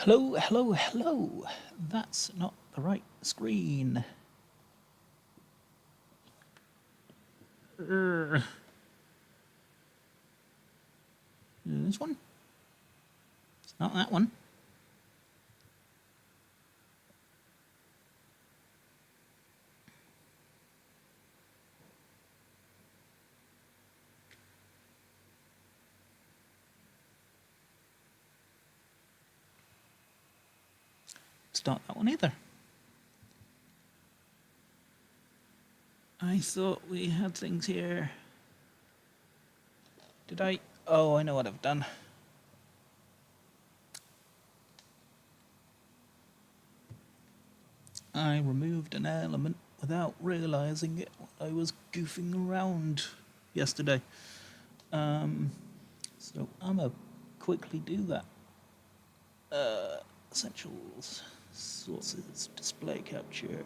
Hello, hello, hello. That's not the right screen. This one? It's not that one. It's not that one either. I thought we had things here. Did I? Oh, I know what I've done. I removed an element without realizing it while I was goofing around yesterday. So I'm gonna quickly do that. Essentials, sources, display capture,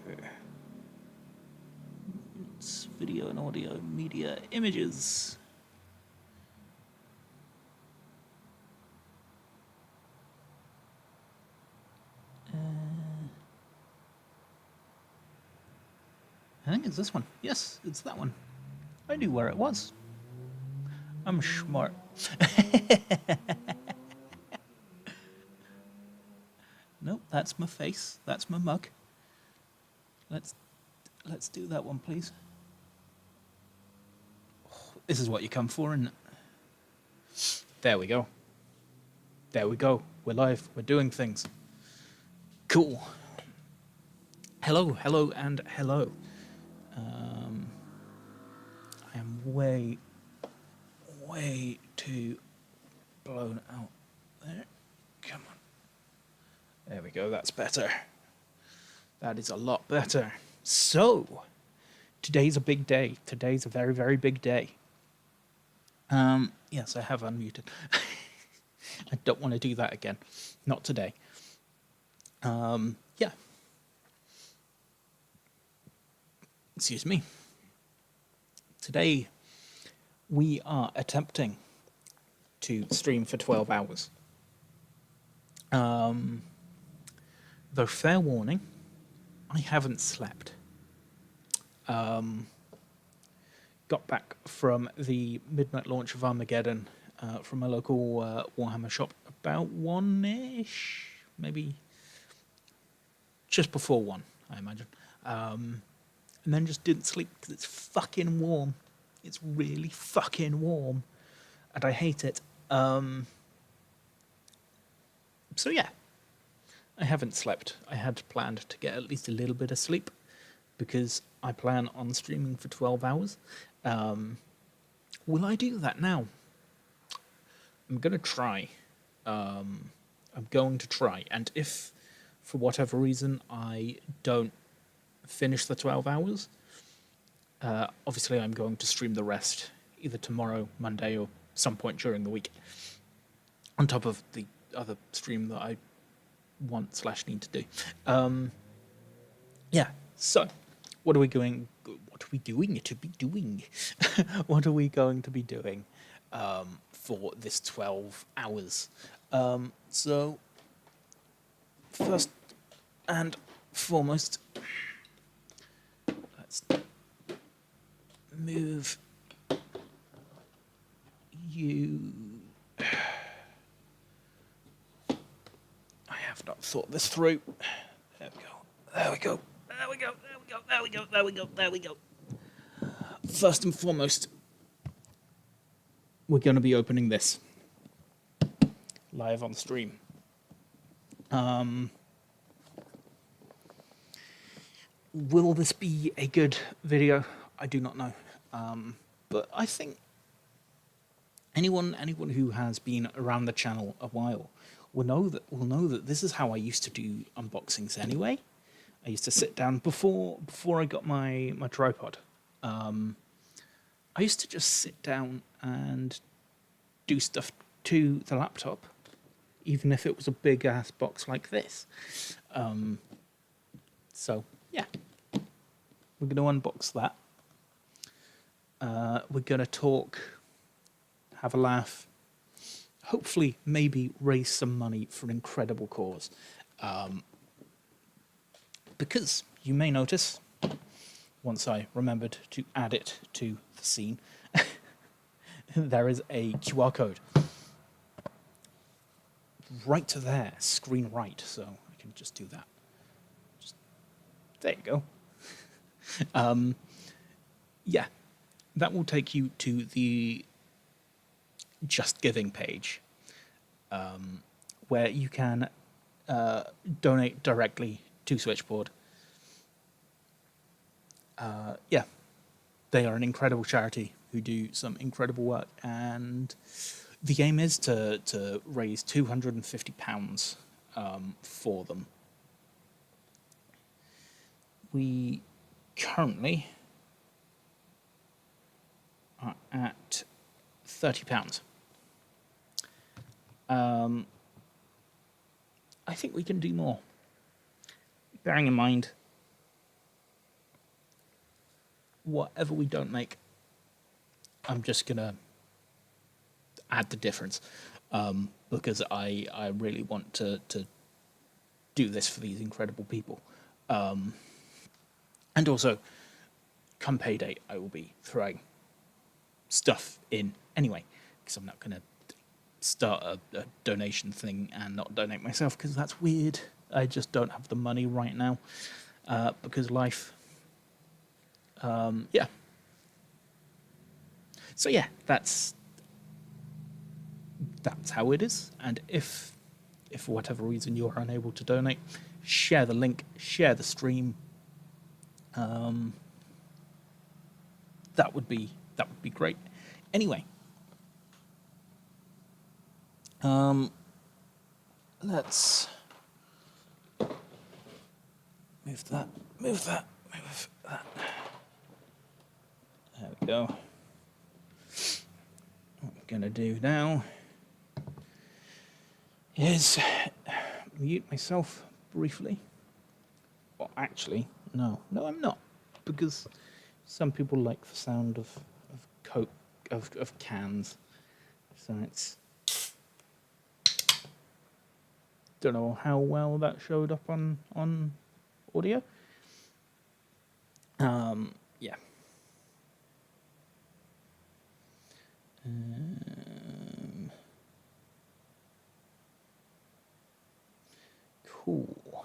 it's video and audio, media, images. I think it's this one. Yes, it's that one. I knew where it was. I'm smart. Nope, that's my face. That's my mug. Let's do that one, please. Oh, this is what you come for, isn't it? There we go. There we go. We're live. We're doing things. Cool. Hello, hello, and hello. I am way too blown out there. Come on. There we go. That's better. That is a lot better. So, today's a big day. Today's a very, very big day. Yes, I have unmuted. I don't want to do that again. Not today. Yeah. Excuse me. Today, we are attempting to stream for 12 hours. Though fair warning, I haven't slept. Got back from the midnight launch of Armageddon from a local Warhammer shop about 1-ish, maybe just before 1, I imagine. And then just didn't sleep because it's fucking warm. It's really fucking warm. And I hate it. So yeah, I haven't slept. I had planned to get at least a little bit of sleep because I plan on streaming for 12 hours. Will I do that now? I'm going to try. I'm going to try. And if, for whatever reason, I don't finish the 12 hours, obviously I'm going to stream the rest either tomorrow, Monday, or some point during the week, on top of the other stream that I want/need to do. Yeah, so what are we doing to be doing? What are we going to be doing for this 12 hours? So first and foremost, let's move you. I have not thought this through. There we go. There we go. There we go. There we go. There we go. There we go. There we go. First and foremost, we're going to be opening this live on stream. Will this be a good video? I do not know. But I think anyone who has been around the channel a while will know that this is how I used to do unboxings anyway. I used to sit down before I got my tripod. I used to just sit down and do stuff to the laptop, even if it was a big ass box like this. So yeah, we're going to unbox that. We're going to talk, have a laugh, hopefully maybe raise some money for an incredible cause. Because you may notice, once I remembered to add it to the scene, there is a QR code right to there, screen right, so I can just do that. There you go. Yeah, that will take you to the Just Giving page, where you can donate directly to Switchboard. Yeah, they are an incredible charity who do some incredible work, and the aim is to raise £250 for them. We currently are at £30. I think we can do more. Bearing in mind, whatever we don't make, I'm just going to add the difference, because I really want to do this for these incredible people. And also, come payday, I will be throwing stuff in anyway, because I'm not going to start a donation thing and not donate myself, because that's weird. I just don't have the money right now, because life. Yeah. So yeah, that's how it is. And if for whatever reason you're unable to donate, share the link, share the stream. That would be great. Anyway, let's move that. There we go. What I'm gonna do now is mute myself briefly. Well, actually, no, I'm not, because some people like the sound of Coke, of cans. So it's, don't know how well that showed up on audio. Yeah. Cool.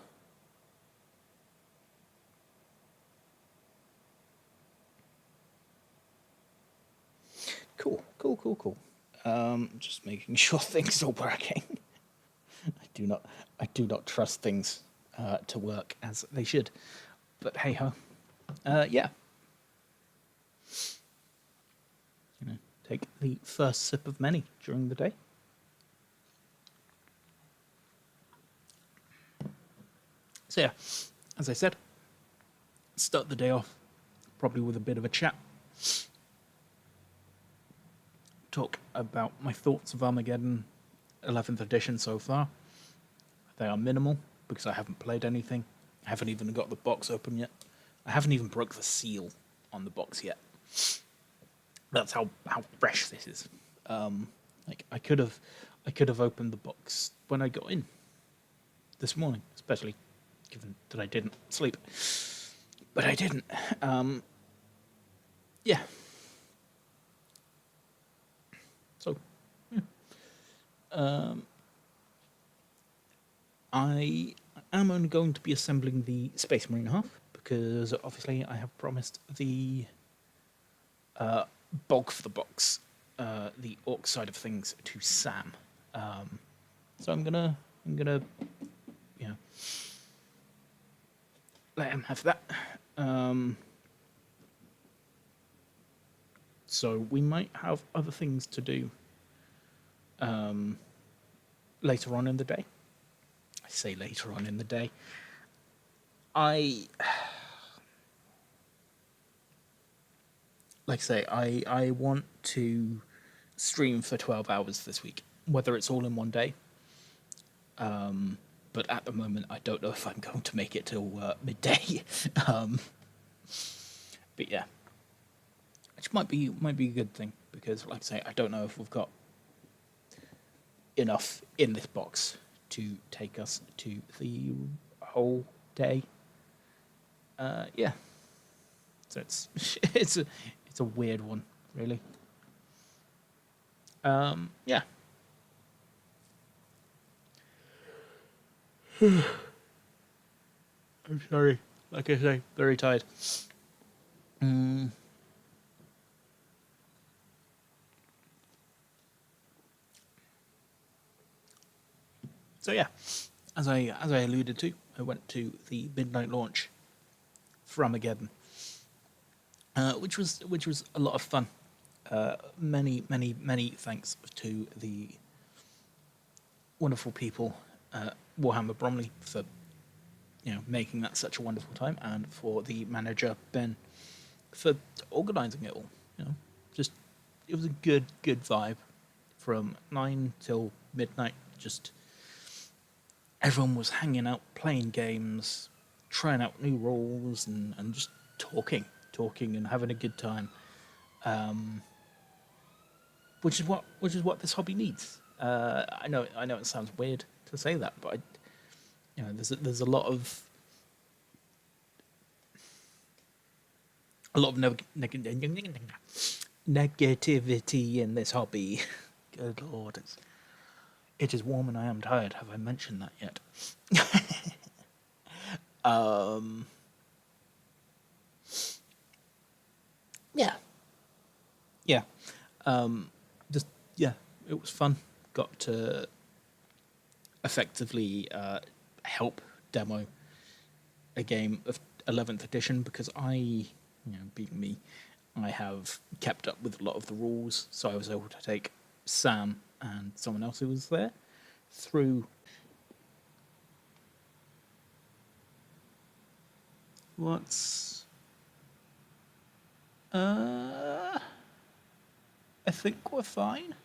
Cool. Just making sure things are working. I do not trust things to work as they should, but hey ho. Yeah. Take the first sip of many during the day. So yeah, as I said, start the day off probably with a bit of a chat. Talk about my thoughts of Armageddon 11th edition so far. They are minimal because I haven't played anything. I haven't even got the box open yet. I haven't even broke the seal on the box yet. That's how fresh this is. Like I could have opened the box when I got in this morning, especially given that I didn't sleep. But I didn't. Yeah. So, yeah. I am only going to be assembling the Space Marine half, because obviously I have promised the bulk for the box, the orc side of things, to Sam. So I'm gonna, you know, let him have that. So we might have other things to do later on in the day. I say later on in the day. Like I say, I want to stream for 12 hours this week, whether it's all in one day. But at the moment, I don't know if I'm going to make it till midday. But yeah, which might be a good thing, because like I say, I don't know if we've got enough in this box to take us to the whole day. Yeah. So it's it's a weird one, really. Yeah. I'm sorry. Like I say, very tired. Mm. So yeah, as I alluded to, I went to the midnight launch for Armageddon, which was a lot of fun. Many thanks to the wonderful people at Warhammer Bromley for making that such a wonderful time, and for the manager Ben for organising it all. Just it was a good vibe from 9 till midnight. Just everyone was hanging out, playing games, trying out new rules, and just talking and having a good time. Which is what this hobby needs. I know it sounds weird to say that, but there's a lot of negativity in this hobby. Good lord, it is warm and I am tired. Have I mentioned that yet? um, yeah, yeah. Just yeah, it was fun. Got to effectively help demo a game of 11th edition because being me, I have kept up with a lot of the rules, so I was able to take Sam and someone else who was there through. What's I think we're fine.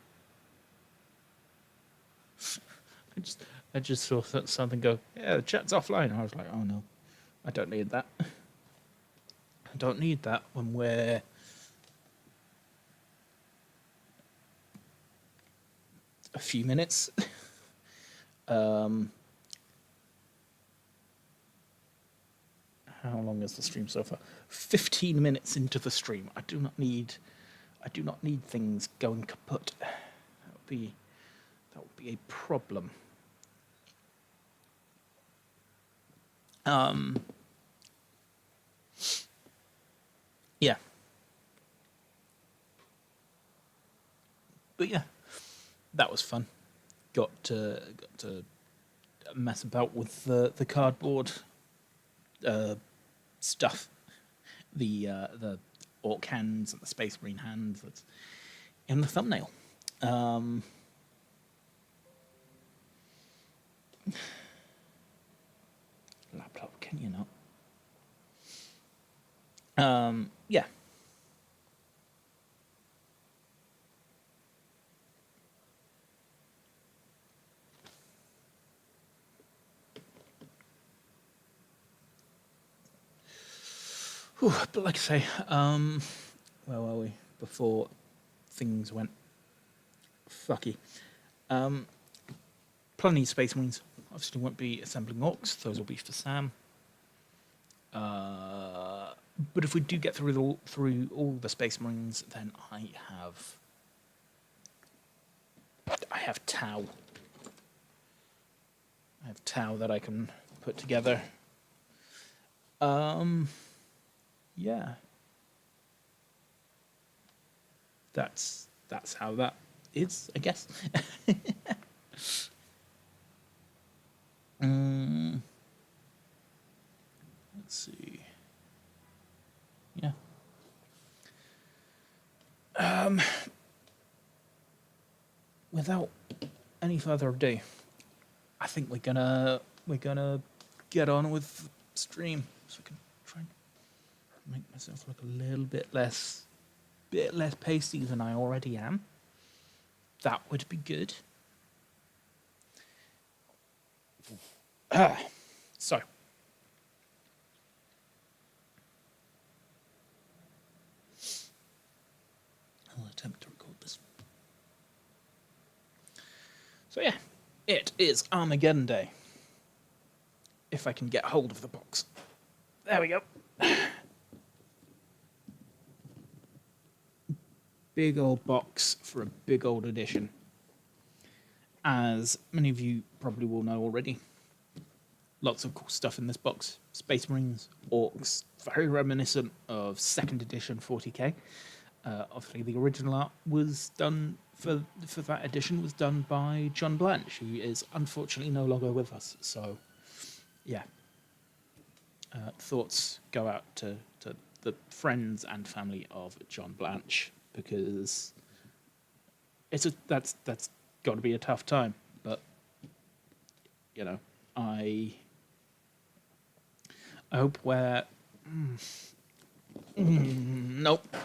I just saw something go, yeah, the chat's offline. I was like, oh no, I don't need that. I don't need that when we're a few minutes. How long is the stream so far? 15 minutes into the stream. I do not need things going kaput. That would be a problem. Yeah. But yeah, that was fun. Got to mess about with the cardboard stuff, the orc hands and the space marine hands that's in the thumbnail. Laptop, can you not? Yeah. Whew, but like I say, where were we before things went fucky? Plenty of space marines. Obviously, won't be assembling orcs. Those will be for Sam. But if we do get through all the space marines, then I have Tau. I have Tau that I can put together. Yeah. That's how that is, I guess. Let's see. Yeah. Without any further ado, I think we're gonna get on with stream, so I can try and make myself look a little bit less pasty than I already am. That would be good. So. I'll attempt to record this. So yeah, it is Armageddon Day. If I can get hold of the box. There we go. Big old box for a big old edition. As many of you probably will know already, lots of cool stuff in this box. Space Marines, Orcs, very reminiscent of 2nd edition 40k. Obviously, the original art was done for that edition was done by John Blanche, who is unfortunately no longer with us. So, yeah, thoughts go out to the friends and family of John Blanche, because that's got to be a tough time. But you know, I hope we're nope.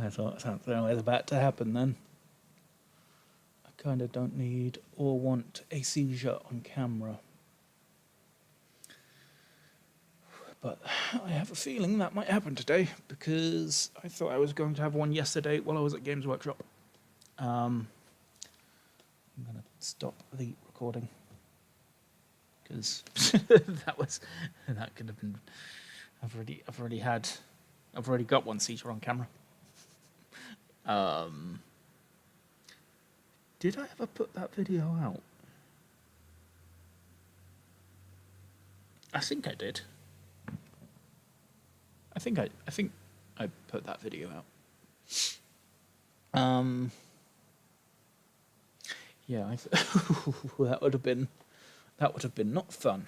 I thought something was about to happen then. I kind of don't need or want a seizure on camera. But I have a feeling that might happen today, because I thought I was going to have one yesterday while I was at Games Workshop. I'm going to stop the recording, because that could have been. I've already got one seizure on camera. Did I ever put that video out? I think I did. I think I put that video out. Yeah, that would have been not fun.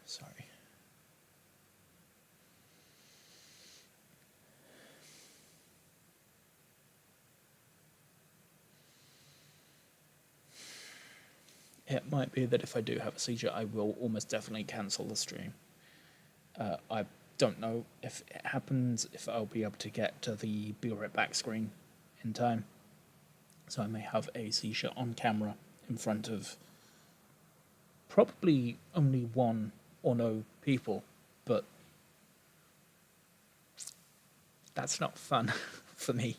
Sorry. It might be that if I do have a seizure, I will almost definitely cancel the stream. I don't know if it happens, if I'll be able to get to the Be Right Back screen in time. So I may have a seizure on camera in front of probably only one or no people, but that's not fun for me.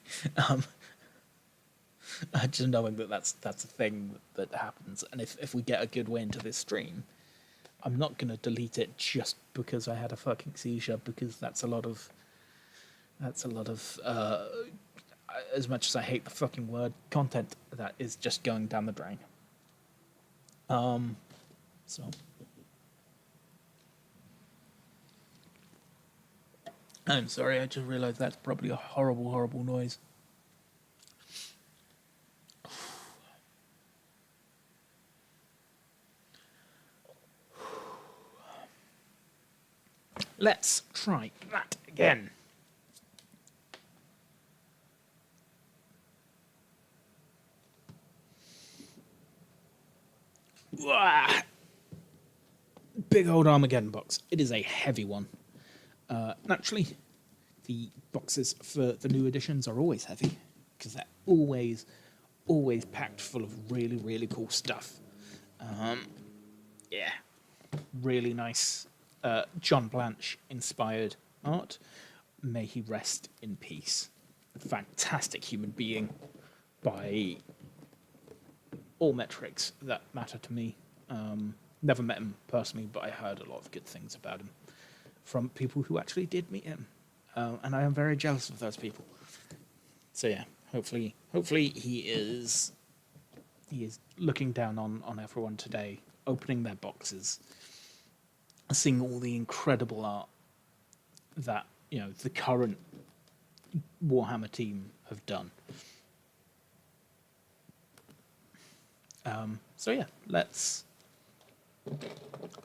Just knowing that that's a thing that happens, and if we get a good way into this stream, I'm not going to delete it just because I had a fucking seizure, because that's a lot of as much as I hate the fucking word, content that is just going down the drain. So I'm sorry, I just realized that's probably a horrible noise. Let's try that again. Wah! Big old Armageddon box. It is a heavy one. Naturally, the boxes for the new editions are always heavy, because they're always packed full of really cool stuff. Yeah, really nice John Blanche inspired art. May he rest in peace. Fantastic human being by all metrics that matter to me. Never met him personally, but I heard a lot of good things about him from people who actually did meet him, and I am very jealous of those people. So yeah, hopefully he is looking down on everyone today, opening their boxes, seeing all the incredible art that the current Warhammer team have done. So yeah, let's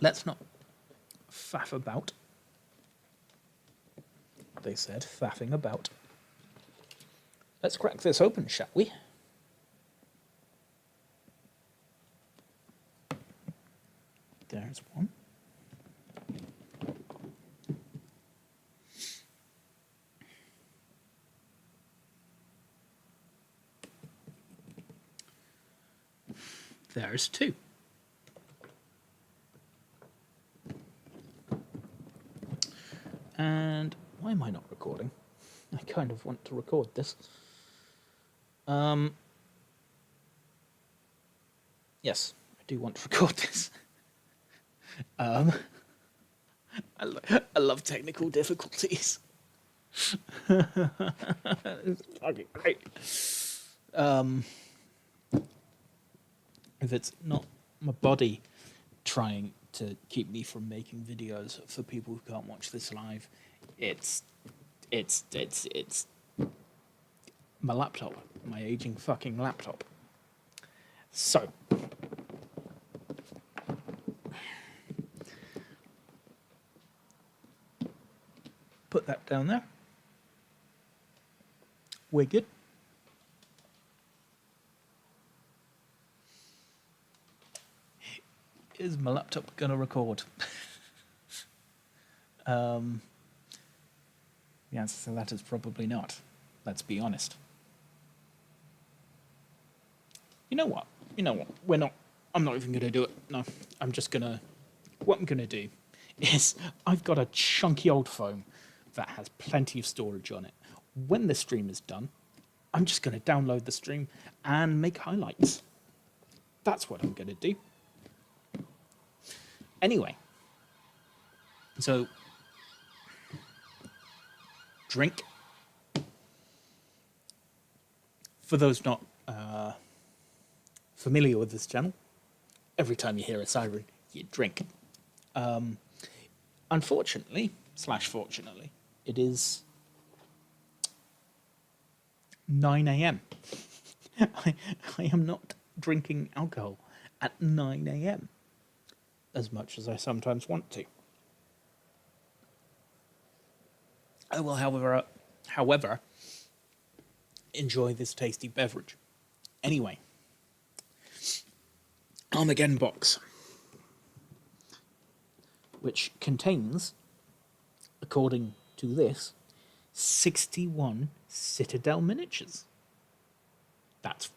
not faff about. They said faffing about. Let's crack this open, shall we? There's one. there's 2. And why am I not recording? I kind of want to record this. Yes, I do want to record this. I love technical difficulties. It's fucking great. If it's not my body trying to keep me from making videos for people who can't watch this live, it's my laptop, my aging fucking laptop. So, put that down there. We're good. Is my laptop gonna record? The answer to that is probably not. Let's be honest. You know what? I'm not even gonna do it. No, what I'm gonna do is I've got a chunky old phone that has plenty of storage on it. When the stream is done, I'm just gonna download the stream and make highlights. That's what I'm gonna do. Anyway, so drink. For those not familiar with this channel, every time you hear a siren, you drink. Unfortunately, / fortunately, it is 9 a.m. I am not drinking alcohol at 9 a.m. as much as I sometimes want to. I will, however, enjoy this tasty beverage. Anyway, Armageddon box, which contains, according to this, 61 Citadel miniatures. That's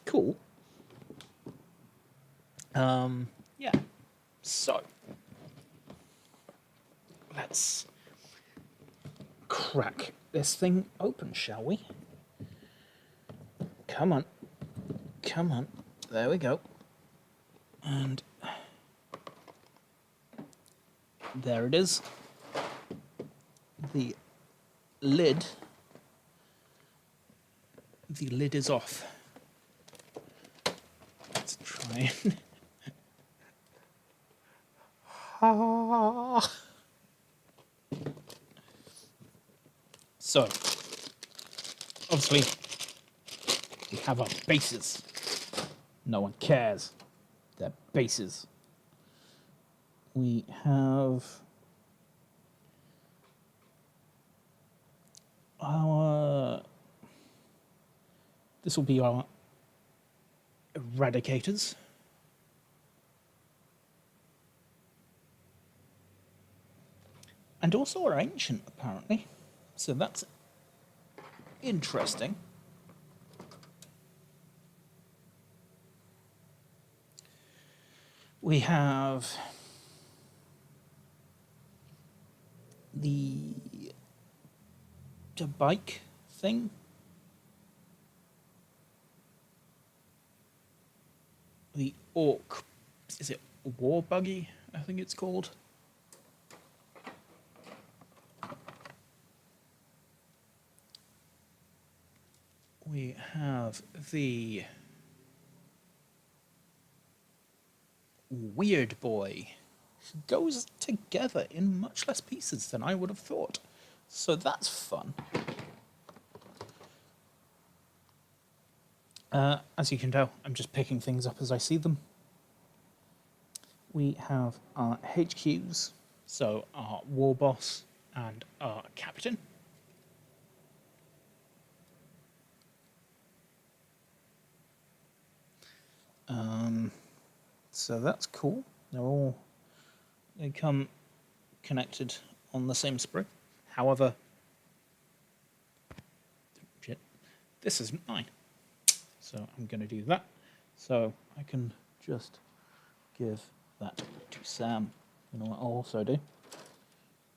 cool. Yeah. So, let's crack this thing open, shall we? Come on. Come on. There we go. And there it is. The lid is off. Let's try and so, obviously, we have our bases. No one cares. They're bases. We have our... This will be our eradicators. And also our ancient, apparently. So that's interesting. We have the bike thing. The orc, is it war buggy? I think it's called. We have the weird boy. Goes together in much less pieces than I would have thought. So that's fun. As you can tell, I'm just picking things up as I see them. We have our HQs, so our war boss and our captain. So that's cool. They come connected on the same spring. However, shit, this isn't mine. So I'm going to do that. So I can just give that to Sam. You know what I'll also do?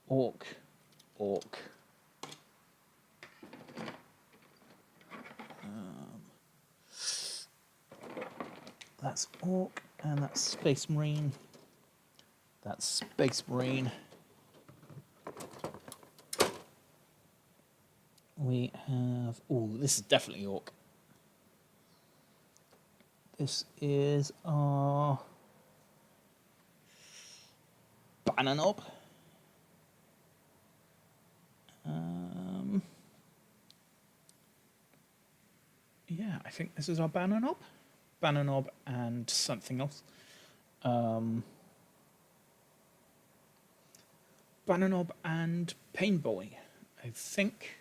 Orc, orc. That's orc, and that's Space Marine. That's Space Marine. We have... Oh, this is definitely orc. This is our banner knob. Yeah, I think this is our banner knob. Banner knob and something else. Banner knob and Pain Boy, I think.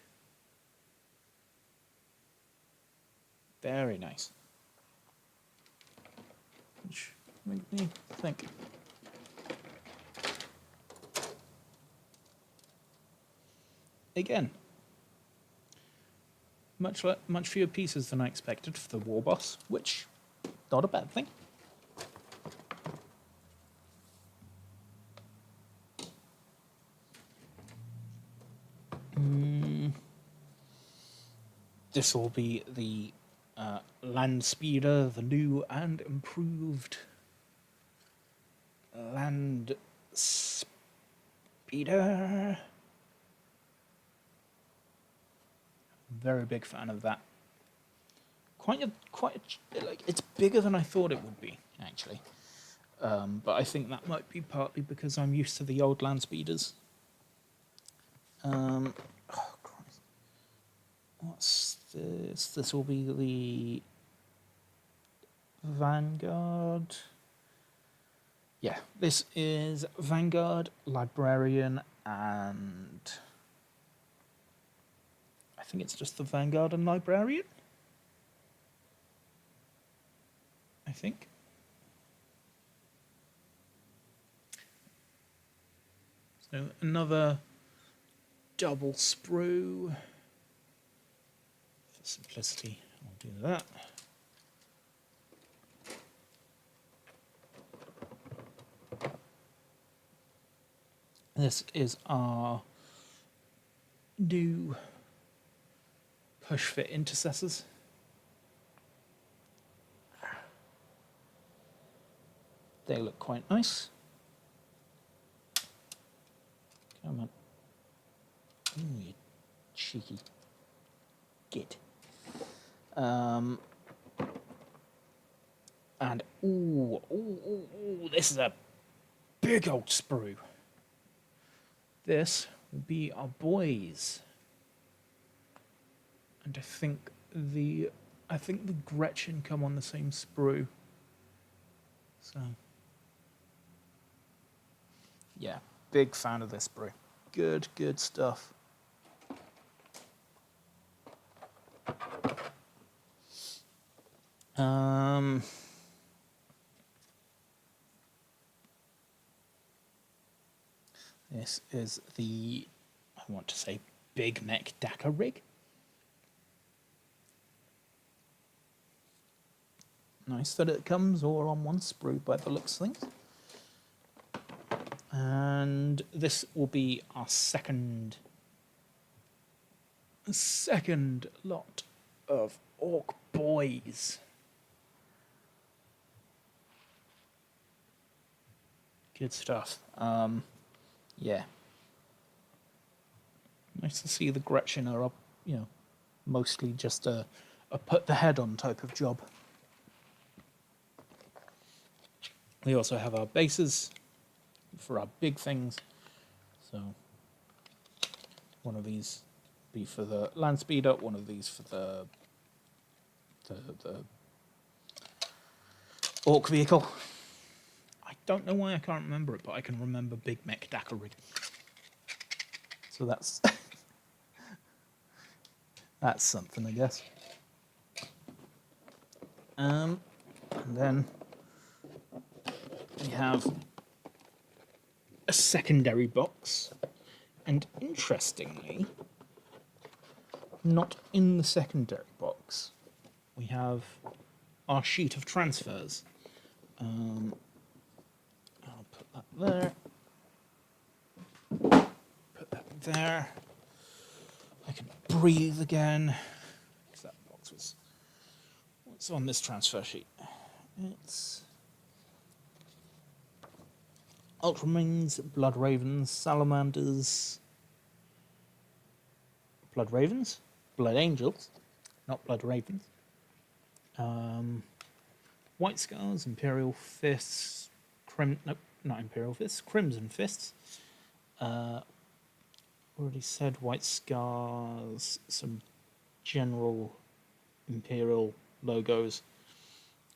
Very nice. Which makes me think. Again, much fewer pieces than I expected for the War Boss, which not a bad thing. This will be the Land Speeder, the new and improved Land Speeder. Very big fan of that. Quite like, it's bigger than I thought it would be, actually. But I think that might be partly because I'm used to the old Land Speeders. Oh Christ! What's this? This will be the Vanguard. Yeah, this is Vanguard, Librarian, and I think it's just the Vanguard and Librarian. I think. So another double sprue. For simplicity, I'll do that. This is our new push fit intercessors. They look quite nice. Come on. Ooh, you cheeky git. And ooh, this is a big old sprue. This will be our boys. And I think the Gretchen come on the same sprue. So yeah, big fan of this sprue. Good stuff. This is the, I want to say, big neck Dakar rig. Nice that it comes all on one sprue by the looks of things. And this will be our second lot of Orc boys. Good stuff. Yeah. Nice to see the Gretchen are up, mostly just a put the head on type of job. We also have our bases for our big things. So one of these be for the land speeder, one of these for the Orc vehicle. I don't know why I can't remember it, but I can remember Big Mech Dakar rig. So that's that's something, I guess. And then we have a secondary box, and interestingly, not in the secondary box, we have our sheet of transfers. I'll put that there. Put that there. I can breathe again. Because that box was... What's on this transfer sheet? It's... Ultramarines, Blood Ravens, Salamanders... Blood Ravens? Blood Angels, not Blood Ravens. White Scars, Imperial Fists, nope, not Imperial Fists, Crimson Fists. Already said White Scars, some general Imperial logos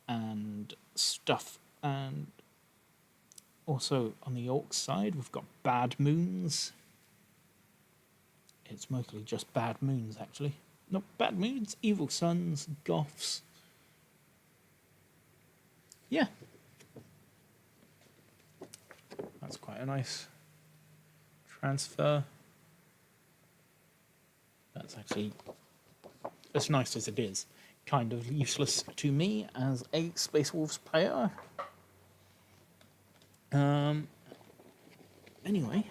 and stuff. And also on the Orc side, we've got Bad Moons. It's mostly just Bad Moons, actually. Not Bad Moons, Evil Sons, Goths. Yeah. That's quite a nice transfer. That's actually, as nice as it is, kind of useless to me as a Space Wolves player. Anyway,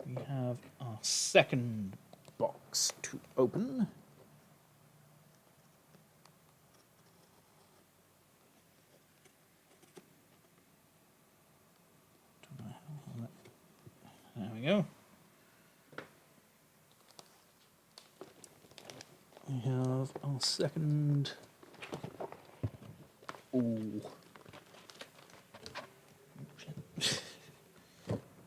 we have our second box to open. There we go. We have our second. Ooh.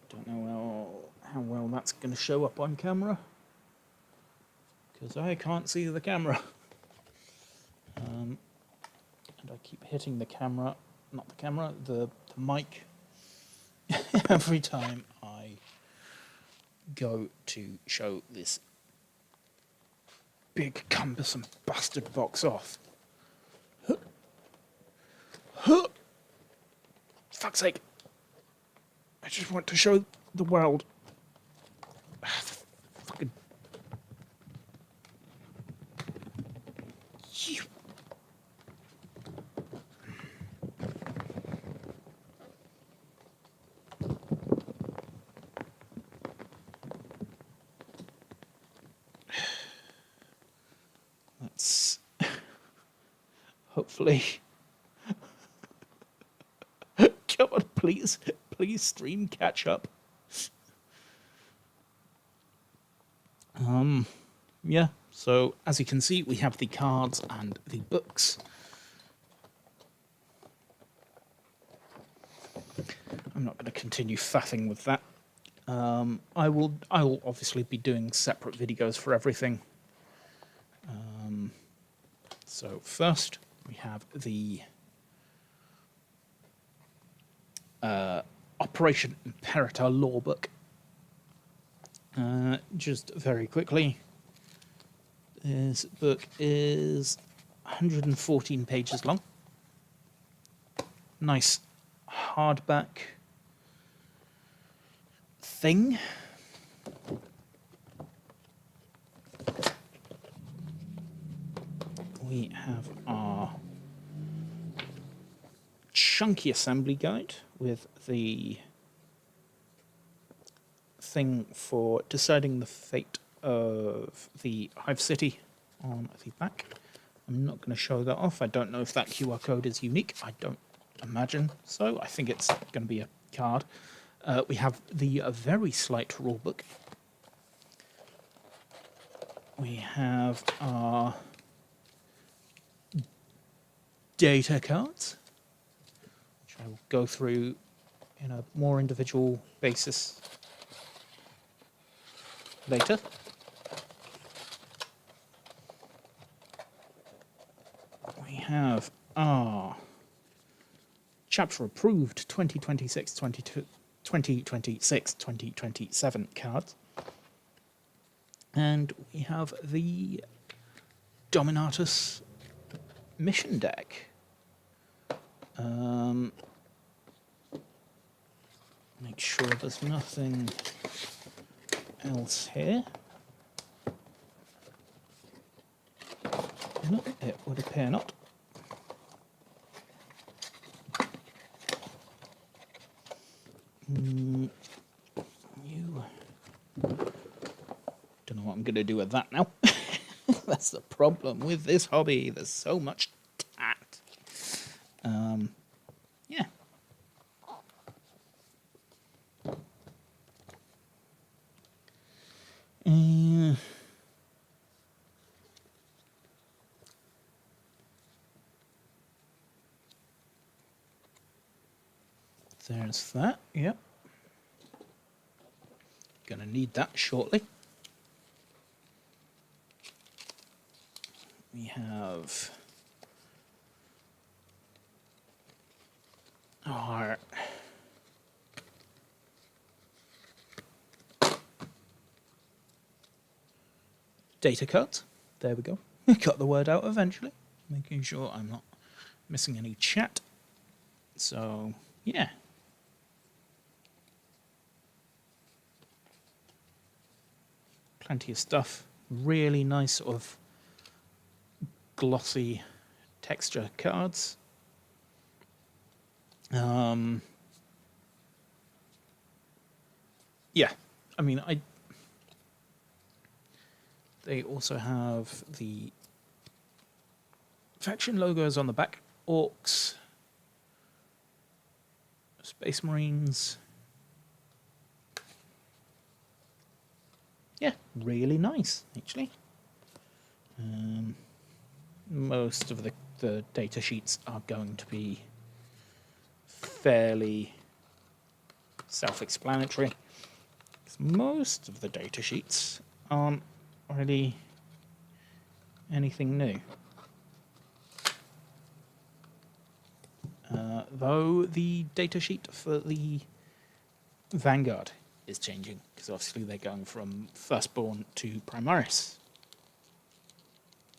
Don't know how well that's going to show up on camera, because I can't see the camera. And I keep hitting the camera, not the camera, the mic every time I go to show this big cumbersome bastard box off. Fuck's sake. I just want to show the world. Fucking... You... Let's... Hopefully... Come on, please. Please, stream, catch up. Yeah, so as you can see, we have the cards and the books. I'm not going to continue faffing with that. I will obviously be doing separate videos for everything. So first, we have the Operation Imperator Law Book. Just very quickly, this book is 114 pages long. Nice hardback thing. We have our chunky assembly guide with the thing for deciding the fate of the Hive City on the back. I'm not going to show that off. I don't know if that QR code is unique. I don't imagine so. I think it's going to be a card. We have the very slight rulebook. We have our data cards, which I will go through in a more individual basis later. We have our chapter approved 2026-2027 cards. And we have the Dominatus mission deck. Make sure there's nothing else here. No, it would appear not. I'm going to do with that now. That's the problem with this hobby. There's so much tat. Yeah. There's that, yep. Gonna need that shortly. We have our data cards. There we go. Got the word out eventually. Making sure I'm not missing any chat. So, yeah. Plenty of stuff. Really nice sort of glossy texture cards. Yeah, I mean, they also have the faction logos on the back. Orcs, Space Marines. Yeah, really nice, actually. Most of the data sheets are going to be fairly self-explanatory. Most of the data sheets aren't really anything new. Though the data sheet for the Vanguard is changing, because obviously they're going from Firstborn to Primaris.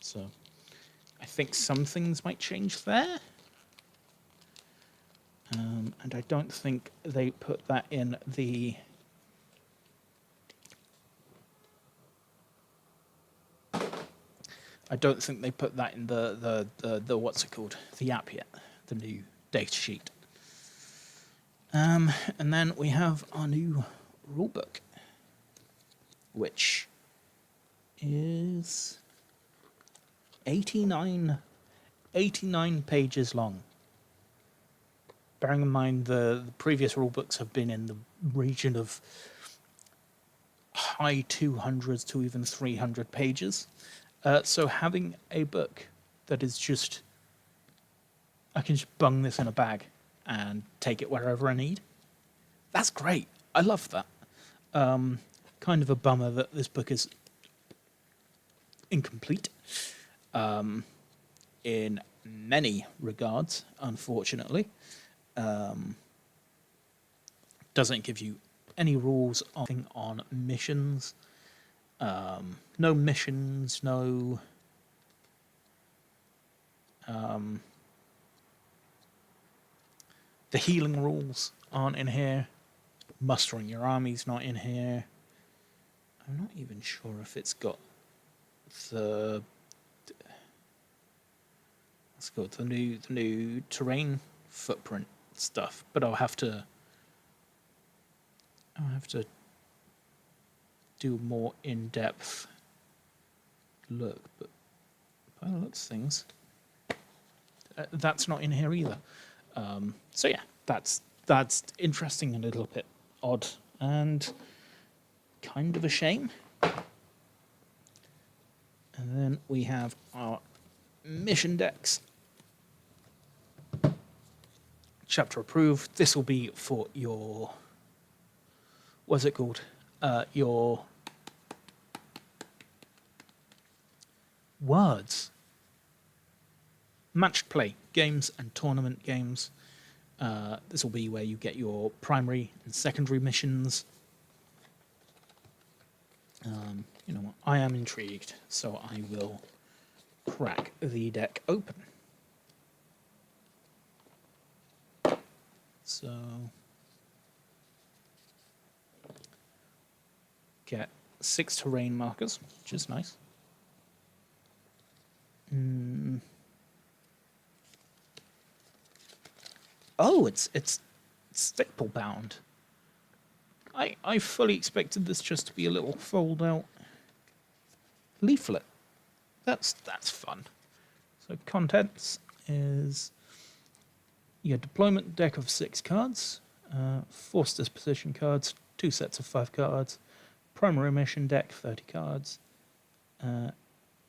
So I think some things might change there. And I don't think they put that in the... I don't think they put that in the what's it called? The app yet, the new data sheet. And then we have our new rulebook, which is 89 pages long. Bearing in mind the previous rulebooks have been in the region of high 200s to even 300 pages. So having a book that is just, I can just bung this in a bag and take it wherever I need. That's great. I love that. Kind of a bummer that this book is incomplete in many regards, unfortunately. Doesn't give you any rules on missions. No missions, no the healing rules aren't in here. Mustering your army's not in here. I'm not even sure if it's got the new terrain footprint stuff, but I'll have to do a more in-depth look. But by the looks of things, that's not in here either. So yeah, that's interesting and a little bit odd and kind of a shame. And then we have our mission decks. Chapter approved. This will be for your, what's it called? Your words. Matched play games and tournament games. This will be where you get your primary and secondary missions. You know what? I am intrigued, so I will crack the deck open. So, get 6 terrain markers, which is nice. Oh, it's staple bound. I fully expected this just to be a little fold out leaflet. That's fun. So contents is your deployment deck of 6 cards, force disposition cards, 2 sets of 5 cards, primary mission deck, 30 cards,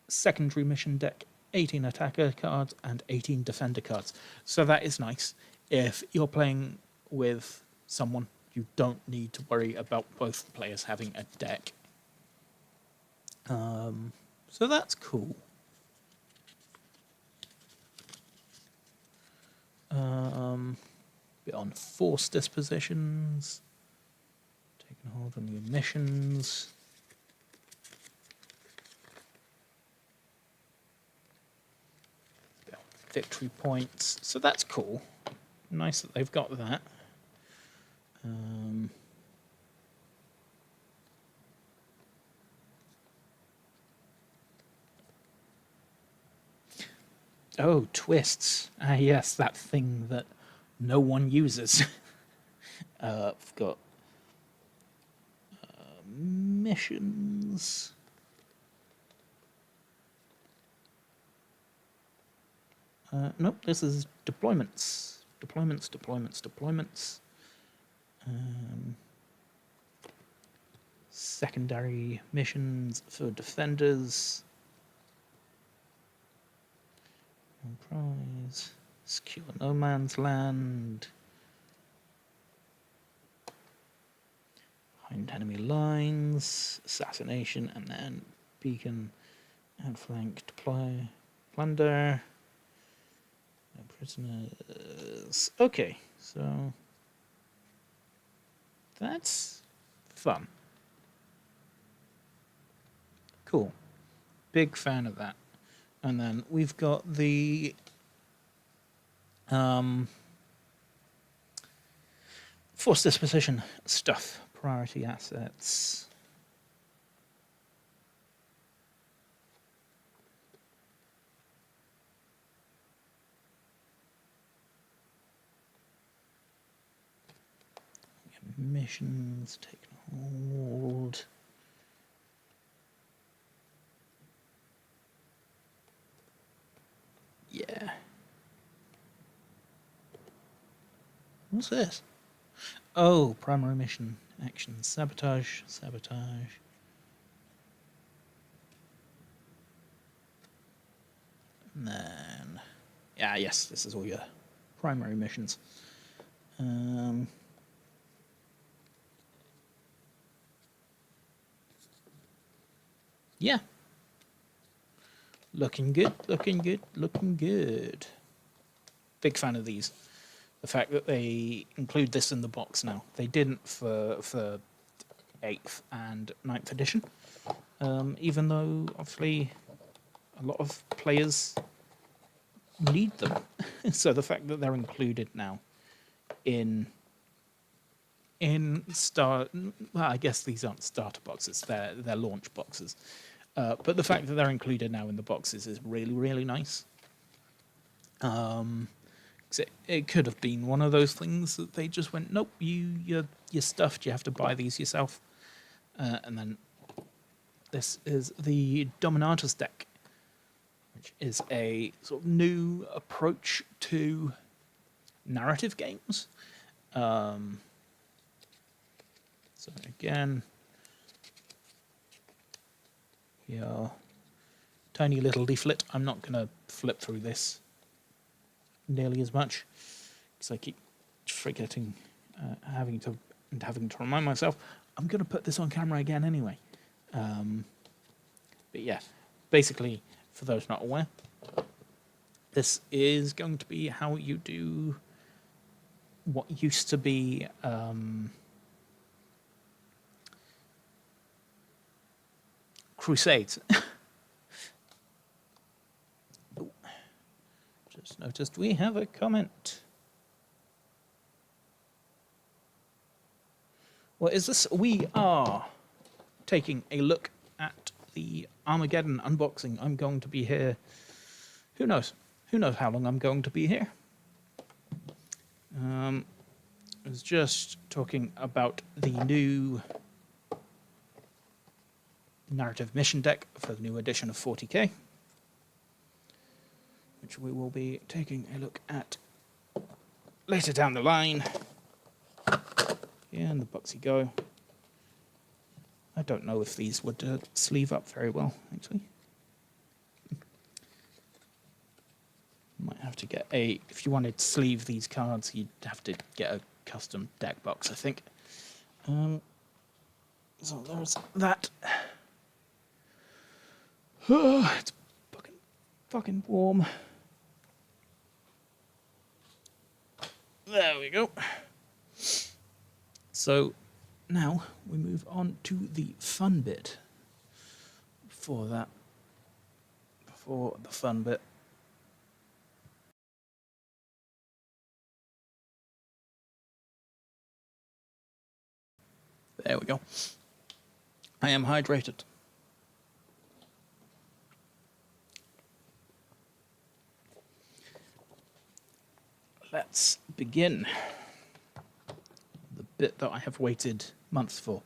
secondary mission deck, 18 attacker cards, and 18 defender cards. So that is nice. If you're playing with someone, you don't need to worry about both players having a deck. So that's cool. Bit on force dispositions, taking hold on your missions. Bit on victory points, so that's cool. Nice that they've got that. Oh, twists. Ah, yes, that thing that no one uses. I've got missions. Nope, this is deployments. Deployments. Secondary missions for defenders. Prize. Secure no man's land. Behind enemy lines. Assassination, and then beacon, outflank, deploy, plunder. No prisoners. Okay, so that's fun. Cool. Big fan of that. And then we've got the force disposition stuff, priority assets. Missions, taken hold. Yeah. What's this? Oh, primary mission action. Sabotage. And then... yeah, yes, this is all your primary missions. Yeah. Looking good. Big fan of these. The fact that they include this in the box now. They didn't for 8th and 9th edition. Even though, obviously, a lot of players need them. So the fact that they're included now in well, I guess these aren't starter boxes, they're launch boxes. But the fact that they're included now in the boxes is really, really nice. It could have been one of those things that they just went, nope, you're stuffed, you have to buy these yourself. And then this is the Dominatus deck, which is a sort of new approach to narrative games. So again, your tiny little leaflet. I'm not going to flip through this nearly as much because I keep forgetting, having to remind myself. I'm going to put this on camera again anyway. But yeah, basically, for those not aware, this is going to be how you do what used to be Crusades. Ooh. Just noticed we have a comment. What is this? We are taking a look at the Armageddon unboxing. I'm going to be here. Who knows? Who knows how long I'm going to be here? I was just talking about the new narrative mission deck for the new edition of 40k, which we will be taking a look at later down the line. Yeah, and the Bucksy go. I don't know if these would sleeve up very well, actually. Might have to get if you wanted to sleeve these cards, you'd have to get a custom deck box, I think. So there's that. Oh, it's fucking warm. There we go. So now we move on to the fun bit. For the fun bit. There we go. I am hydrated. Let's begin the bit that I have waited months for.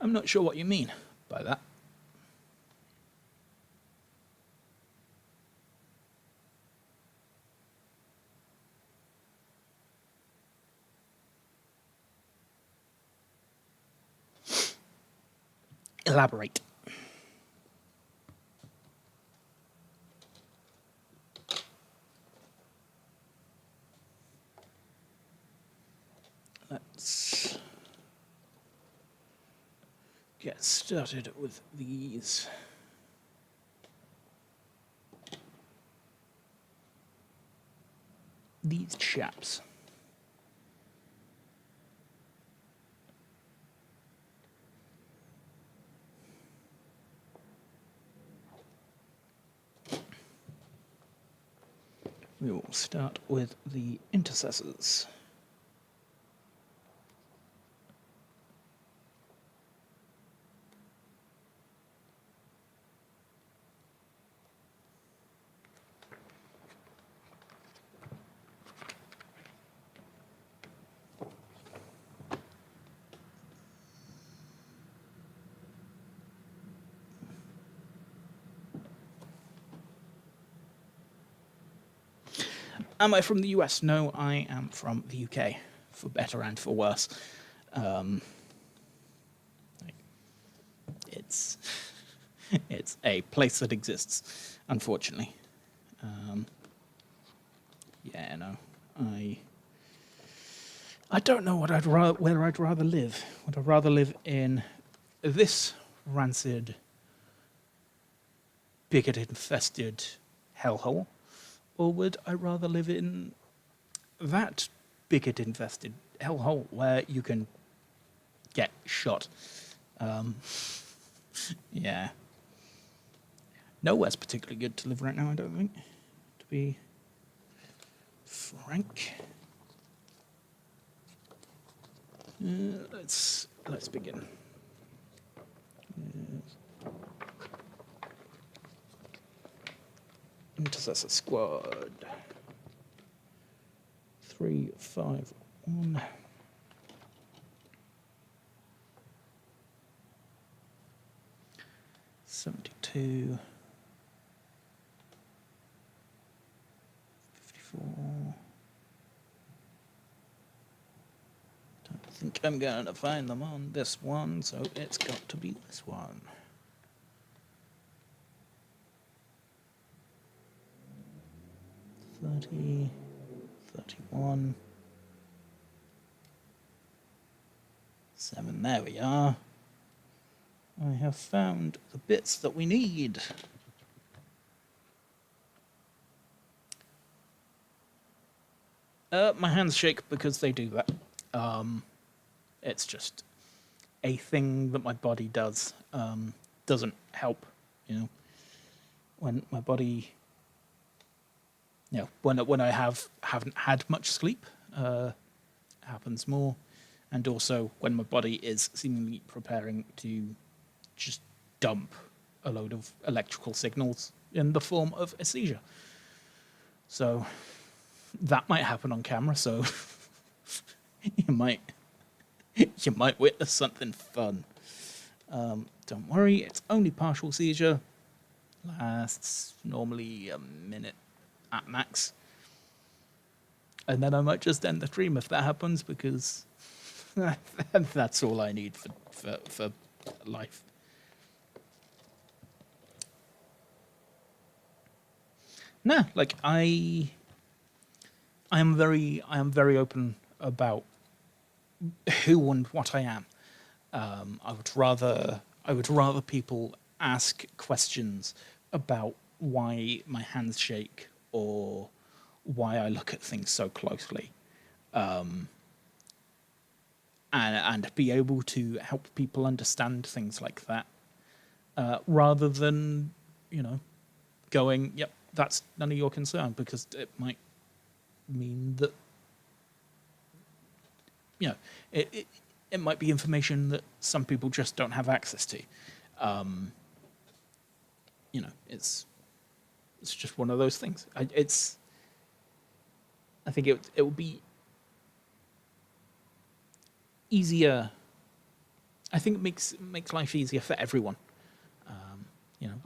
I'm not sure what you mean by that. Elaborate. Let's get started with these. These chaps. We will start with the intercessors. Am I from the US? No, I am from the UK, for better and for worse. It's a place that exists, unfortunately. Yeah, no, I don't know where I'd rather live. Would I rather live in this rancid, bigot-infested hellhole, or would I rather live in that bigot-infested hellhole where you can get shot? Yeah. Nowhere's particularly good to live right now, I don't think, to be frank. Let's begin. Intercessor squad. 3, 5, 1. $72. 54. Don't think I'm going to find them on this one, so it's got to be this one. $30, $31, $7. There we are. I have found the bits that we need. My hands shake because they do that. It's just a thing that my body does. Doesn't help, when my body, when I haven't had much sleep, happens more, and also when my body is seemingly preparing to just dump a load of electrical signals in the form of a seizure. So that might happen on camera, so you might witness something fun. Don't worry, it's only partial seizure. Lasts normally a minute at max. And then I might just end the stream if that happens, because that's all I need for life. No, like I am very open about who and what I am. I would rather people ask questions about why my hands shake or why I look at things so closely, and be able to help people understand things like that, rather than, going, yep, that's none of your concern, because it might mean that, it might be information that some people just don't have access to. It's just one of those things. I think it would be easier. I think it makes life easier for everyone.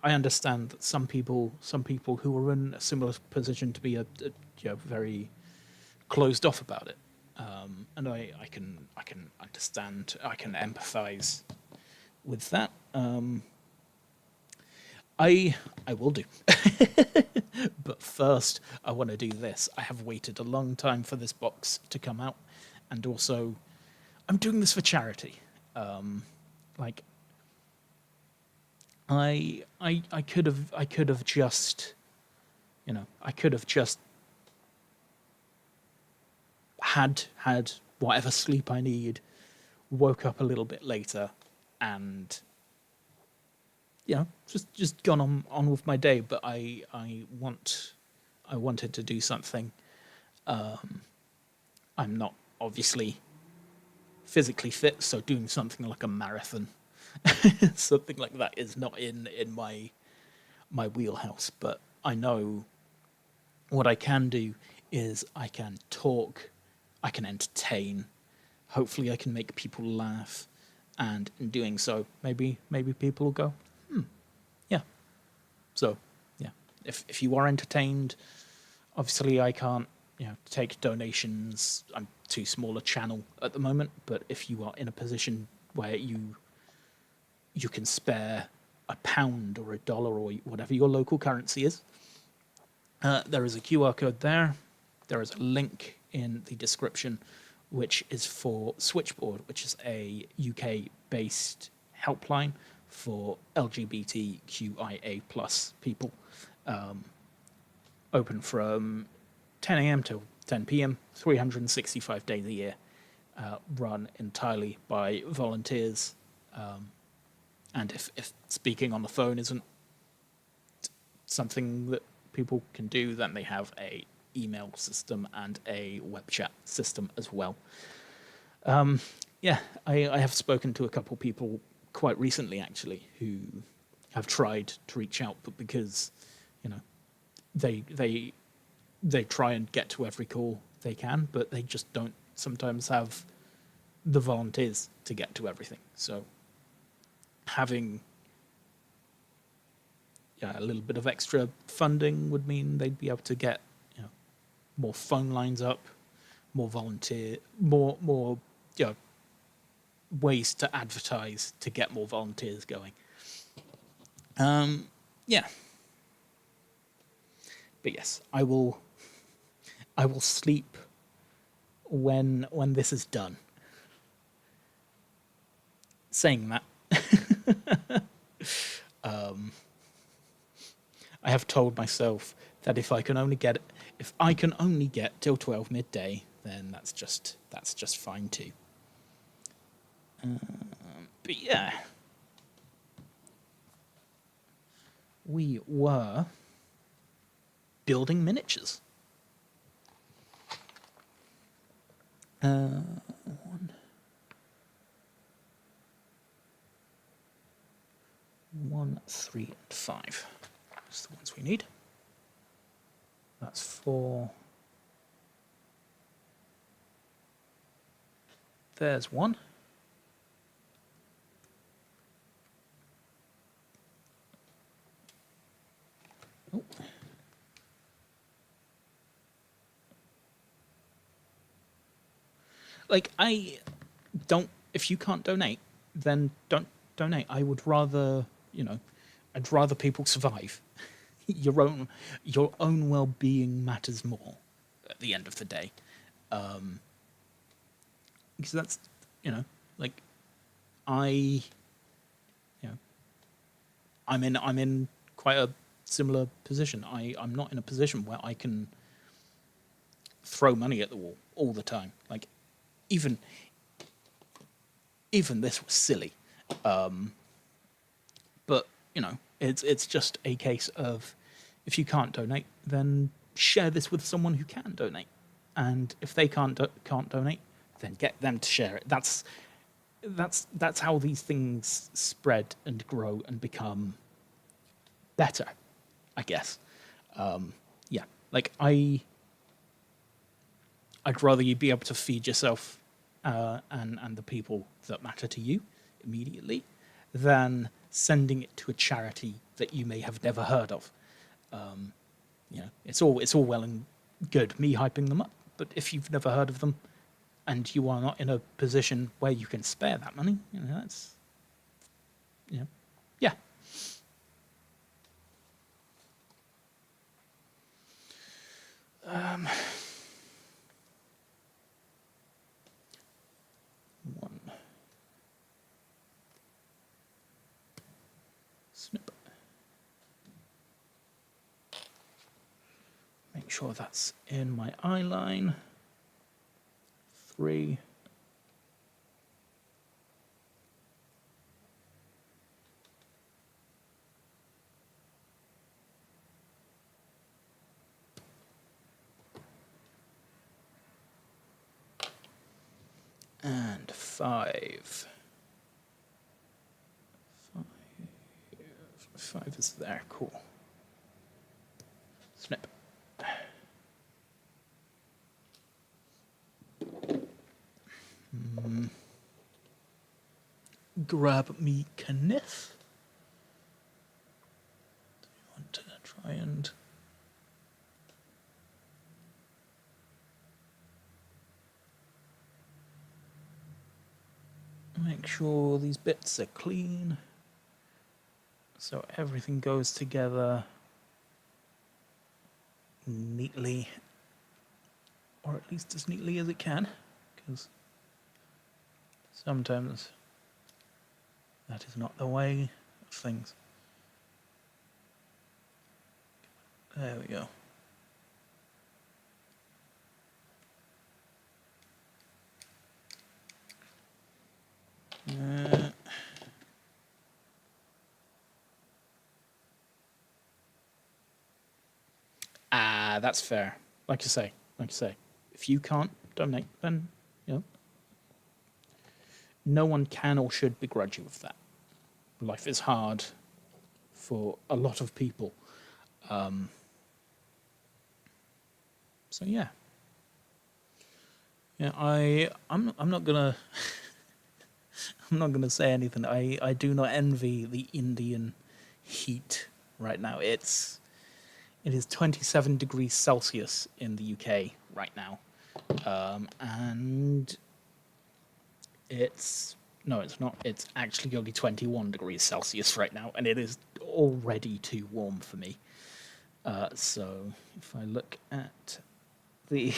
I understand that some people who are in a similar position to be very closed off about it, and I can understand, I can empathize with that. I will do. But first, I want to do this. I have waited a long time for this box to come out, and also, I'm doing this for charity. I could have just, had whatever sleep I need, woke up a little bit later, and just gone on with my day. But I wanted to do something. I'm not obviously physically fit, so doing something like a marathon, something like that, is not in my wheelhouse. But I know what I can do is I can talk, I can entertain, hopefully I can make people laugh, and in doing so, maybe people will go, yeah. So, yeah, if you are entertained, obviously I can't, take donations. I'm too small a channel at the moment, but if you are in a position where you can spare £1 or $1 or whatever your local currency is, there is a QR code there. There is a link in the description, which is for Switchboard, which is a UK-based helpline for LGBTQIA+ people, open from 10 a.m. till 10 p.m., 365 days a year, run entirely by volunteers. And if speaking on the phone isn't something that people can do, then they have a email system and a web chat system as well. I have spoken to a couple people quite recently, actually, who have tried to reach out, but because they try and get to every call they can, but they just don't sometimes have the volunteers to get to everything. So having a little bit of extra funding would mean they'd be able to get more phone lines up, more ways to advertise to get more volunteers going. But yes, I will sleep when this is done. Saying that, I have told myself that if I can only get till 12 midday, then that's just fine too. But yeah, we were building miniatures. 3, and 5. That's the ones we need. That's 4. There's 1. Oh. Like, I don't, if you can't donate, then don't donate. I would rather, I'd rather people survive. your own well-being matters more at the end of the day. Because that's, like, I'm in quite a similar position. I'm not in a position where I can throw money at the wall all the time. Like, even this was silly, but it's just a case of, if you can't donate, then share this with someone who can donate, and if they can't donate, then get them to share it. That's how these things spread and grow and become better, I guess. Yeah, like I'd rather you be able to feed yourself and the people that matter to you immediately than sending it to a charity that you may have never heard of. It's all well and good me hyping them up, but if you've never heard of them and you are not in a position where you can spare that money, that's yeah. One snip. Make sure that's in my eye line. 3. And 5. 5 is there, cool. Snip. Grab me Kenneth. Do you want to try and make sure these bits are clean so everything goes together neatly, or at least as neatly as it can, because sometimes that is not the way of things. There we go. That's fair. Like you say, if you can't donate, then no one can or should begrudge you of that. Life is hard for a lot of people, so yeah. I'm not gonna I'm not gonna say anything. I do not envy the Indian heat right now. It is 27 degrees Celsius in the UK right now, and it's not. It's actually only 21 degrees Celsius right now, and it is already too warm for me. So if I look at the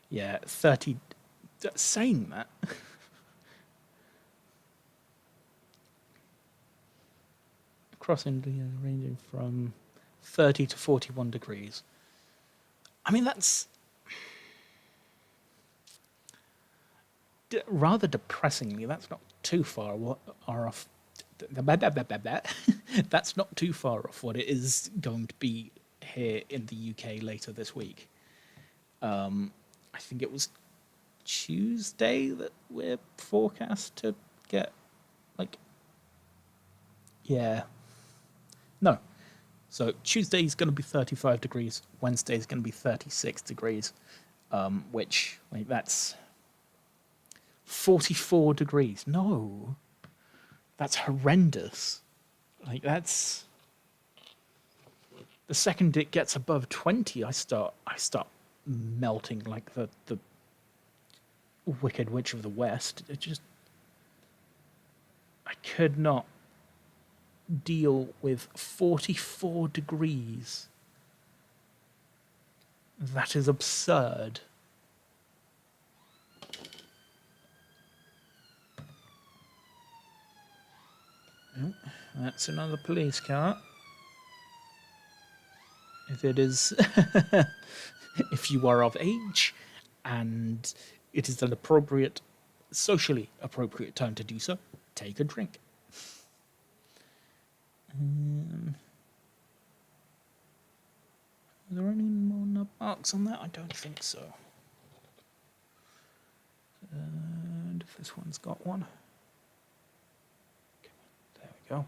yeah, 30. Saying that, across India, ranging from 30 to 41 degrees. I mean, that's rather depressingly. That's not too far off. That's not too far off what it is going to be here in the UK later this week. I think it was Tuesday that we're forecast to get, like, yeah. No. So Tuesday's going to be 35 degrees. Wednesday's going to be 36 degrees, which, like, that's 44 degrees. No. That's horrendous. Like, that's... The second it gets above 20, I start melting like the Wicked Witch of the West. It just... I could not deal with 44 degrees. That is absurd. Oh, that's another police car. If it is, if you are of age and it is an appropriate, socially appropriate time to do so, take a drink. Are there any more nub marks on that? I don't think so. And if this one's got one. Okay, there we go.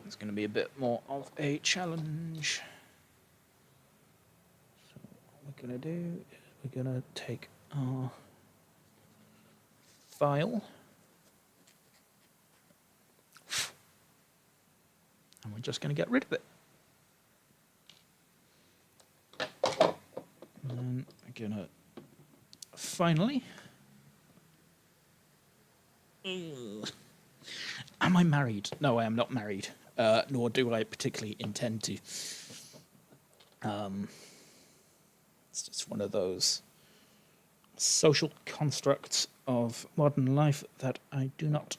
It's going to be a bit more of a challenge. So what we're going to do is we're going to take our file and we're just going to get rid of it. And then we're going to finally... Am I married? No, I am not married. Nor do I particularly intend to. It's just one of those social constructs of modern life that I do not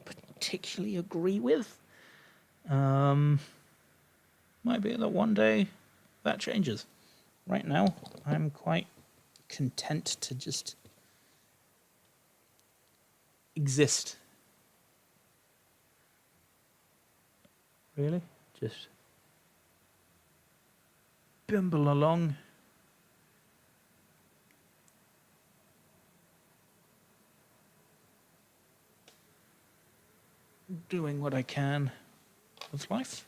particularly agree with. Might be that one day that changes. Right now, I'm quite content to just exist. Really? Just bimble along. Doing what I can with life.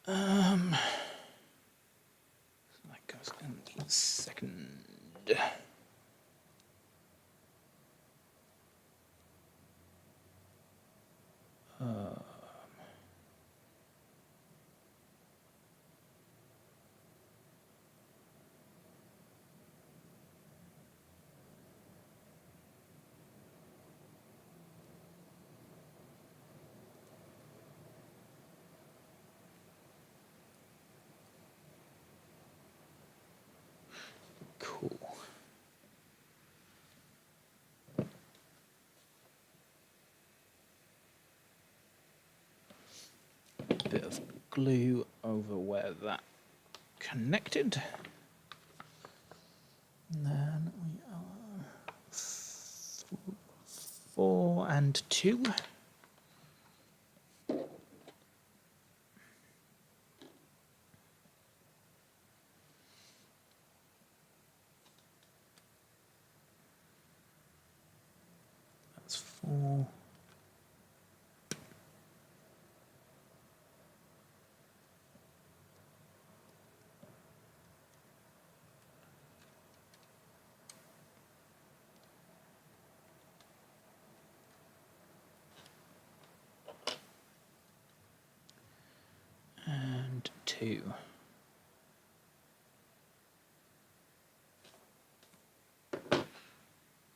That goes in the second. Cool. Bit of glue over where that connected. And then we are 4 and 2. That's 4. And 2.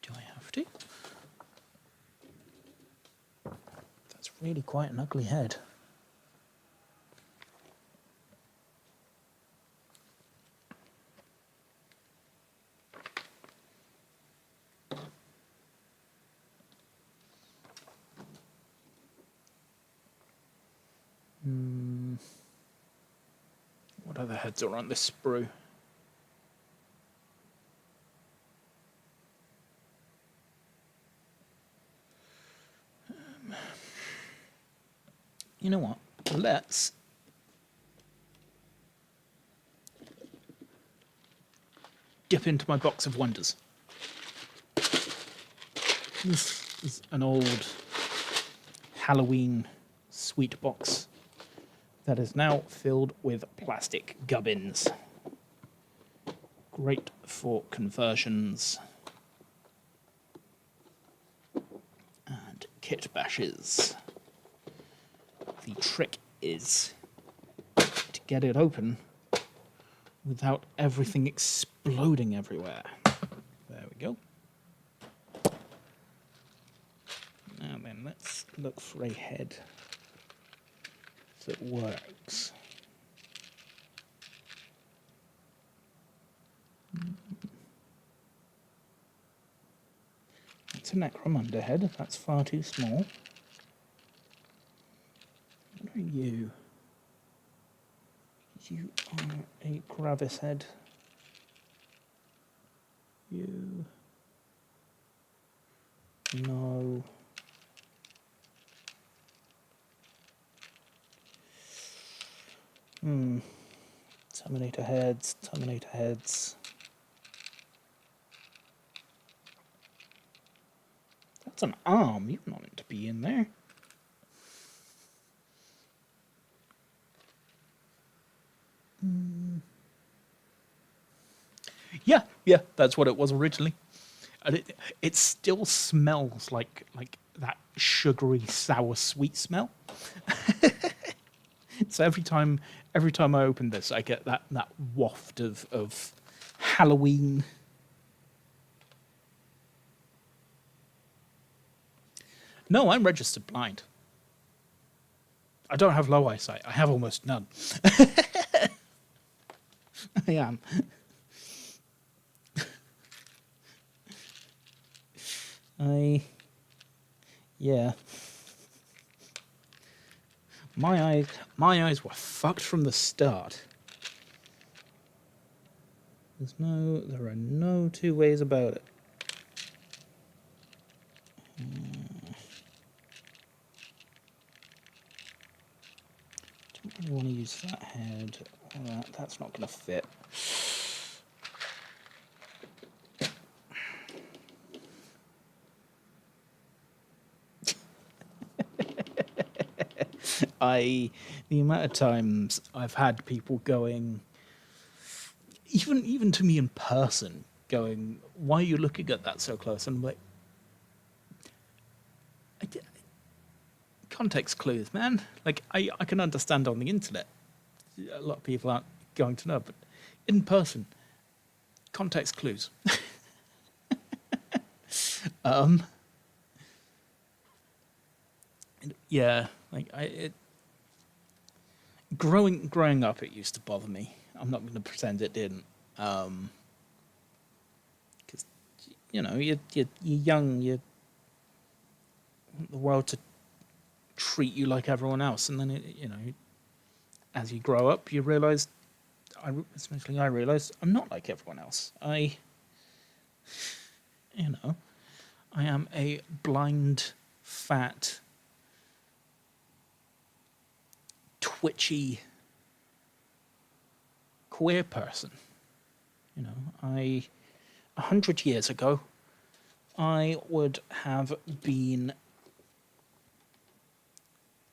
Do I have to? That's really quite an ugly head. the heads are on this sprue. You know what? Let's dip into my box of wonders. This is an old Halloween sweet box that is now filled with plastic gubbins. Great for conversions and kit bashes. The trick is to get it open without everything exploding everywhere. There we go. Now then, let's look for a head that works. It's a Necromunda head. That's far too small. What are you? You are a Gravis head. You. No. Terminator heads, Terminator heads. That's an arm. You're not meant to be in there. Yeah, that's what it was originally. And it still smells like that sugary, sour, sweet smell. So every time I open this, I get that waft of Halloween. No, I'm registered blind. I don't have low eyesight. I have almost none. I am. Yeah. My eyes were fucked from the start. There are no two ways about it. Don't really want to use that head. That's not going to fit. The amount of times I've had people going, even to me in person, going, "Why are you looking at that so close?" And I'm like, context clues, man. Like I can understand on the internet. A lot of people aren't going to know, but in person, context clues. Yeah, growing up, it used to bother me. I'm not going to pretend it didn't, because you're young, you want the world to treat you like everyone else, and then as you grow up, you realise. Especially I realised I'm not like everyone else. I am a blind, fat, twitchy, queer person. 100 years ago, I would have been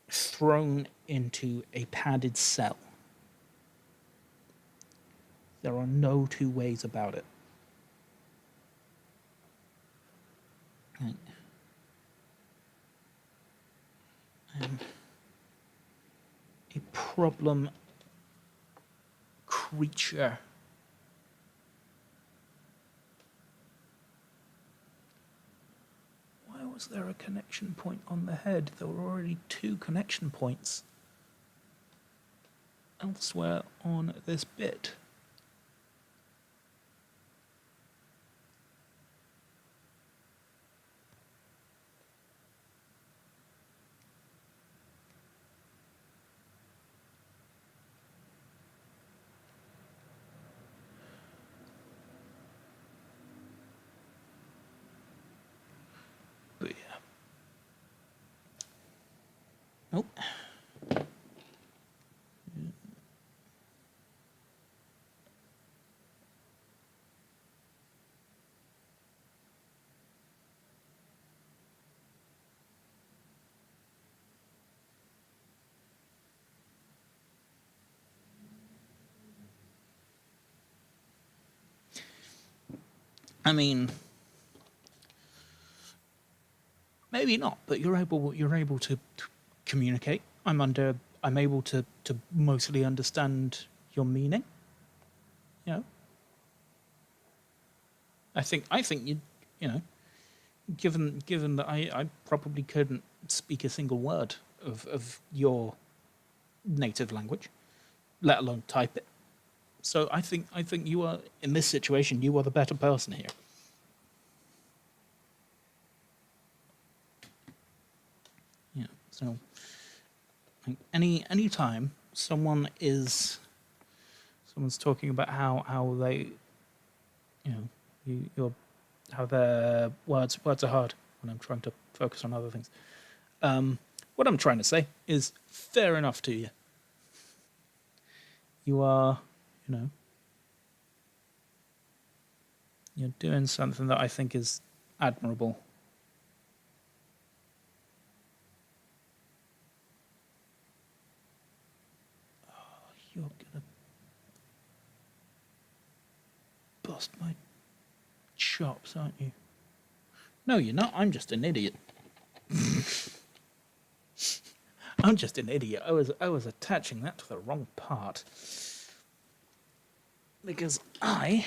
thrown into a padded cell. There are no two ways about it. A problem creature. Why was there a connection point on the head? There were already 2 connection points elsewhere on this bit. I mean, maybe not, but you're able to communicate. I'm able to mostly understand your meaning. You know, I think you know, given that I probably couldn't speak a single word of your native language, let alone type it. So I think you are in this situation. You are the better person here. Yeah. So any time someone's talking about how they you're how their words are hard when I'm trying to focus on other things. What I'm trying to say is fair enough to you. You are, you know, you're doing something that I think is admirable. You're gonna bust my chops, aren't you? No, you're not. I'm just an idiot. I'm just an idiot. I was attaching that to the wrong part. Because I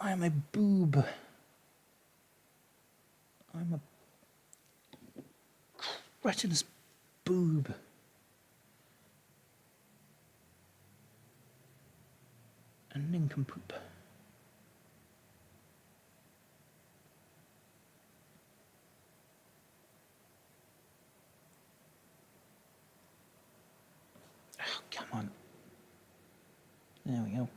am a boob. I'm a cretinous boob. A nincompoop. Oh, come on. There we go.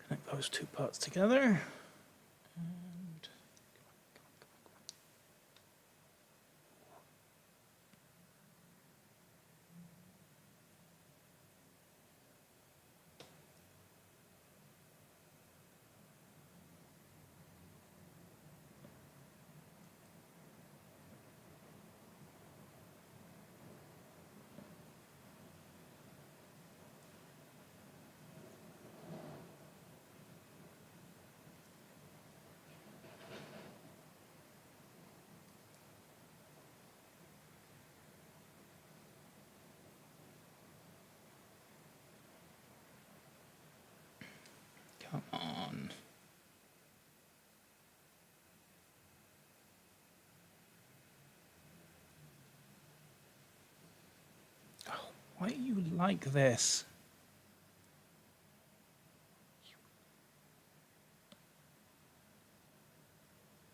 Connect those two parts together. And come on. Oh, why are you like this?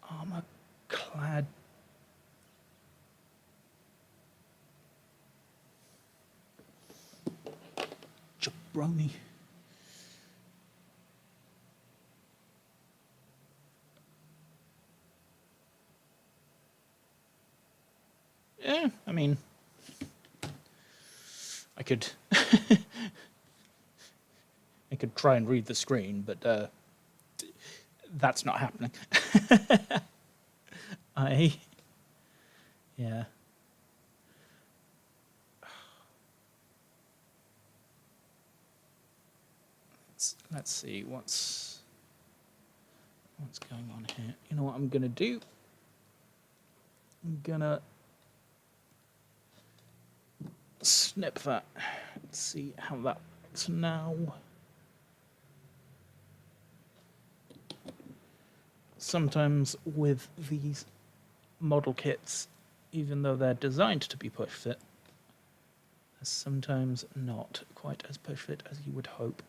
Armor clad. Jabroni. Yeah, I mean, I could I could try and read the screen, but that's not happening. I yeah. Let's see what's going on here. You know what I'm gonna do? I'm gonna snip that. Let's see how that looks now. Sometimes with these model kits, even though they're designed to be push fit, they're sometimes not quite as push fit as you would hope.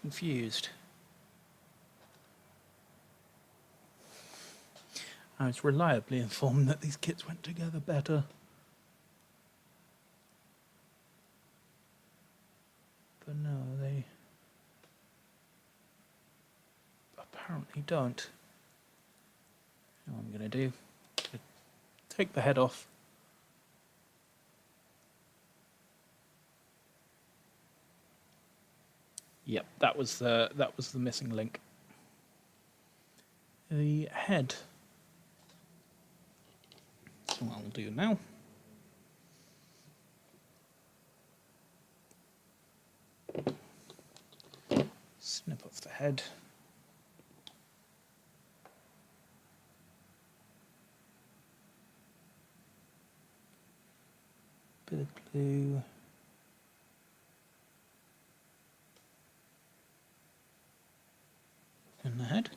confused. I was reliably informed that these kits went together better. But no, they apparently don't. What I'm going to do, take the head off. Yep, that was the missing link. The head. So what I'll do now. Snip off the head. Bit of glue. In the head.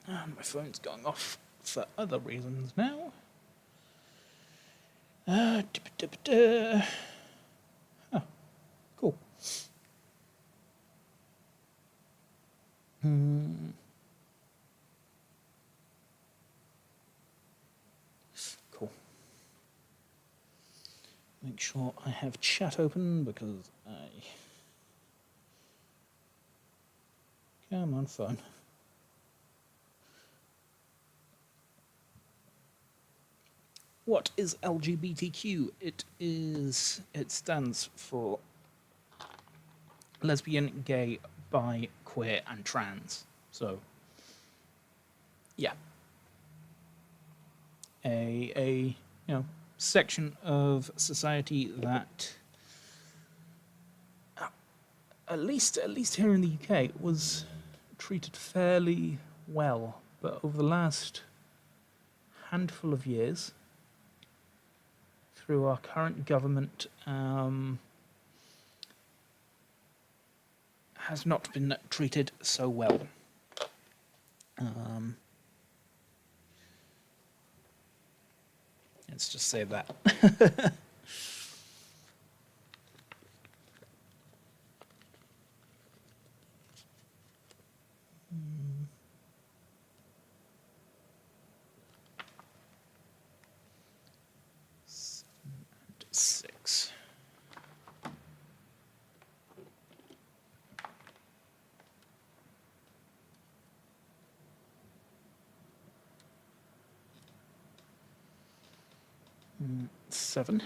And my phone's going off for other reasons now. Oh, cool. Cool. Make sure I have chat open because Come on, phone. What is LGBTQ? It stands for lesbian, gay, bi, queer, and trans. So, yeah, a section of society that at least here in the UK was treated fairly well, but over the last handful of years, through our current government, has not been treated so well. Let's just say that. Six. Seven.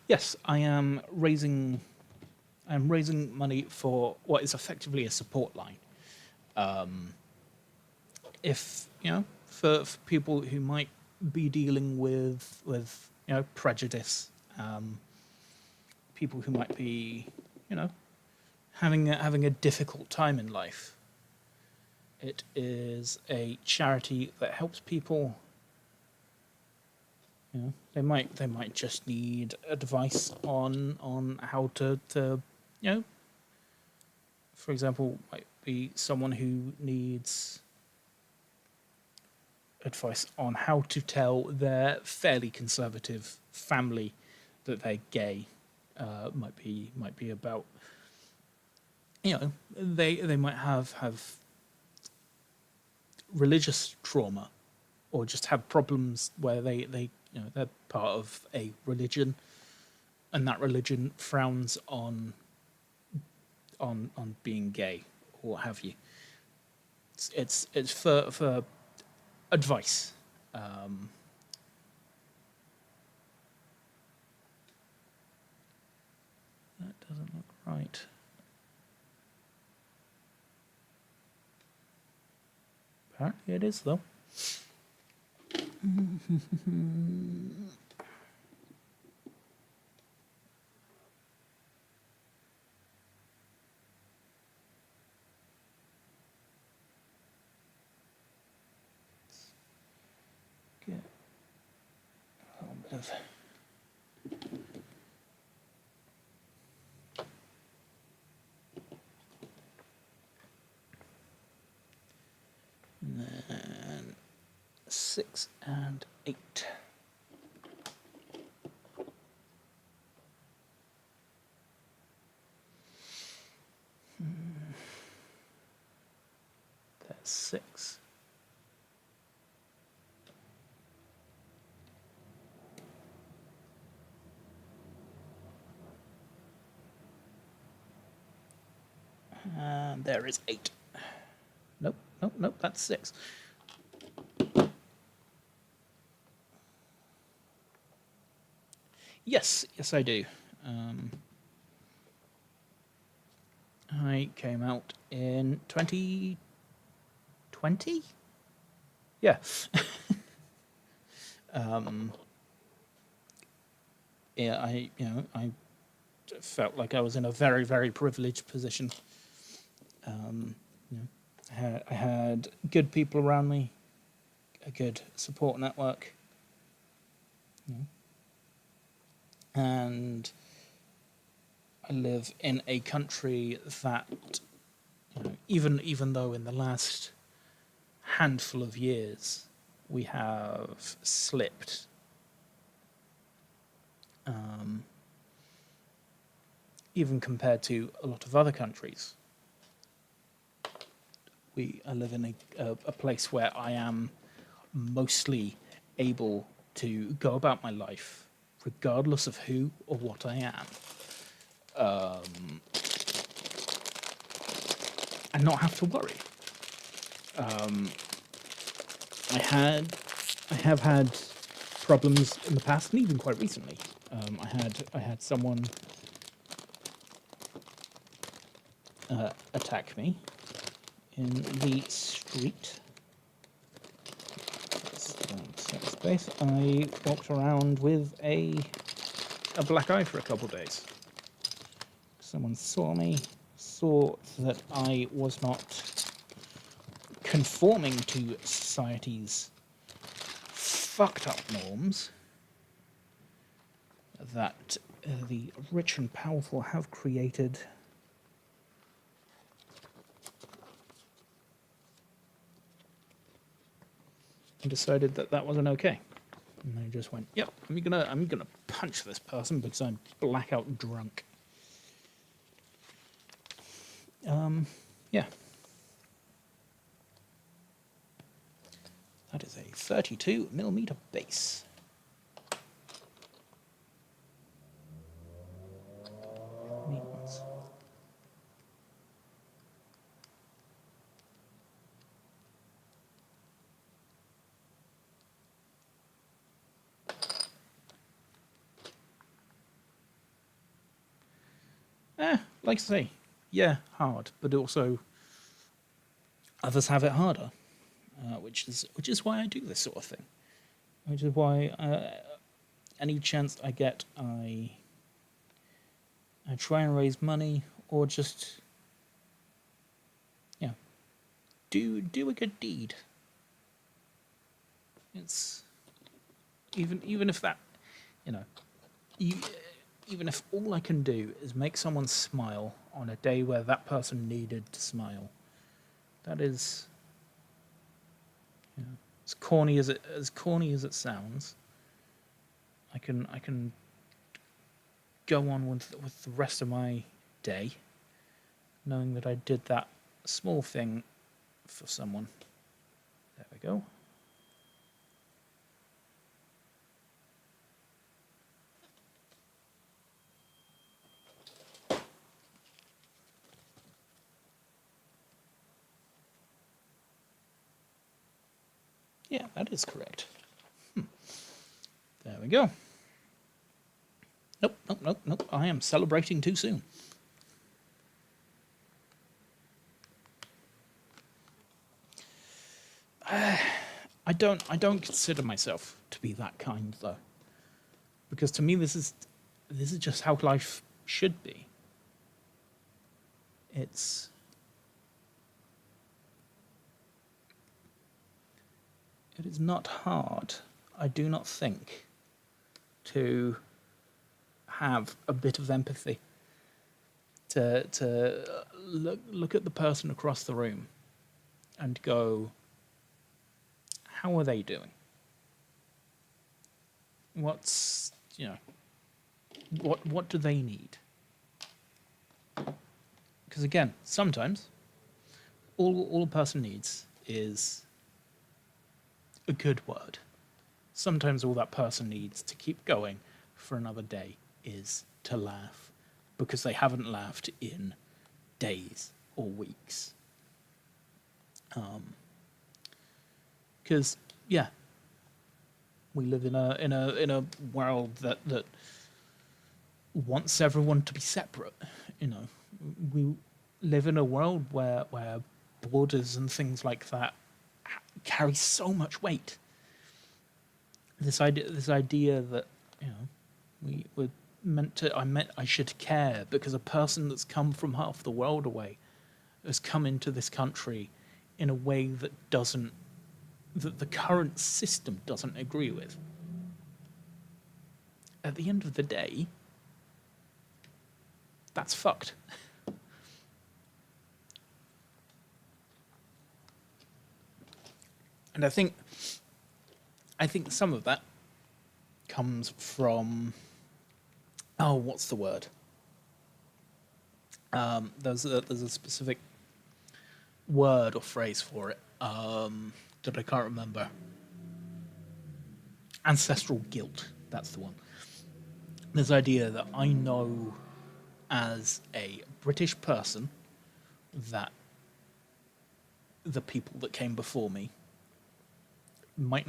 Yes, I am raising money for what is effectively a support line. If for people who might be dealing with prejudice, people who might be having a difficult time in life. It is a charity that helps people. They might just need advice on how to for example, might be someone who needs advice on how to tell their fairly conservative family that they're gay. Might be about they might have religious trauma, or just have problems where they're part of a religion, and that religion frowns on being gay, or what have you. It's for advice. That doesn't look right. Apparently it is, though. Get a little bit of and then 6 and 8. That's 6. And there is 8. Nope, nope, nope, that's 6. Yes, yes, I do. I came out in 2020. Yeah. Yeah, I felt like I was in a very, very privileged position. You know, I had good people around me, a good support network, and I live in a country that, even though in the last handful of years we have slipped, even compared to a lot of other countries, I live in a place where I am mostly able to go about my life, regardless of who or what I am, and not have to worry. I have had problems in the past, and even quite recently. I had someone attack me in the street. Space. I walked around with a black eye for a couple of days. Someone saw me, saw that I was not conforming to society's fucked up norms that the rich and powerful have created. And decided that that wasn't okay. And I just went, yep, I'm gonna punch this person because I'm blackout drunk. Yeah. That is a 32mm base. Means. Like I say, yeah, hard, but also others have it harder, which is why I do this sort of thing. Which is why any chance I get, I try and raise money or just do a good deed. It's even if that, even if all I can do is make someone smile on a day where that person needed to smile, that is, as corny as it sounds, I can go on with the rest of my day, knowing that I did that small thing for someone. There we go. Yeah, that is correct. There we go. Nope. I am celebrating too soon. I don't consider myself to be that kind though, because to me this is just how life should be. It's it is not hard, I do not think, to have a bit of empathy, to look at the person across the room and go, how are they doing? What's, what do they need? Because again, sometimes all a person needs is a good word. Sometimes all that person needs to keep going for another day is to laugh, because they haven't laughed in days or weeks. Because yeah, we live in a world that wants everyone to be separate. We live in a world where borders and things like that carry so much weight. This idea that we were meant to. I should care because a person that's come from half the world away has come into this country in a way that the current system doesn't agree with. At the end of the day, that's fucked. And I think some of that comes from, what's the word? There's a specific word or phrase for it that I can't remember. Ancestral guilt. That's the one. This idea that I know as a British person that the people that came before me might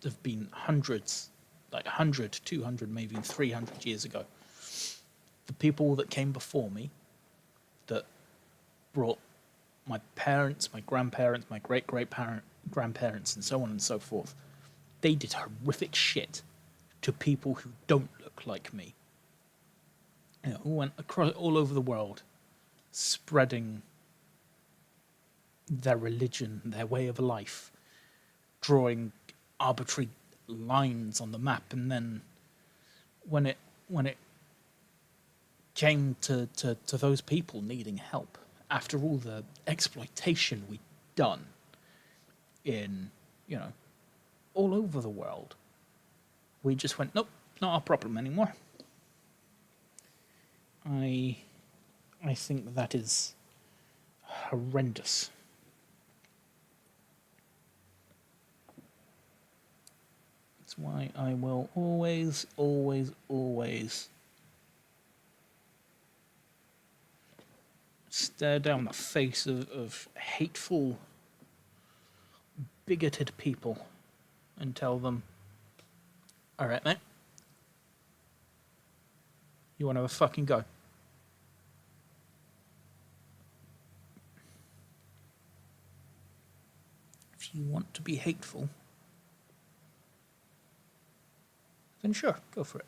have been hundreds, like 100, 200, maybe even 300 years ago. The people that came before me that brought my parents, my grandparents, my grandparents, and so on and so forth, they did horrific shit to people who don't look like me. Who went across all over the world, spreading their religion, their way of life, drawing arbitrary lines on the map, and then when it came to those people needing help, after all the exploitation we'd done in, all over the world, we just went, nope, not our problem anymore. I think that is horrendous. That's why I will always, always, always stare down the face of hateful, bigoted people and tell them, all right, mate, you want to have a fucking go? If you want to be hateful, then sure, go for it.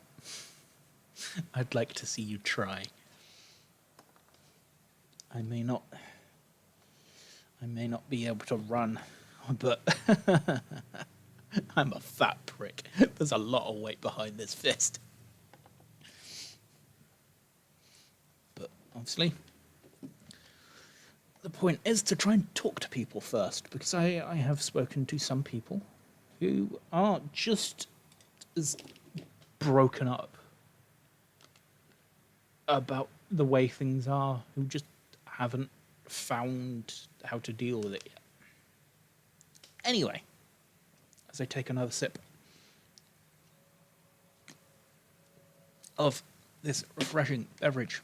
I'd like to see you try. I may not be able to run, but I'm a fat prick. There's a lot of weight behind this fist. But obviously, the point is to try and talk to people first, because I have spoken to some people who are just as broken up about the way things are, who just haven't found how to deal with it yet. Anyway, as I take another sip of this refreshing beverage,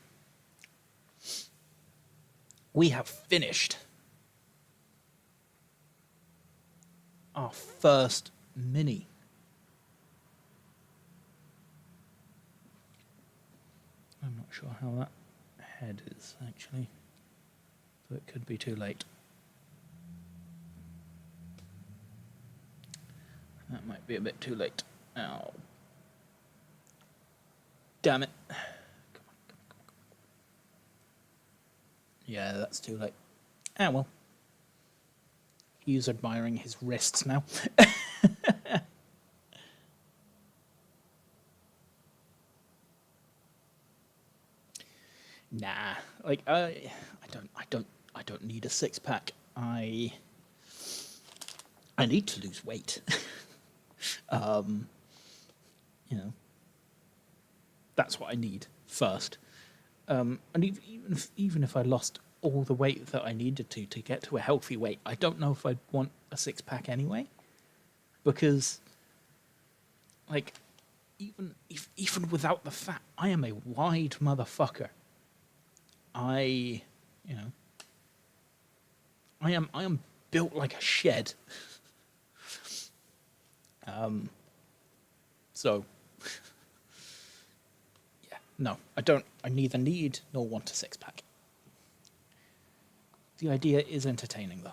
we have finished our first mini. I'm not sure how that head is, actually, so it could be too late. That might be a bit too late. Oh. Damn it. Come on. Yeah, that's too late. Ah, well. He's admiring his wrists now. Nah, like I don't need a six pack. I need to lose weight. You know, that's what I need first. And even if I lost all the weight that I needed to get to a healthy weight, I don't know if I'd want a six pack anyway, because like even without the fat, I am a wide motherfucker. I you know I am built like a shed. So yeah, no, I don't. I neither need nor want a six pack. The idea is entertaining, though.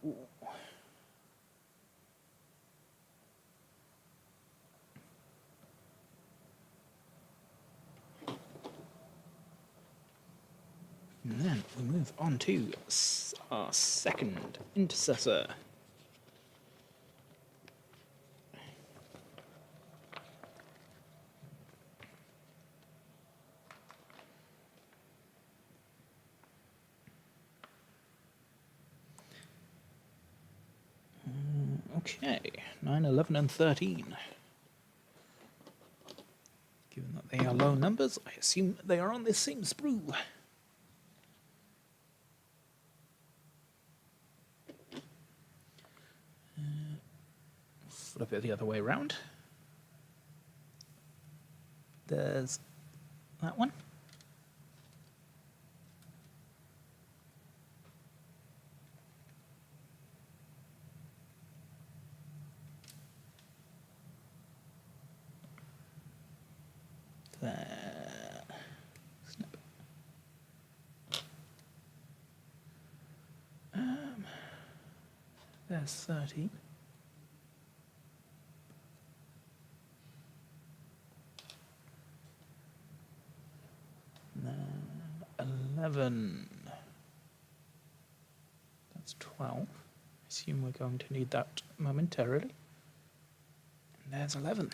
Cool. And then we move on to our second intercessor. Okay, 9, 11, and 13. Given that they are low numbers, I assume they are on this same sprue. Flip it the other way around. There's that one. There. Snap. There's 13. And 11. That's 12. I assume we're going to need that momentarily. And there's 11.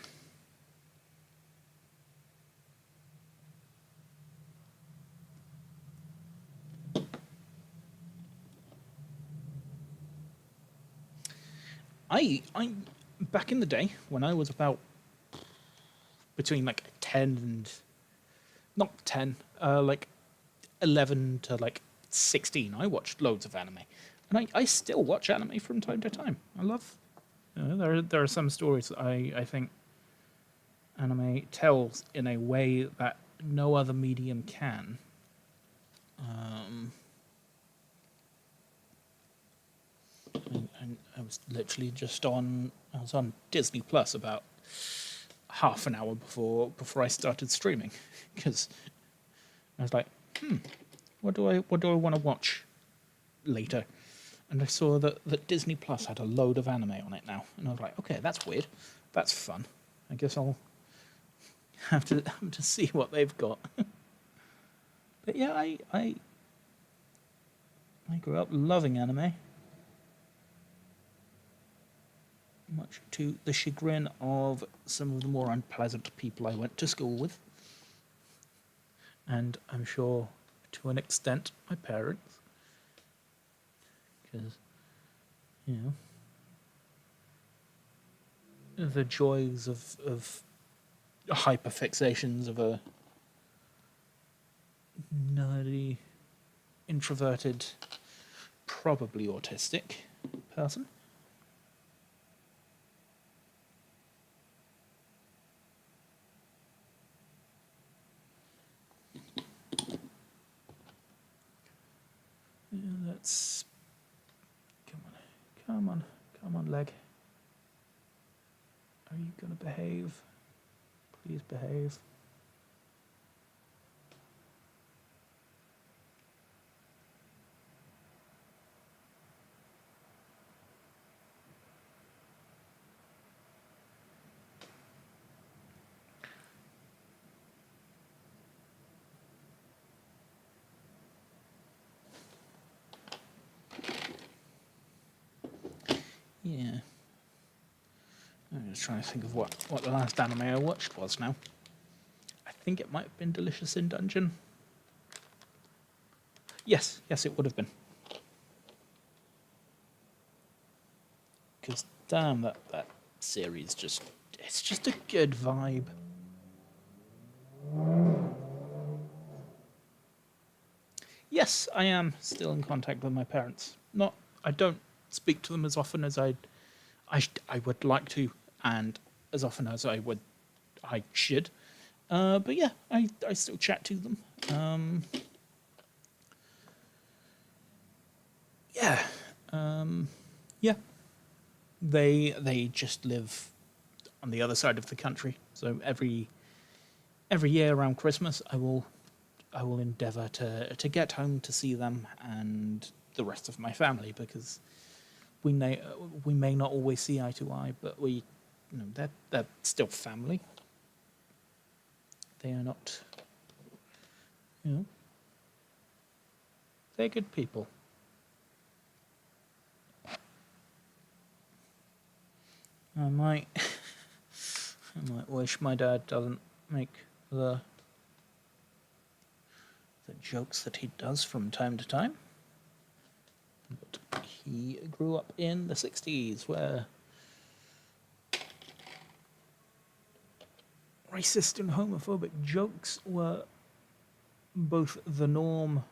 I back in the day when I was about between like 10 and not 10, like 11 to like 16, I watched loads of anime, and I still watch anime from time to time. I love. There are some stories that I think anime tells in a way that no other medium can. And I was literally just on. I was on Disney Plus about half an hour before I started streaming, because I was like, what do I want to watch later? And I saw that Disney Plus had a load of anime on it now, and I was like, okay, that's weird, that's fun. I guess I'll have to see what they've got. But yeah, I grew up loving anime, much to the chagrin of some of the more unpleasant people I went to school with, and I'm sure to an extent my parents, because the joys of hyperfixations of a nerdy, introverted, probably autistic person. Let's come on Come on. Come on, leg. Are you going to behave? Please behave. Yeah. I'm just trying to think of what the last anime I watched was now. I think it might have been Delicious in Dungeon. Yes, it would have been. Because damn, that series it's just a good vibe. Yes, I am still in contact with my parents. I don't speak to them as often as I would like to, and as often as I should. But yeah, I still chat to them. Yeah, yeah. They just live on the other side of the country. So every year around Christmas, I will endeavour to get home to see them and the rest of my family, because we may not always see eye to eye, but they're still family. They are not, they're good people. I might wish my dad doesn't make the jokes that he does from time to time. But he grew up in the 60s, where racist and homophobic jokes were both the norm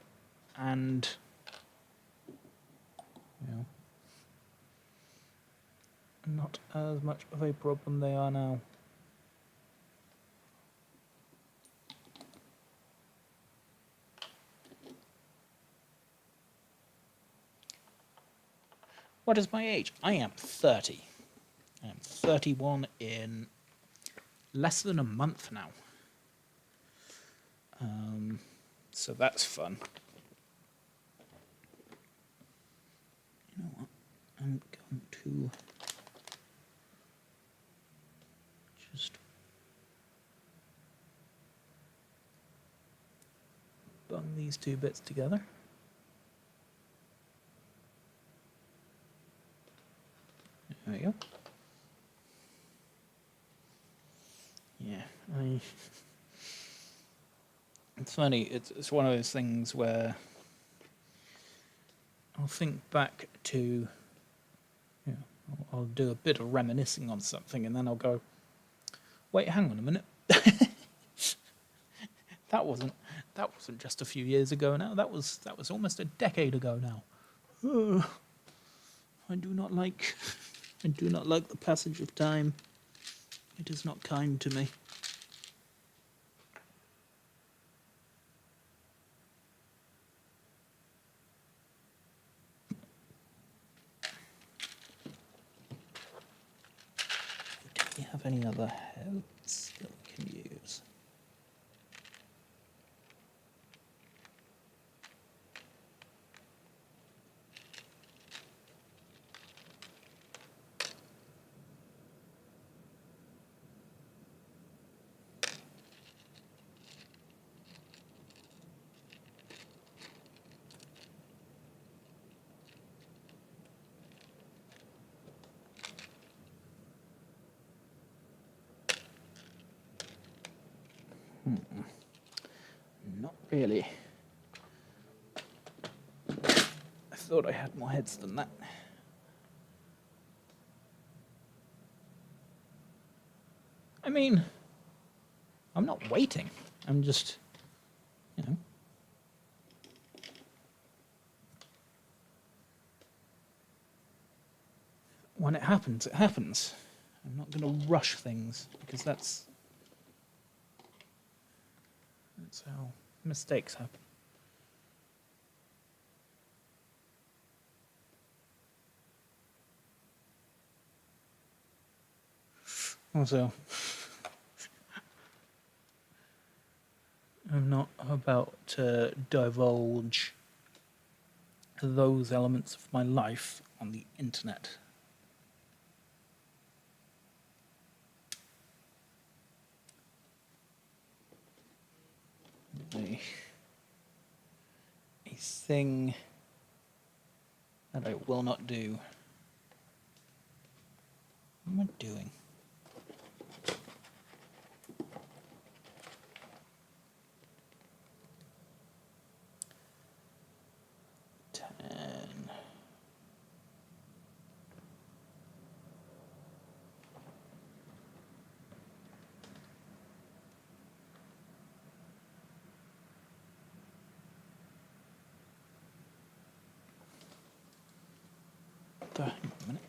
and, not as much of a problem they are now. What is my age? I am 30. I am 31 in less than a month now. So that's fun. You know what? I'm going to just bung these two bits together. There we go. Yeah, it's funny. It's one of those things where I'll think back to, I'll do a bit of reminiscing on something, and then I'll go, wait, hang on a minute. That wasn't just a few years ago now. That was almost a decade ago now. I do not like the passage of time. It is not kind to me. Do we have any other herbs that we can use? Not really. I thought I had more heads than that. I mean, I'm not waiting. I'm just, when it happens, it happens. I'm not going to rush things, because that's how mistakes happen. Also, I'm not about to divulge those elements of my life on the internet. A thing that I will not do. What am I doing? Hang on a minute.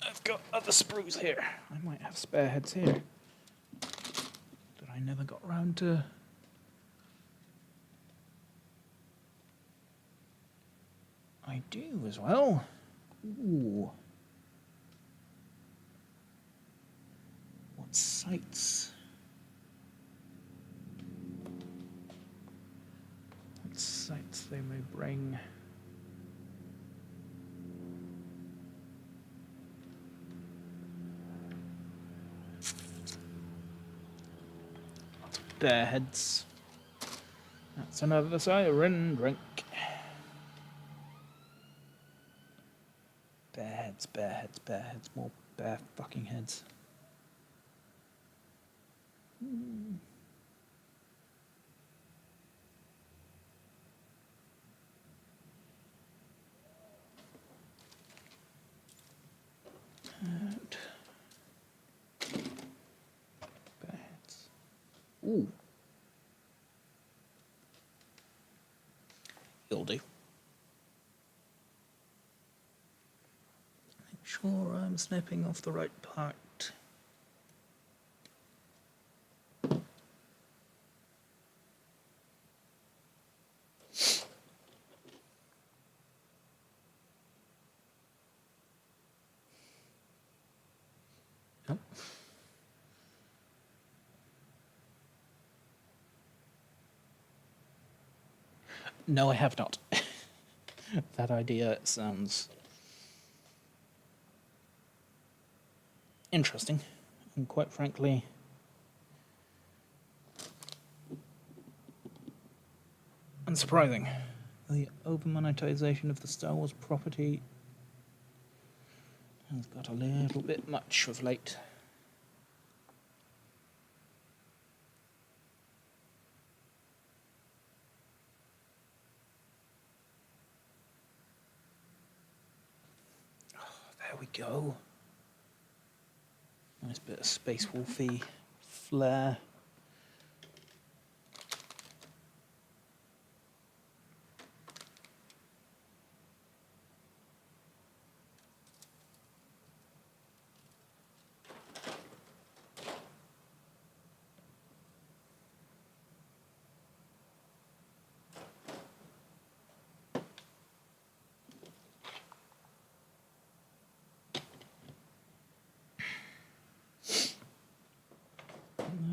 I've got other sprues here. I might have spare heads here that I never got round to. I do as well. Ooh. What sights? What sights they may bring. Bear heads. That's another siren drink. Bear heads, bear heads, bear heads, more bear fucking heads. And bear heads. Ooh. You'll do. Make sure I'm snipping off the right part. Nope. No, I have not. That idea sounds interesting, and quite frankly, unsurprising. The over-monetization of the Star Wars property has got a little bit much of late. There we go. Nice bit of Space Wolfy flair.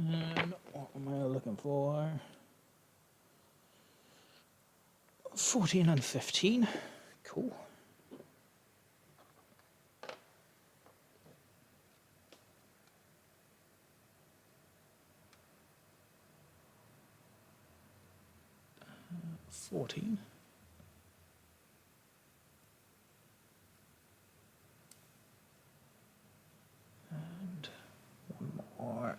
And what am I looking for? 14 and 15. Cool. Uh, 14. And one more.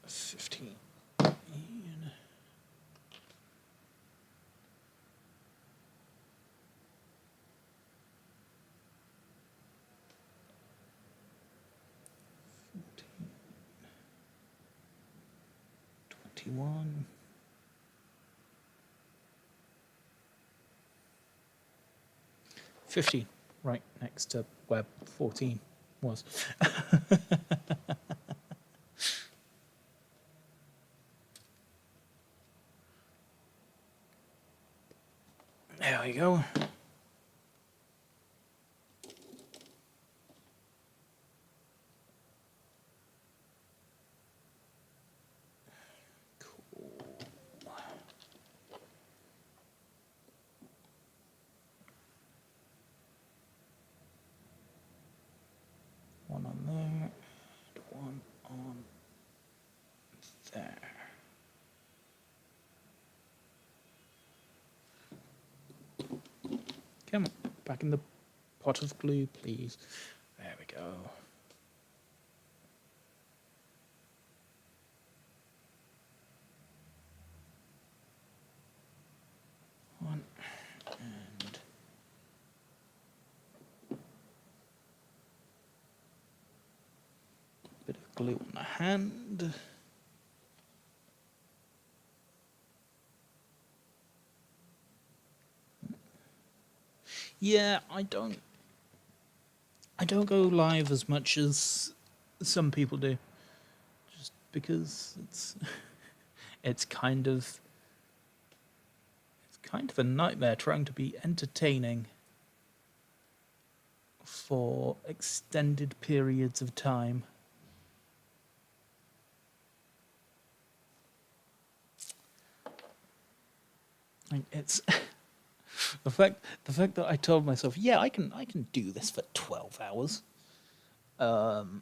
15. And 21. $50, right next to where 14 was. There we go. come on. Back in the pot of glue, please. There we go. One. And bit of glue on the hand. Yeah, I don't go live as much as some people do, just because it's kind of a nightmare trying to be entertaining for extended periods of time. Like it's the fact that I told myself, yeah, I can do this for 12 hours. You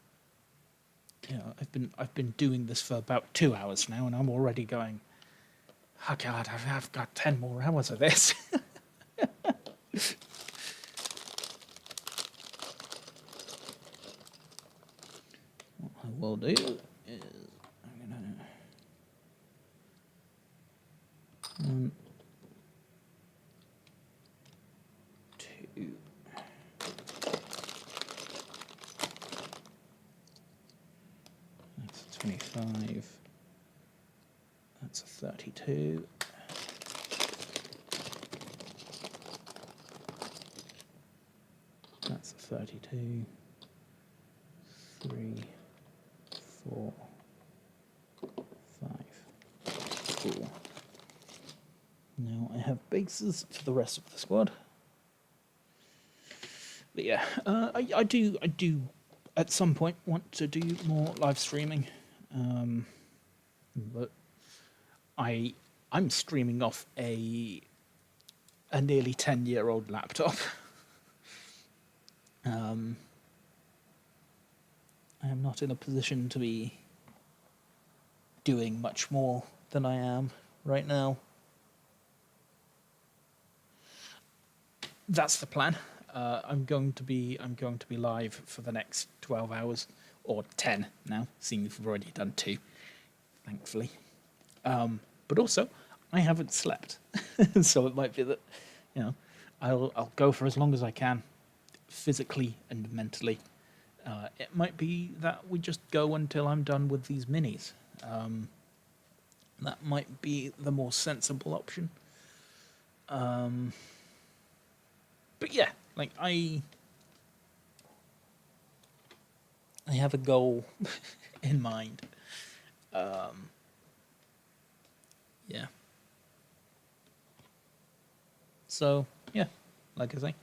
know, I've been doing this for about 2 hours now, and I'm already going, oh God, I've got 10 more hours of this. What I will do is I'm gonna 1, 2. That's 25. That's a 32. That's a 32. 3, 4, 5. Cool. Now I have bases for the rest of the squad. But yeah, I do at some point want to do more live streaming, but I'm streaming off a nearly 10-year-old laptop. I am not in a position to be doing much more than I am right now. That's the plan. I'm going to be live for the next 12 hours, or 10 now, seeing as we've already done 2, thankfully. But also, I haven't slept, so it might be that, you know, I'll go for as long as I can, physically and mentally. It might be that we just go until I'm done with these minis. That might be the more sensible option. But yeah, like I have a goal in mind. Yeah. So yeah, like I say,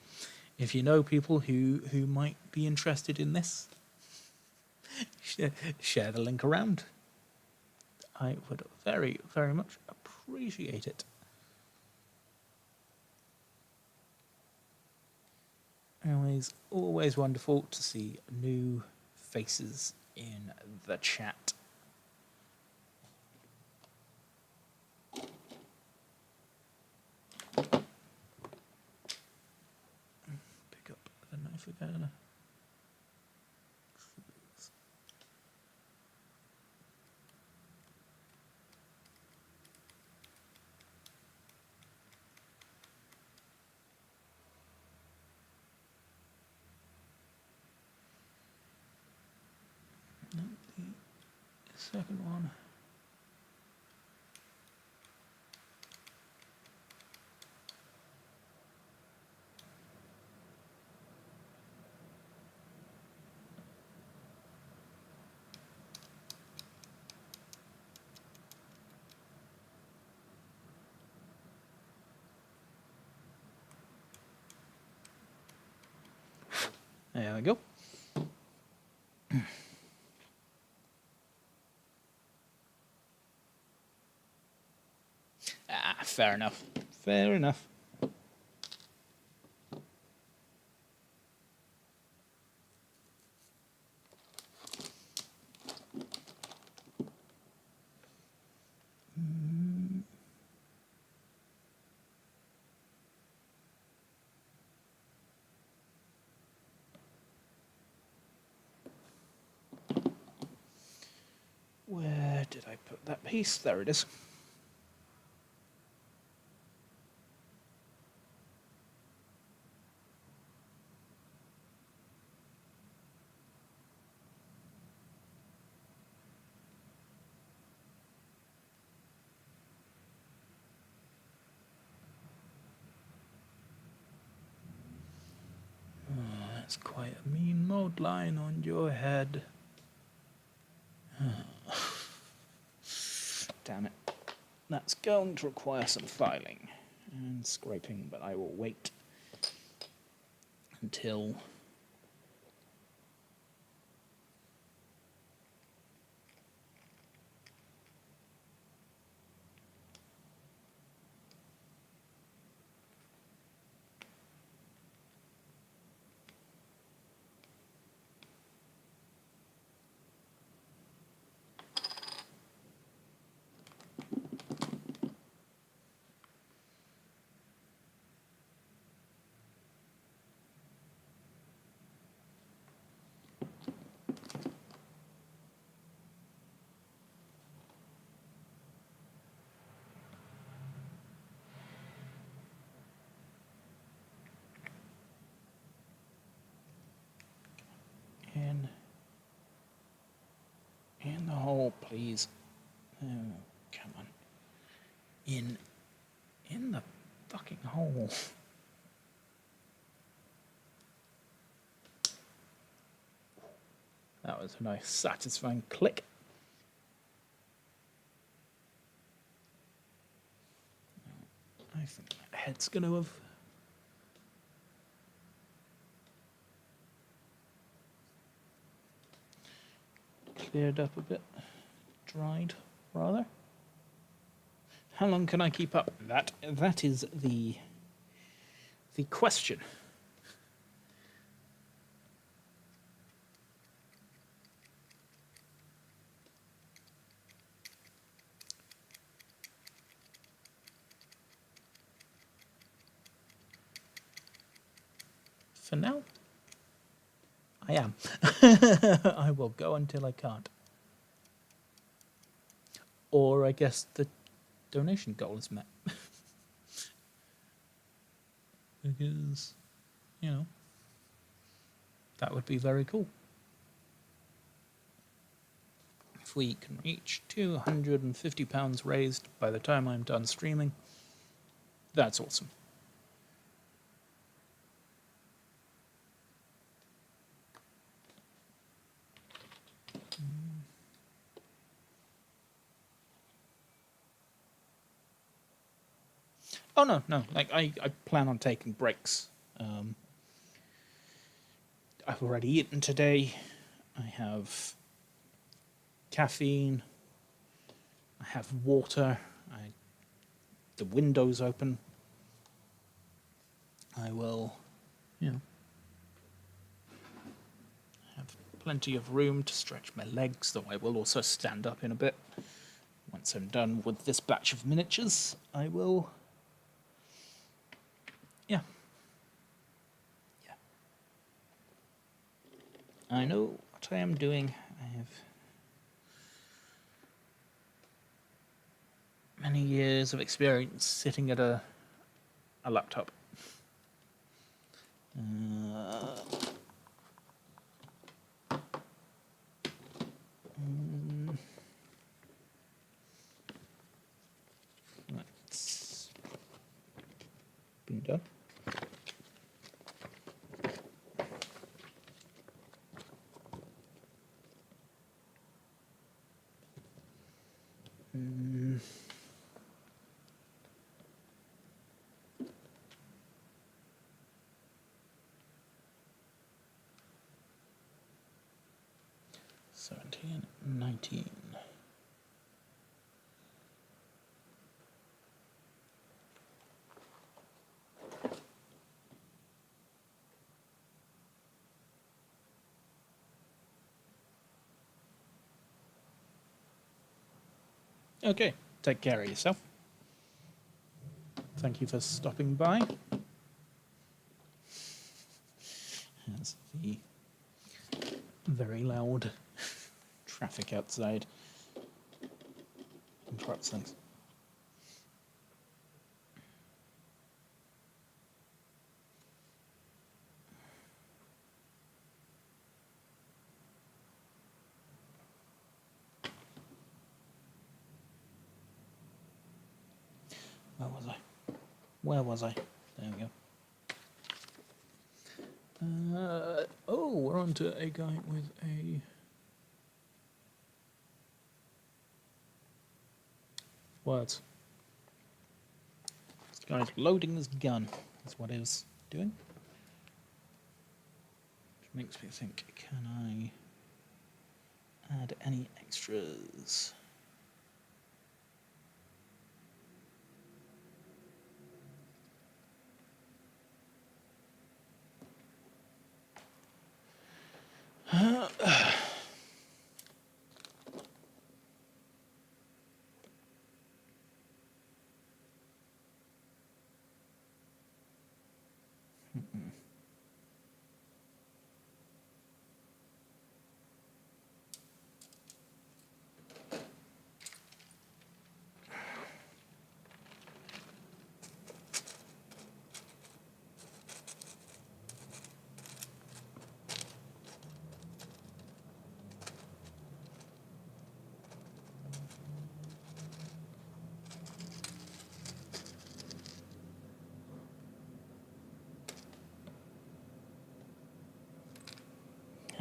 if you know people who might be interested in this, share the link around. I would very, very much appreciate it. Always wonderful to see new faces in the chat. Pick up the knife again. The second one. There we go. Fair enough. Fair enough. did I put that piece? There it is. That's quite a mean mold line on your head. Damn it. That's going to require some filing and scraping, but I will wait until in the hole, please. Oh, come on. In the fucking hole. That was a nice, satisfying click. I think that head's going to have... cleared up a bit. Dried, rather. How long can I keep up that? That is the question. For now, I am. I will go until I can't. Or I guess the donation goal is met. Because, you know, that would be very cool. If we can reach £250 raised by the time I'm done streaming, that's awesome. Oh, no. Like, I plan on taking breaks. I've already eaten today. I have caffeine. I have water. The window's open. I will, have plenty of room to stretch my legs, though I will also stand up in a bit. Once I'm done with this batch of miniatures, I will... Yeah. I know what I am doing. I have many years of experience sitting at a laptop. That's been done. $17, $19. Okay, take care of yourself. Thank you for stopping by. That's the very loud traffic outside. interrupt things. Where was I? There we go. Oh, we're on to a guy with a... words. This guy's loading his gun. That's what he's doing. Which makes me think, can I add any extras?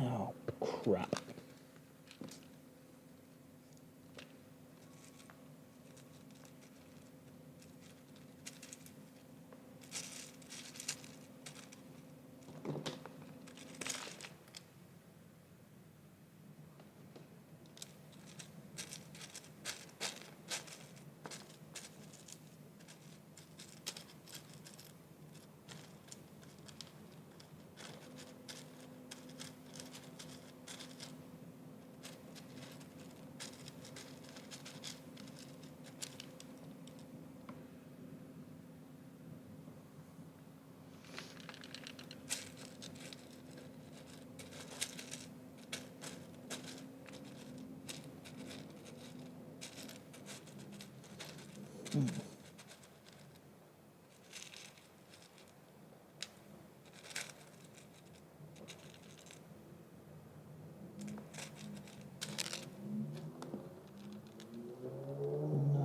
Oh, crap.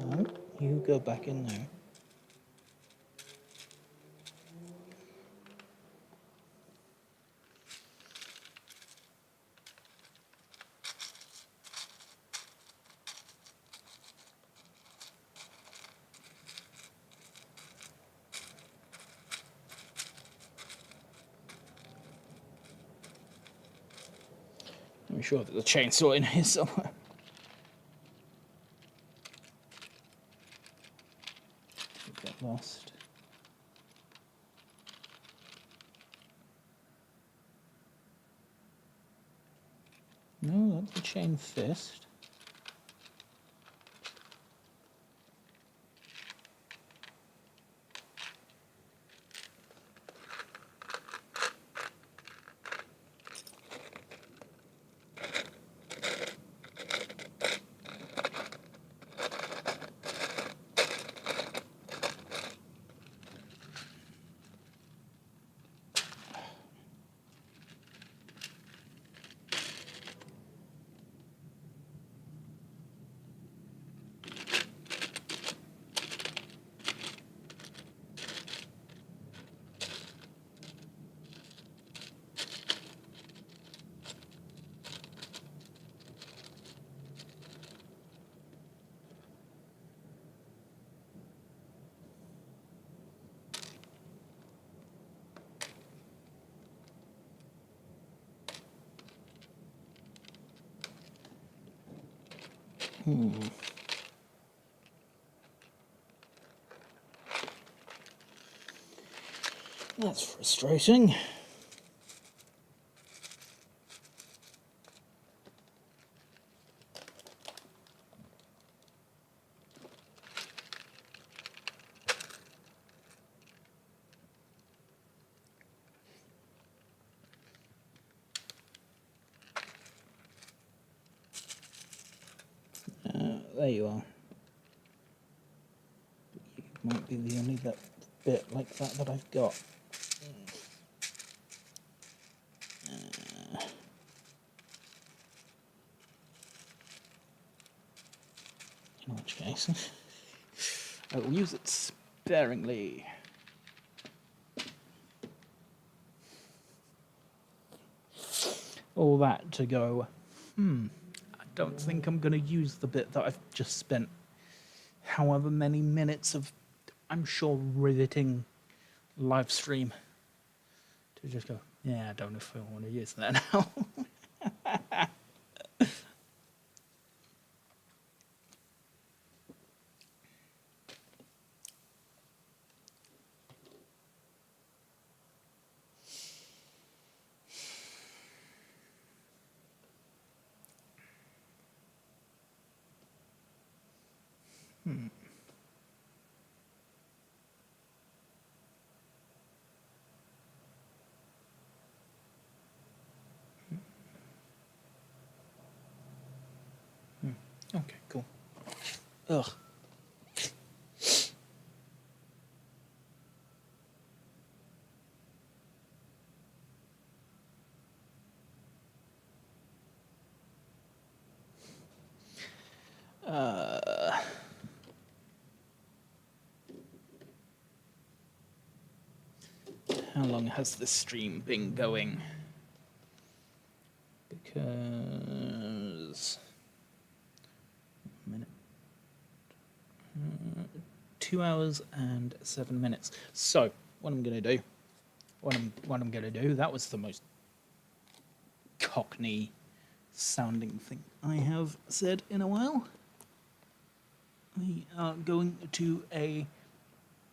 No, you go back in there. I'm sure there's a chainsaw in here somewhere. Get lost. No, that's a chain fist. That's frustrating. There you are. might be the only bit like that I've got. In which case, I will use it sparingly. All that to go, I don't think I'm going to use the bit that I've just spent however many minutes of, I'm sure, riveting live stream to just go, yeah, I don't know if I want to use that now. Okay, cool. Ugh. How long has this stream been going? Because 2 hours and 7 minutes. So what I'm going to do, that was the most Cockney sounding thing I have said in a while. We are going to a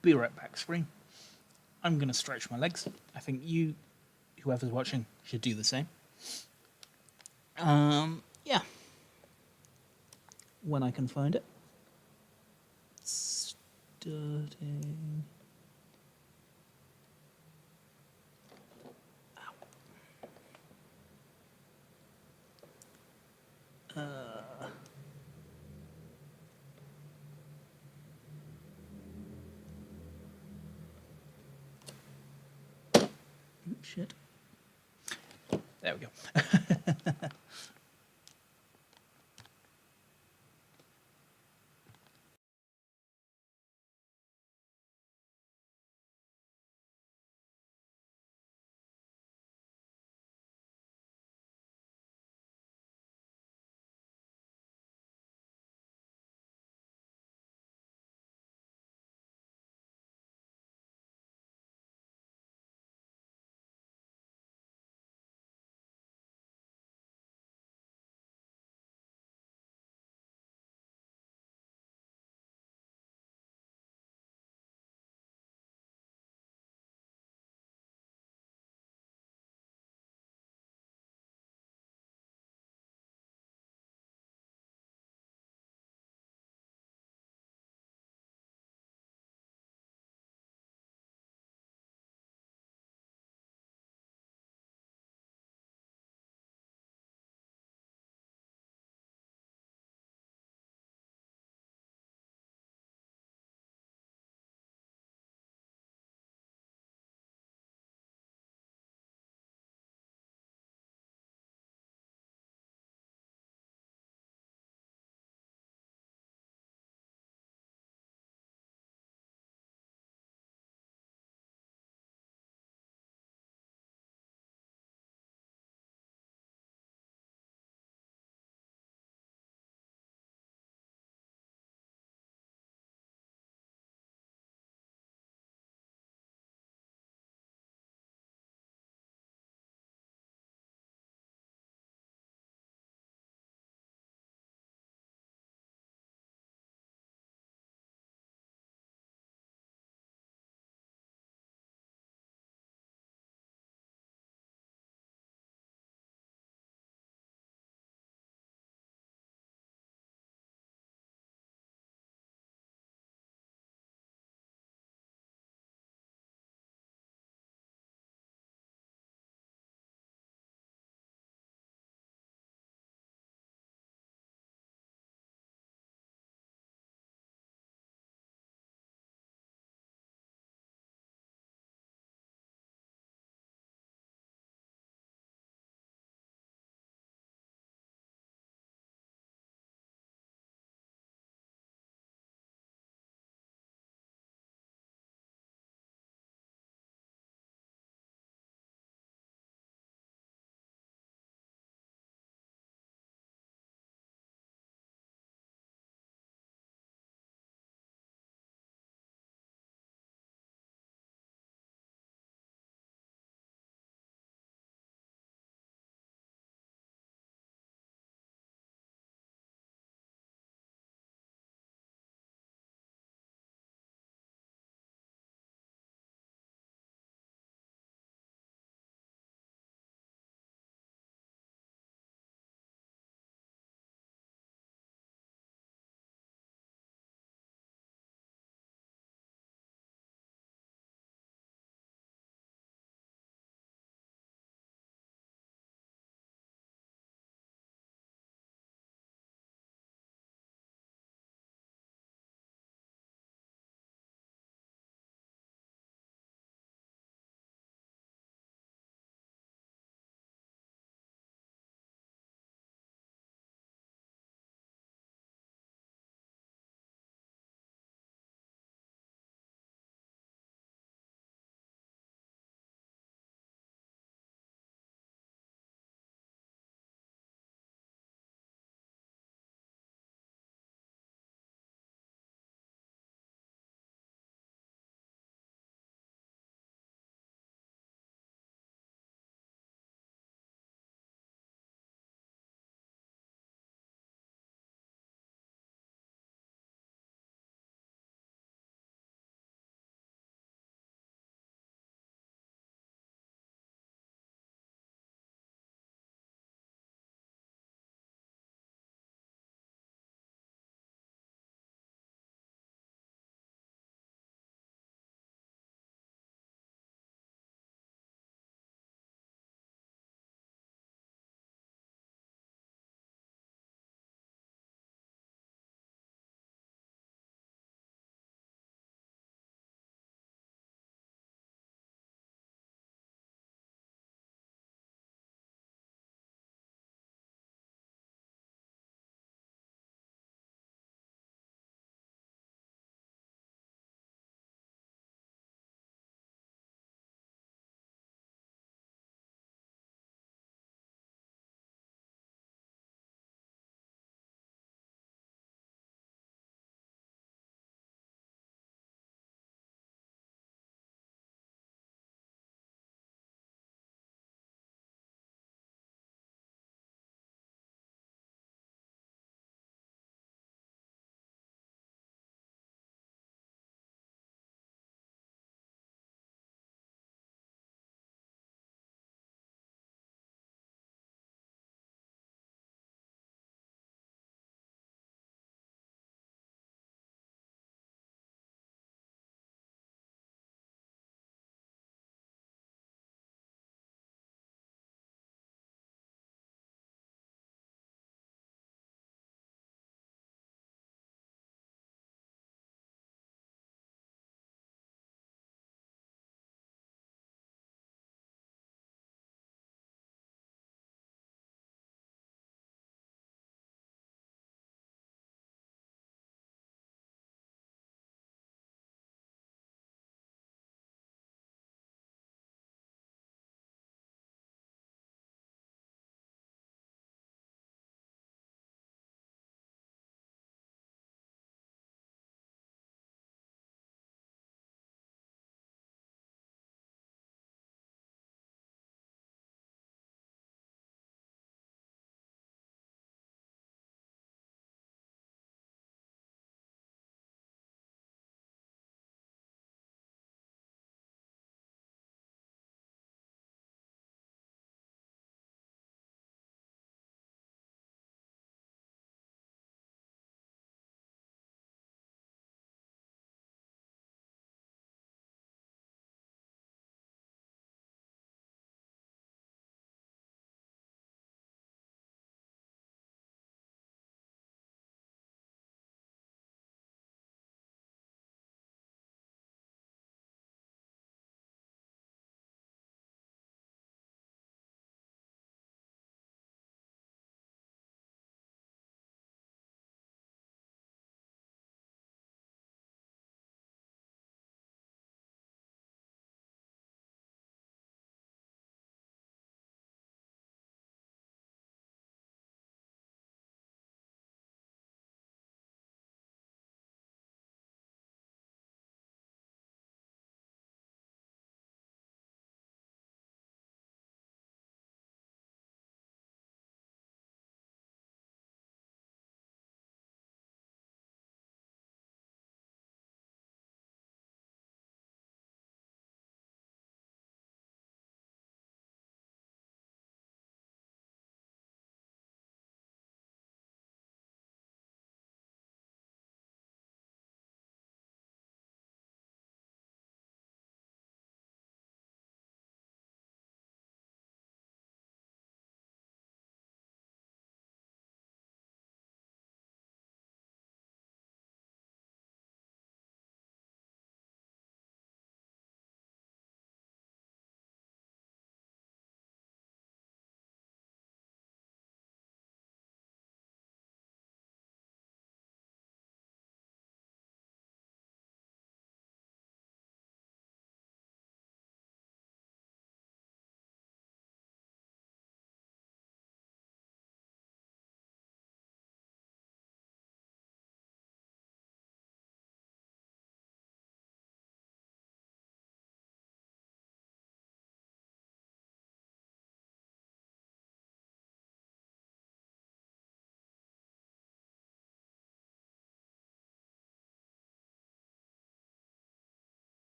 be right back screen. I'm going to stretch my legs. I think you, whoever's watching, should do the same. Yeah. When I can find it. Starting. Shit. There we go.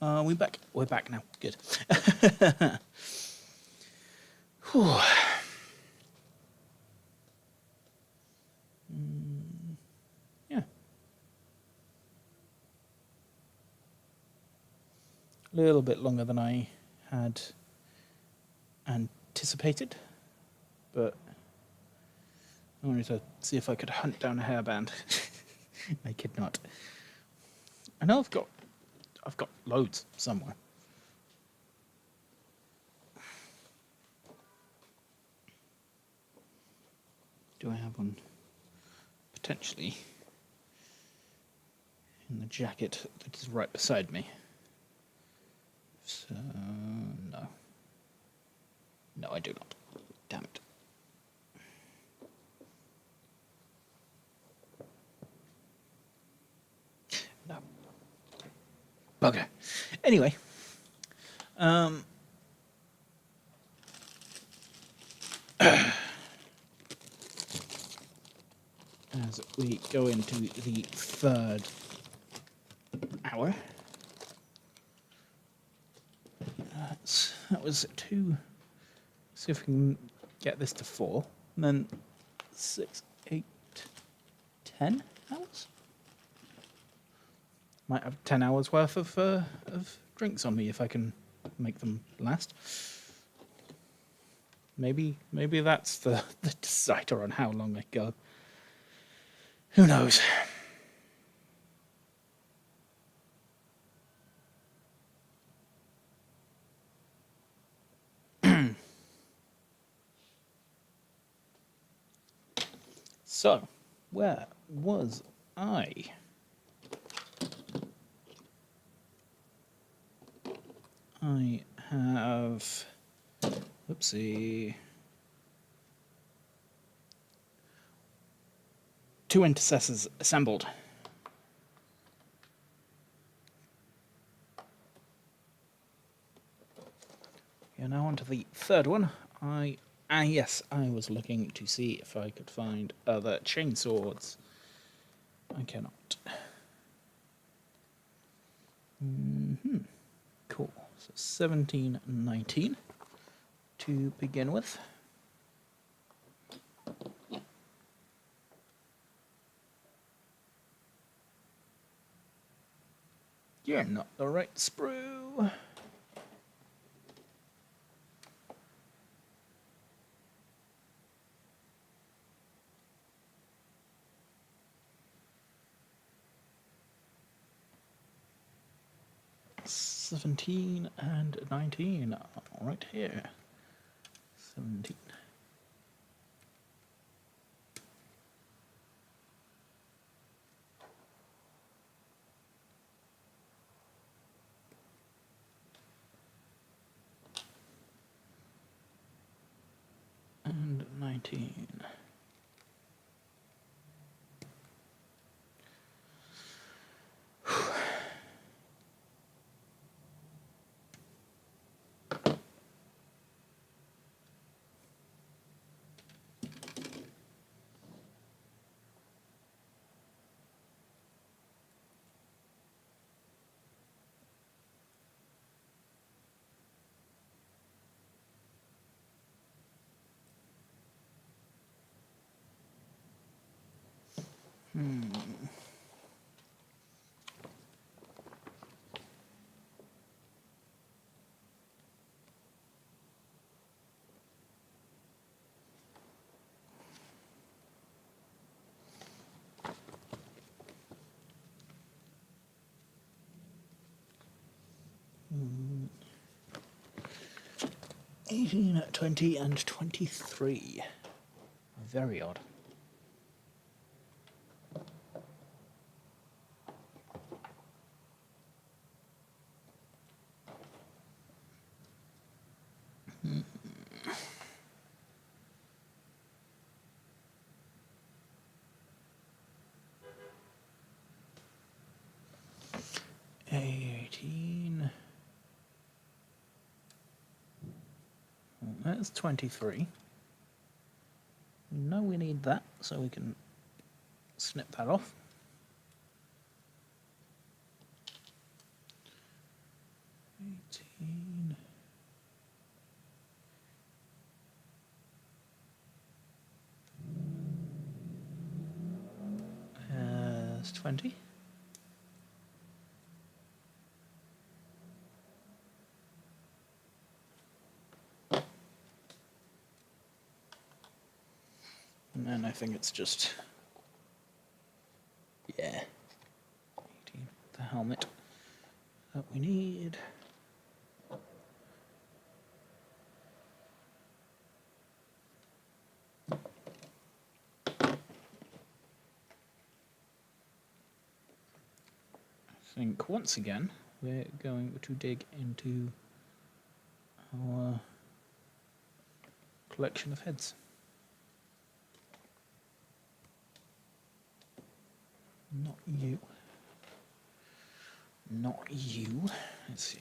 Are we back? We're back now. Good. Whew. Yeah. A little bit longer than I had anticipated, but I wanted to see if I could hunt down a hairband. I could not. I know I've got loads somewhere. Do I have one potentially in the jacket that is right beside me? So, no. No, I do not. Damn it. No. Bugger. Anyway. As we go into the third hour. That was 2. See if we can get this to 4. And then 6, 8, 10 hours? Might have 10 hours worth of drinks on me if I can make them last. Maybe that's the decider on how long I go. Who knows? So, where was I? I have... Whoopsie. 2 intercessors assembled. We are now on to the third one. Yes, I was looking to see if I could find other chainswords. I cannot. Cool. So 17 and 19 to begin with. You're not the right sprue. $17 and $19 right here. 17. And 19. Hmm. Hmm. 18, 20, and 23. Very odd. Hmm. 18. That's 23. We know we need that, so we can snip that off. 15. There's 20. And then I think it's just, yeah, 18, the helmet that we need. I think once again we're going to dig into our collection of heads. Not you. Not you. Let's see.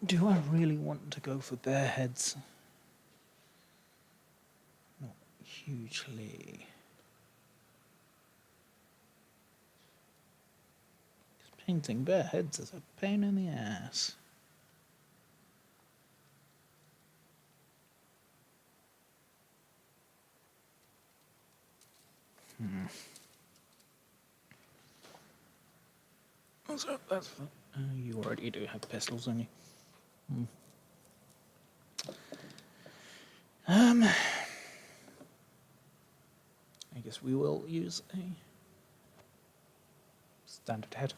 Do I really want to go for bear heads? Not hugely. Just painting bear heads is a pain in the ass. So that's you already do have pistols, don't you? I guess we will use a standard head.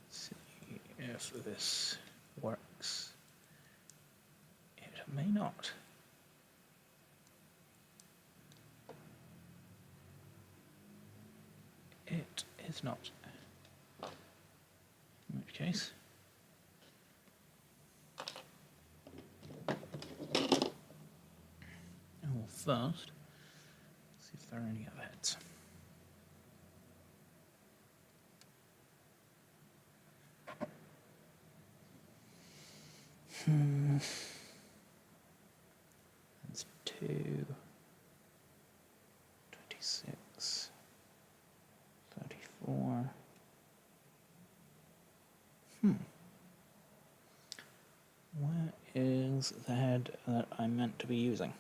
See if this works. It may not. It is not. In which case, I will first see if there are any other heads. That's 2, 26, 34. Where is the head that I'm meant to be using?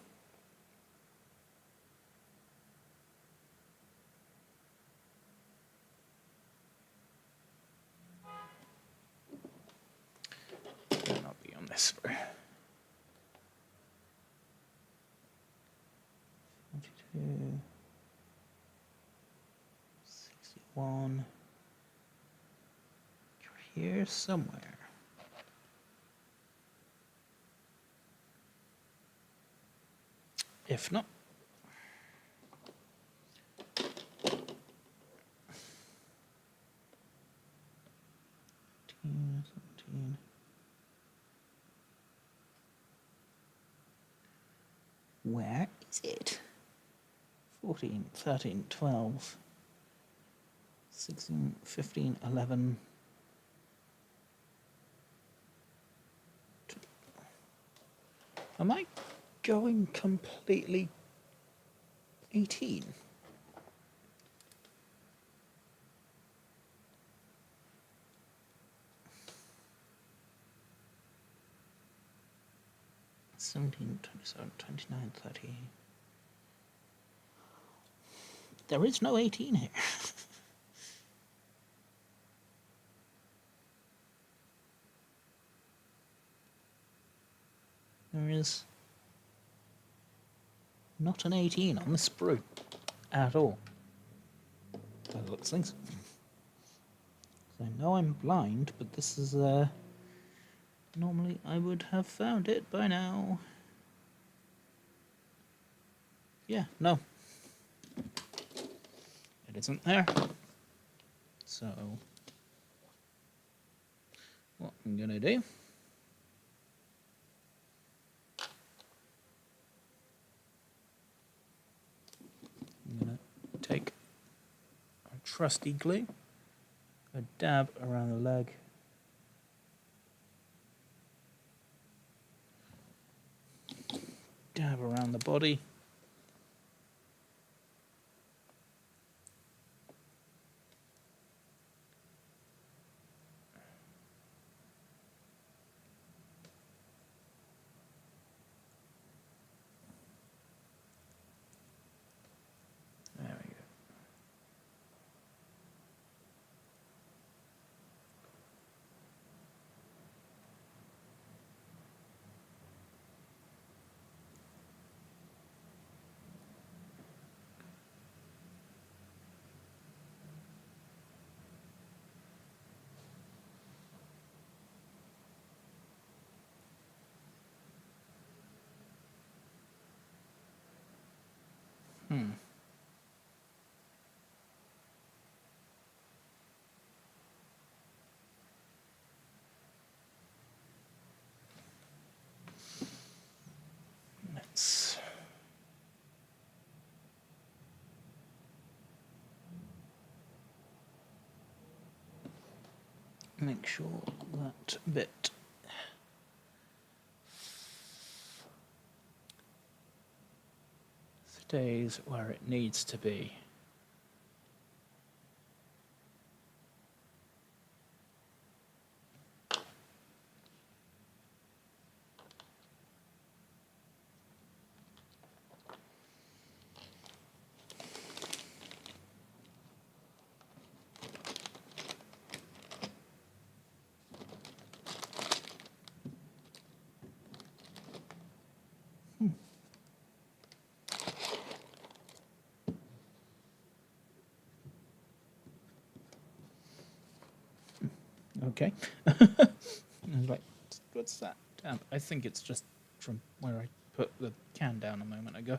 Will not be on this row. 42, 61. You're here somewhere. If not, where is it? 14, 13, 12, 16, 15, 11. Am I going completely 18? 17, 27, 29, 30. There is no 18 here. There is not an 18 on the sprue at all. By the looks of things. So I know I'm blind, but this is normally I would have found it by now. Yeah, no. It isn't there. So what I'm gonna do, I'm gonna take a trusty glue, a dab around the leg, dab around the body, there we go. Let's make sure that bit stays where it needs to be. Okay. I was like, what's that? Damn, I think it's just from where I put the can down a moment ago.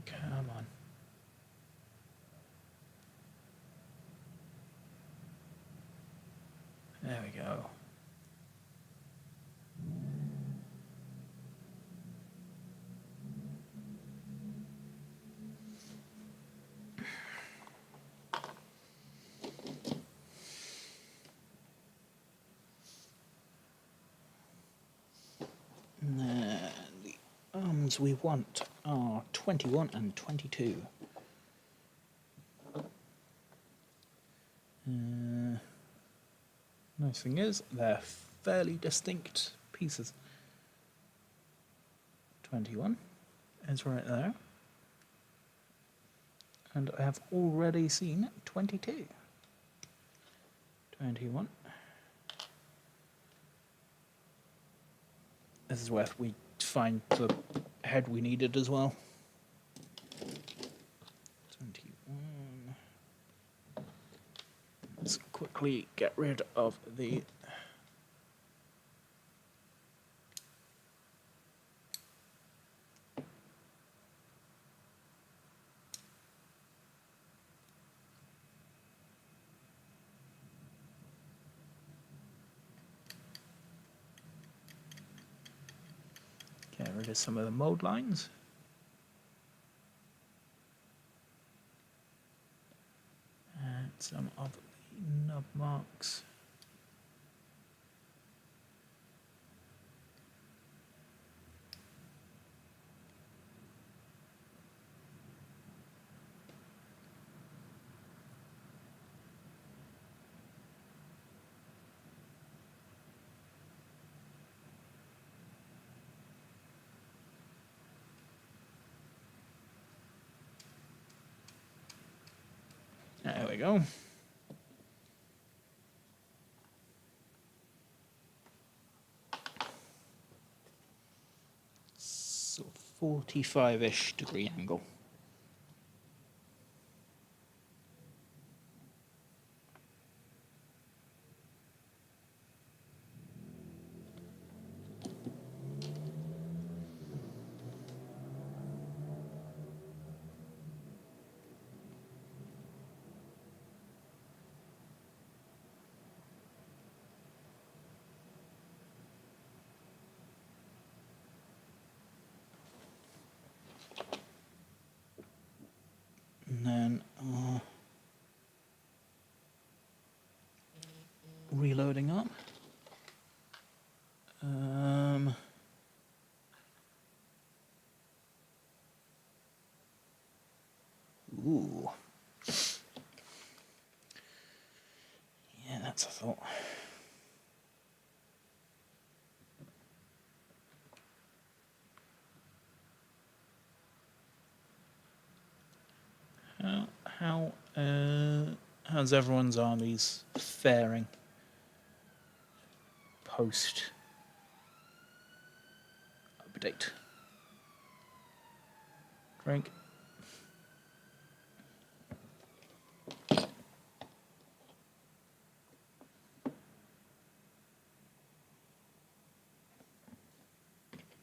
Come on. There we go. And then the arms we want are 21 and 22. Nice thing is, they're fairly distinct pieces. 21 is right there. And I have already seen 22. 21. This is where we find the head we needed as well. 21. Let's quickly get rid of the get rid of some of the mold lines. And some of the nub marks. There we go. So 45-ish degree angle. And then reloading up. Ooh. Yeah, that's a thought. How's everyone's armies faring post update? Drink.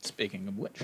Speaking of which.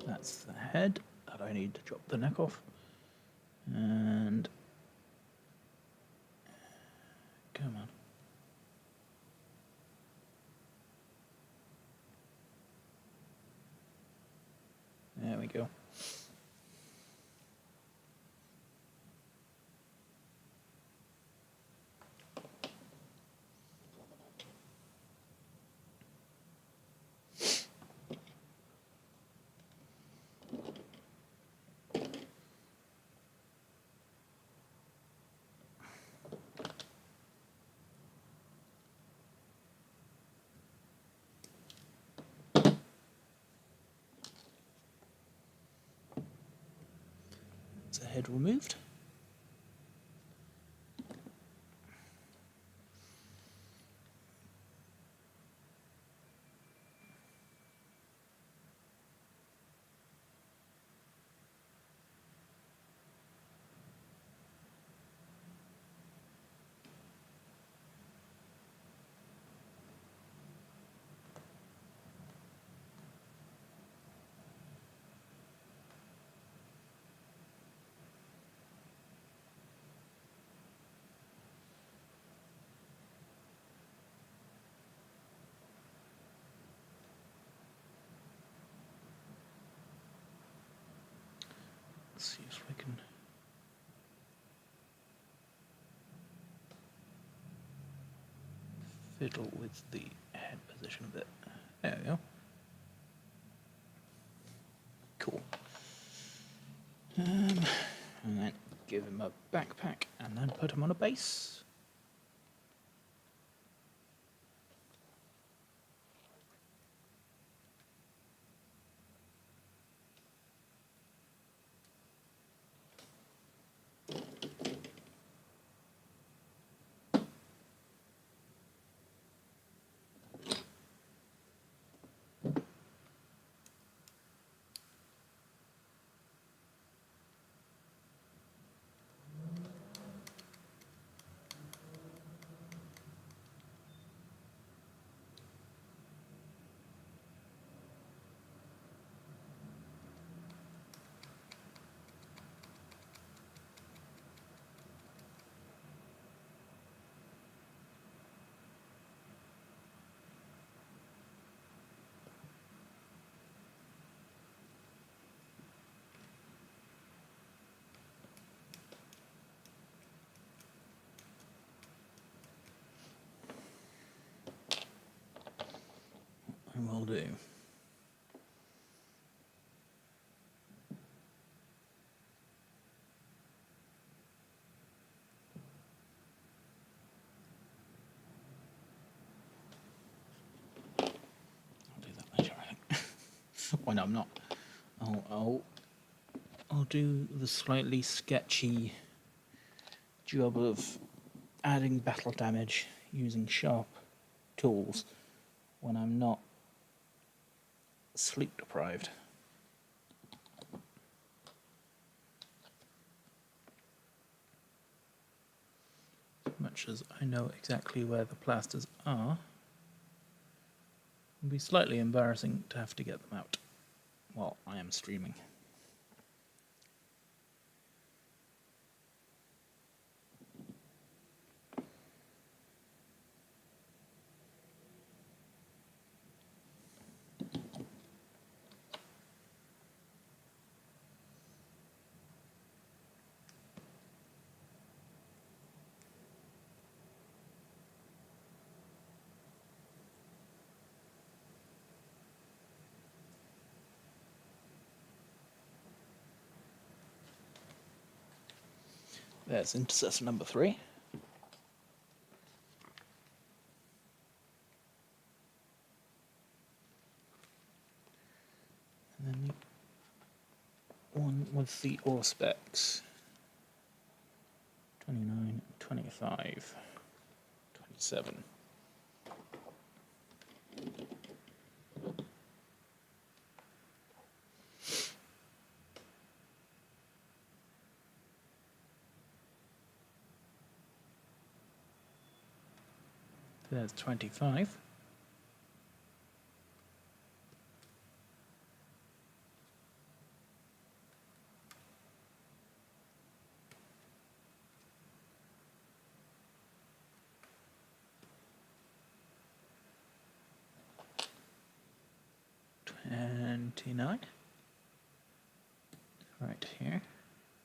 That's the head that I need to chop the neck off. And come on. There we go. That's the head removed. Let's see if we can. Fiddle with the head position a bit. There we go. Cool. And then give him a backpack and then put him on a base. will do. I'll do that later, I think. Well, no, I'm not. I'll do the slightly sketchy job of adding battle damage using sharp tools when I'm not sleep deprived. As much as I know exactly where the plasters are, it'll be slightly embarrassing to have to get them out while I am streaming. There's intercessor number 3. And then the one with the Auspex. 29, 25, 27. There's 25. $29. Right here.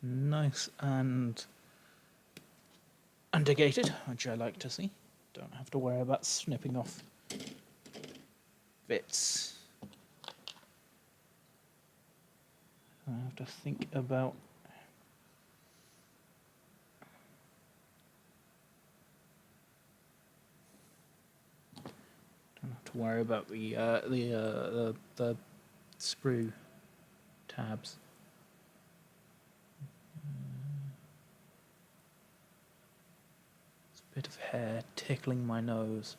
Nice and undegated, which I like to see. Don't have to worry about snipping off bits. I have to think about don't have to worry about the sprue tabs. There's a bit of hair tickling my nose.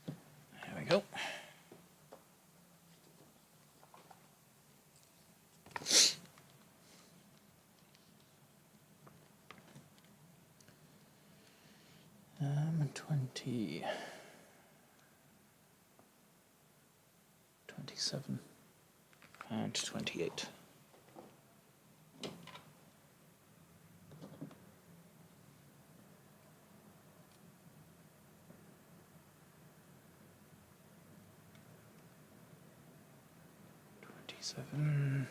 There we go. Um, 20, 27, and 28. Seven.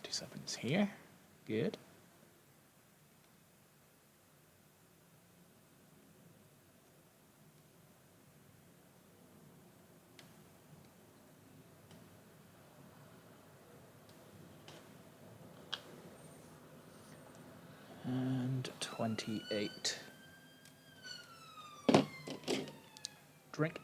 Seven's here. Good. And 28. Drink.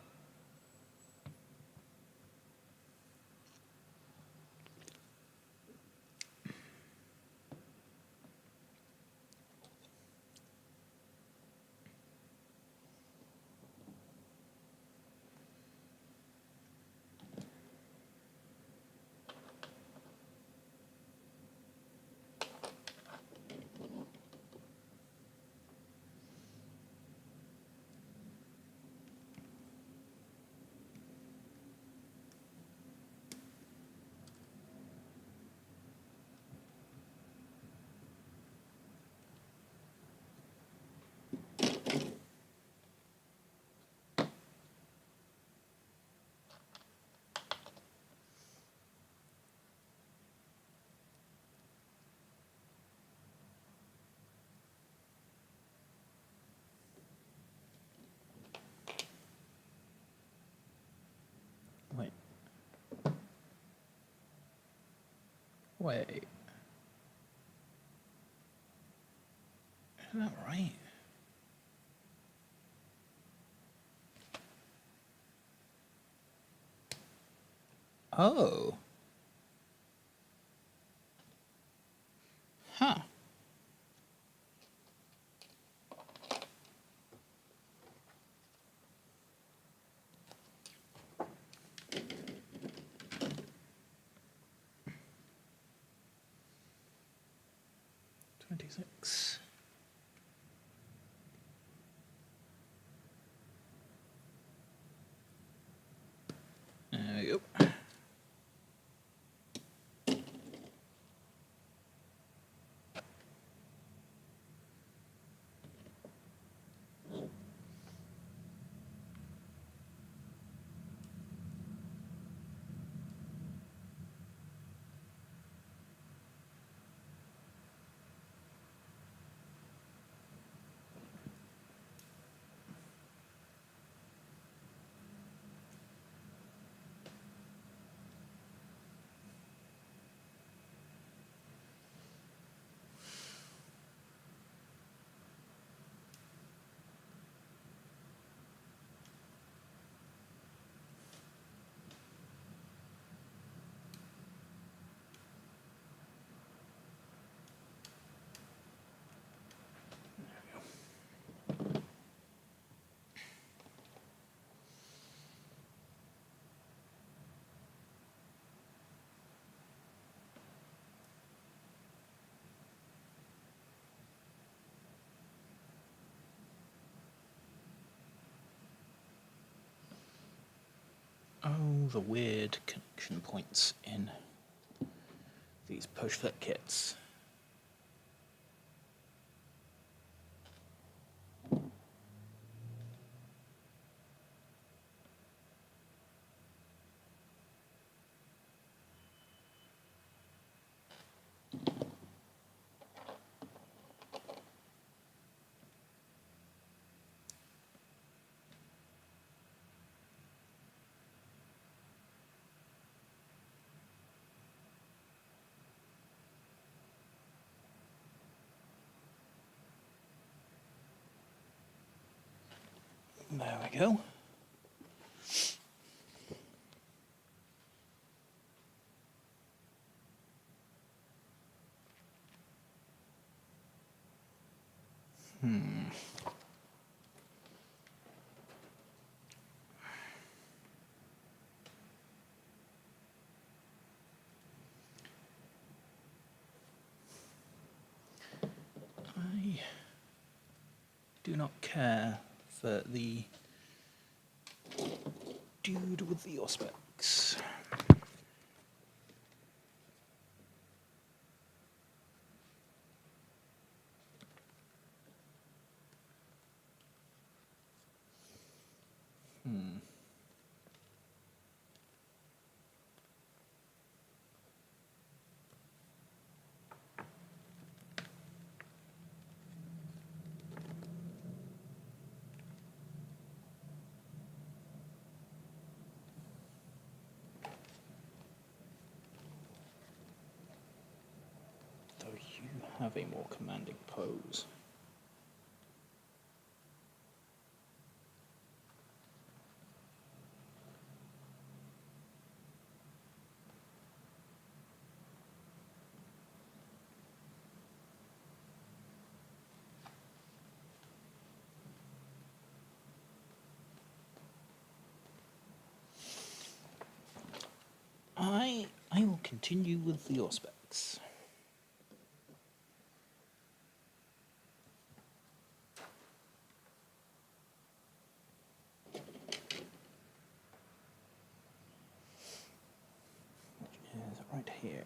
Wait. Is that right? Oh. Huh. $26. There we go. Oh, the weird connection points in these push-fit kits. There we go. I do not care for the dude with the Auspex. Though you have a more commanding pose. I will continue with the Auspex. Which is right here.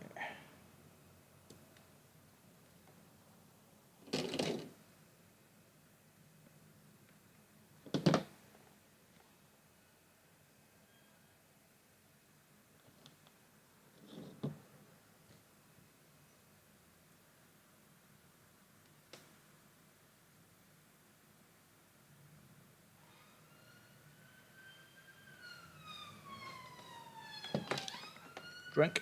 Drink.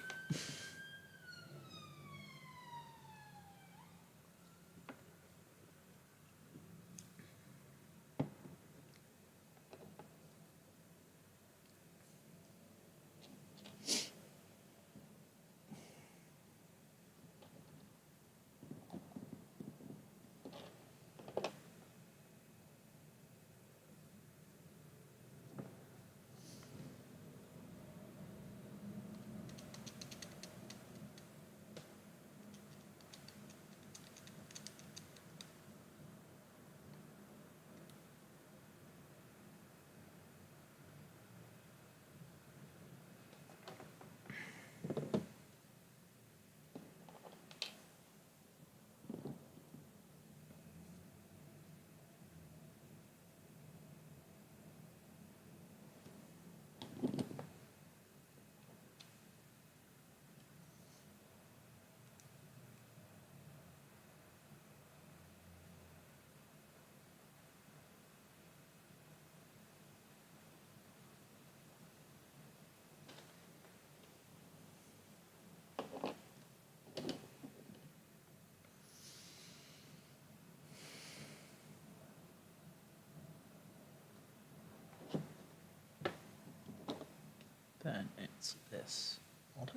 then it's this auto.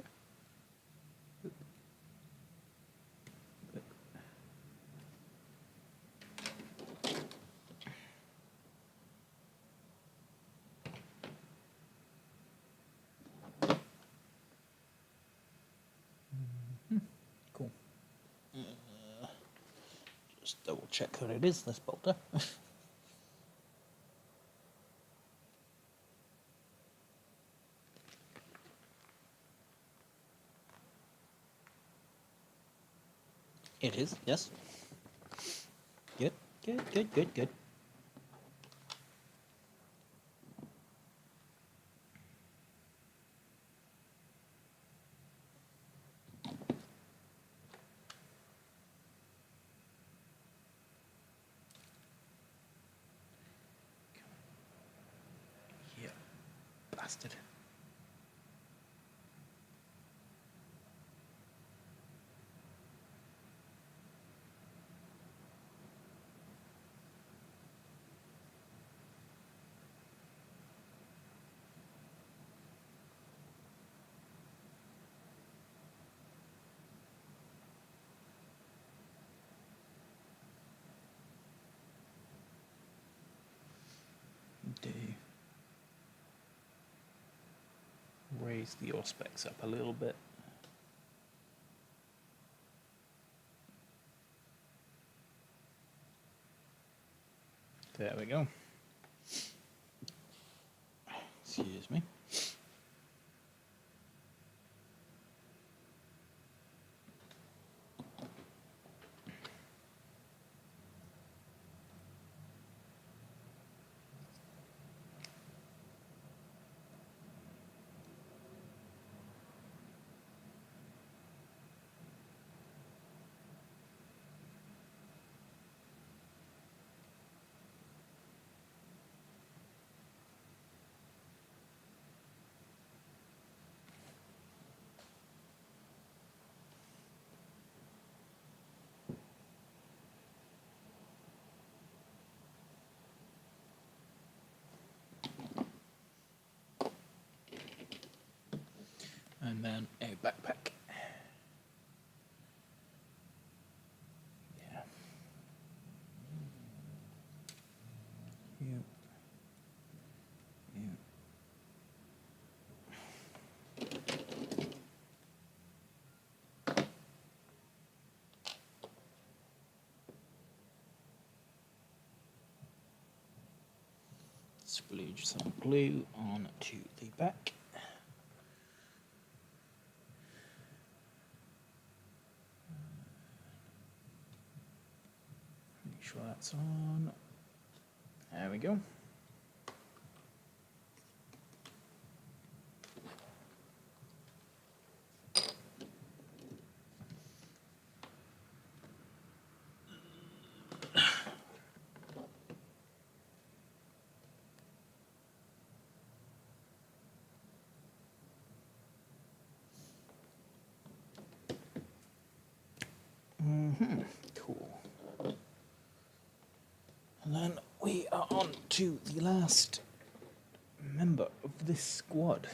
Boop. Boop. Cool. Just double check that it is this bolter. It is, yes. Good, good, good, good, good. Yeah, bastard. Do raise the auspex up a little bit. There we go. Excuse me. And then a backpack. Yeah. Yeah. Yeah. Splooge some glue onto the back. Make sure that's on. There we go. Cool. And then we are on to the last member of this squad,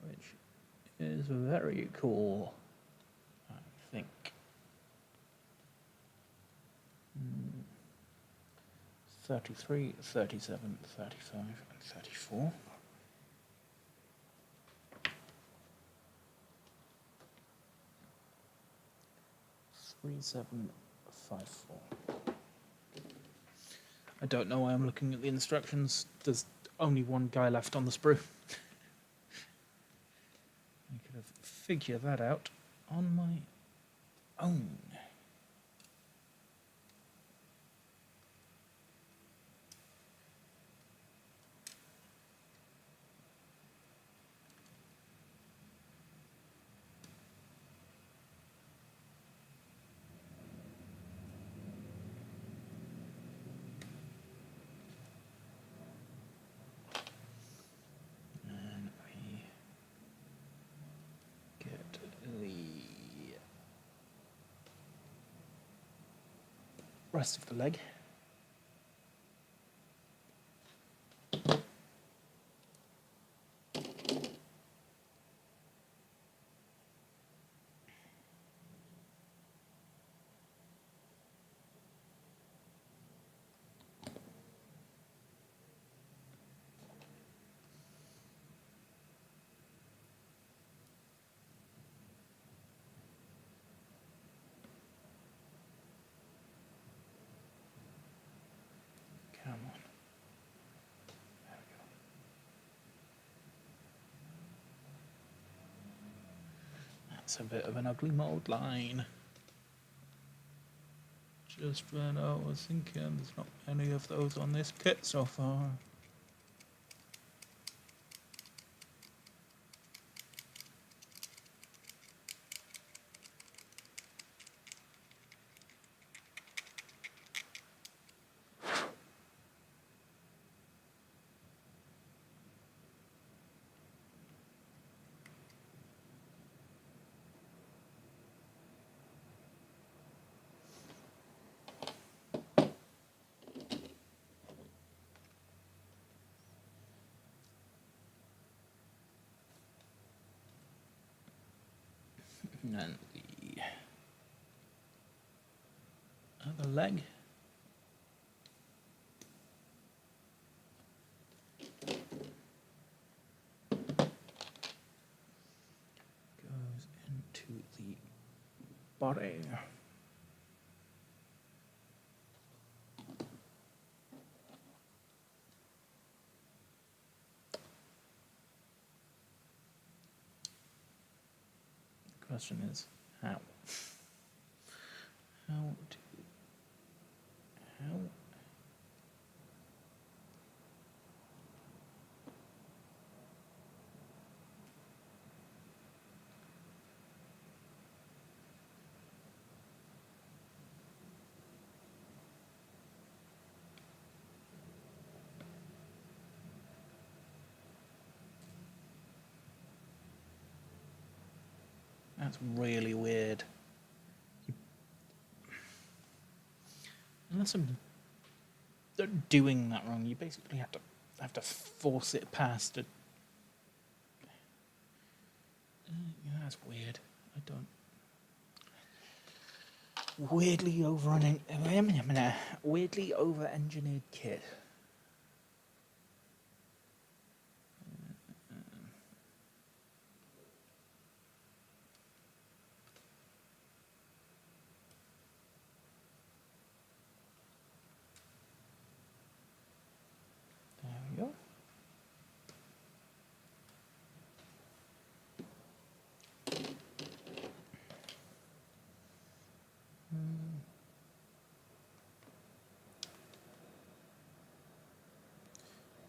which is very cool, I think. 33, 37, 35, and 34. Three, 7, 5, 4. I don't know why I'm looking at the instructions. There's only one guy left on the sprue. I could have figured that out on my own. And we get the rest of the leg. That's a bit of an ugly mold line. Just when I was thinking, there's not any of those on this kit so far. And then the other leg. Goes into the body. The question is, how? How? That's really weird. Unless I'm doing that wrong, you basically have to force it past it. Yeah, that's weird. I don't. Weirdly over-engineered kit. There we go.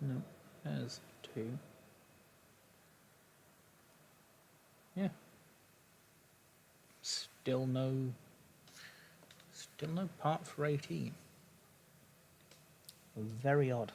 No, there's two. Yeah. Still no part for 18. Very odd.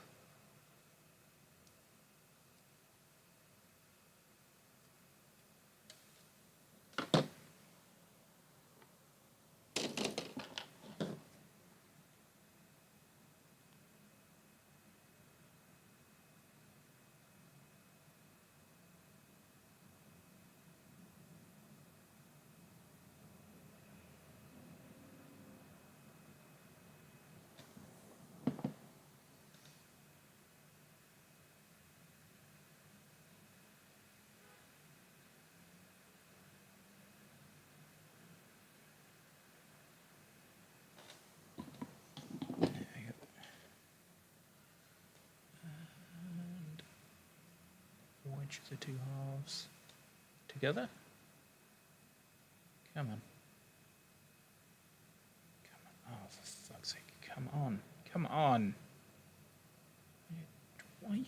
Wedge the two halves together. Come on. Come on. Oh, for fuck's sake. Come on. Come on. Why are you...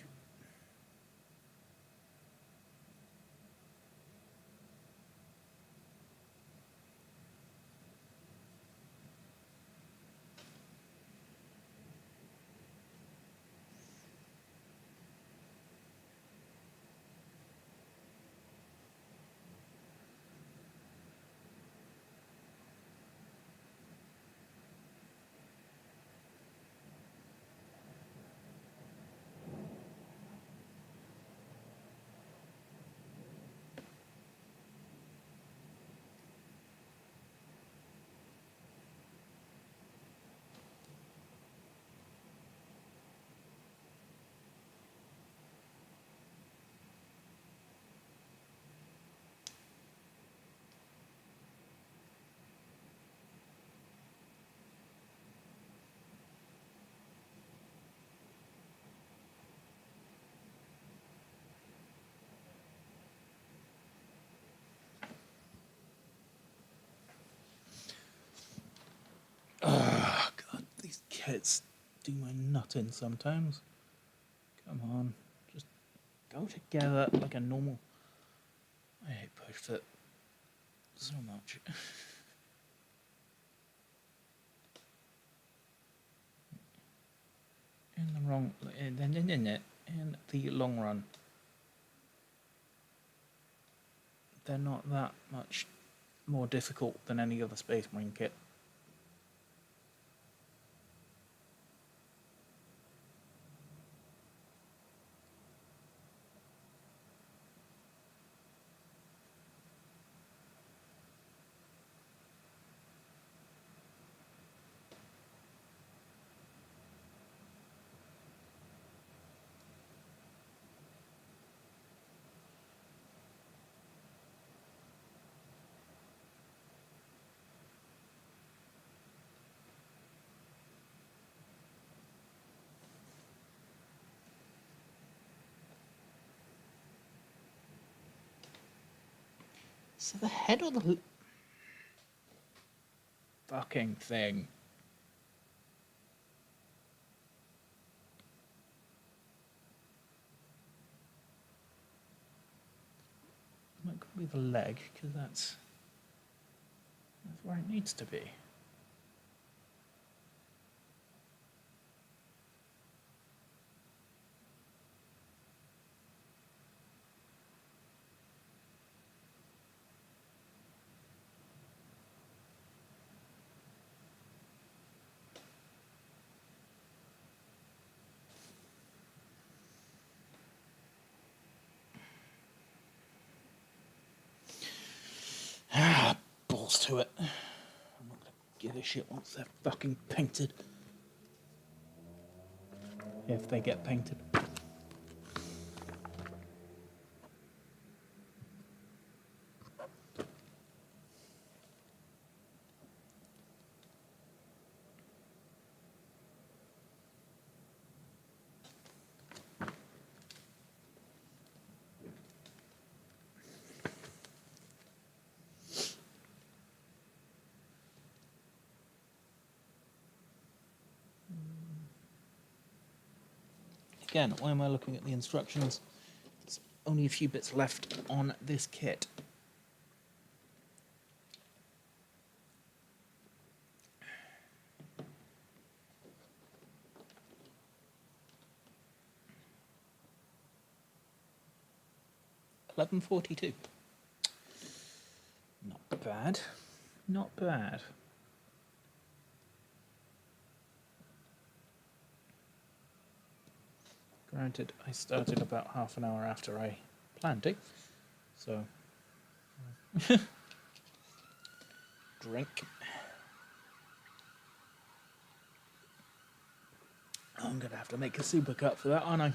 pits do my nut in sometimes. Come on, just go together like a normal. I hate push fit so much. In the long run, they're not that much more difficult than any other Space Marine kit. So the head or the fucking thing. That could be the leg, because that's where it needs to be. Balls to it. I'm not gonna give a shit once they're fucking painted. If they get painted. Again, why am I looking at the instructions? There's only a few bits left on this kit. $11.42. Not bad. Not bad. Granted, I started about half an hour after I planned it, so drink. I'm gonna have to make a supercut for that, aren't I?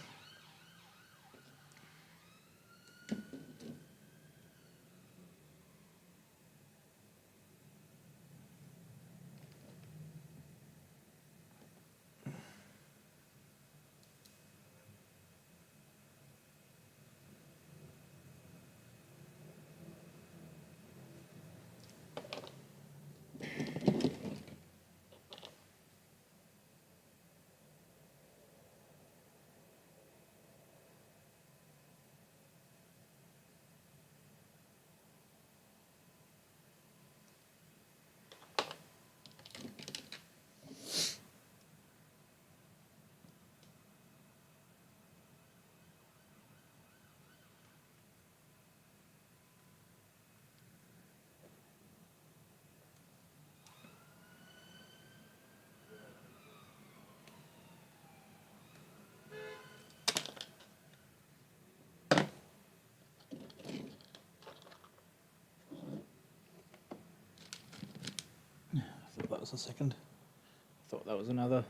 I thought that was a second. I thought that was another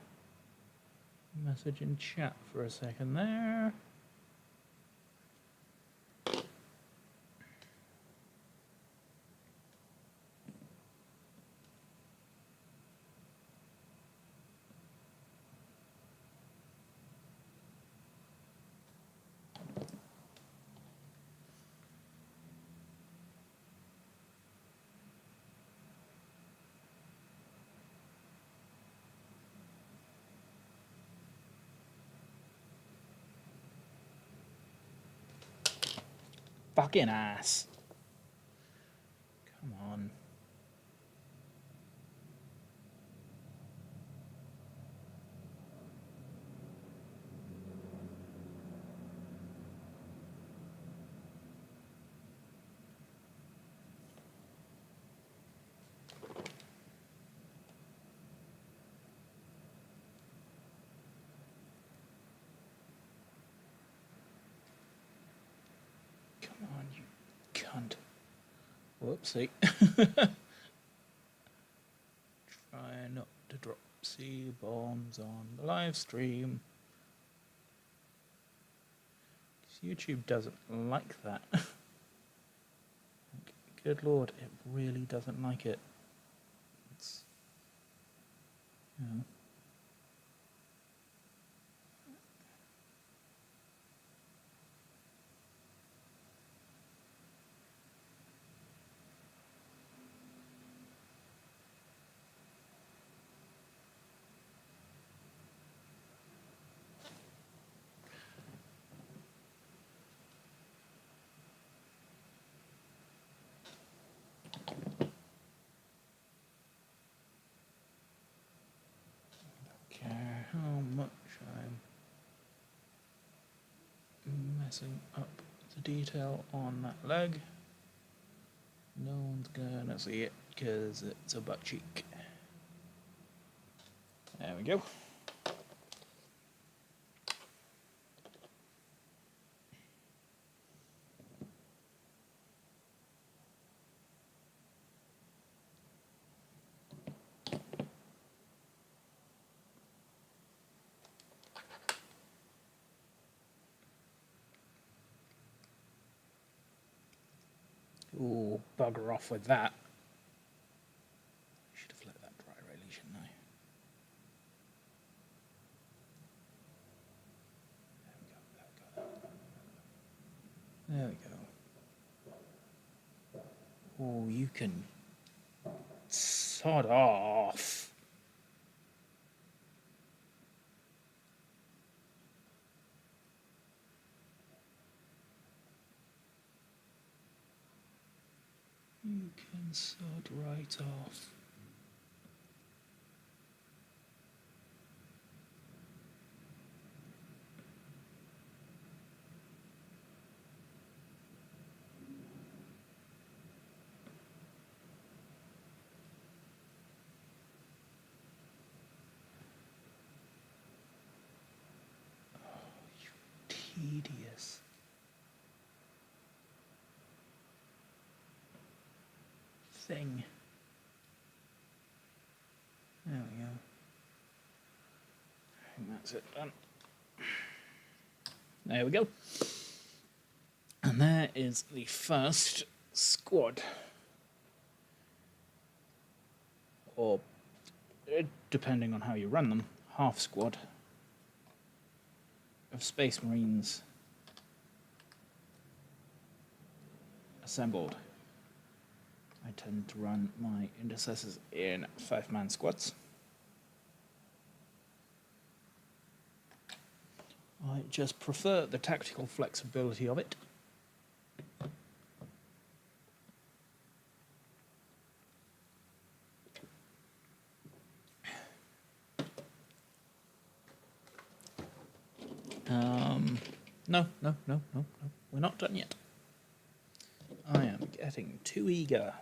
message in chat for a second there. fucking ass. Come on. Come on, you cunt. Whoopsie. Try not to drop C-bombs on the live stream. YouTube doesn't like that. Good lord, it really doesn't like it. It's, you know. Care how much I'm messing up the detail on that leg. No one's gonna see it because it's a butt cheek. There we go. Ooh, bugger off with that. Should have let that dry really, shouldn't I? There we go. Oh, you can sod off. You can sod right off. Tedious thing. There we go. I think that's it done. There we go. And there is the first squad. Or, depending on how you run them, half squad of Space Marines assembled. I tend to run my intercessors in 5-man squads. I just prefer the tactical flexibility of it. No. We're not done yet. I am getting too eager.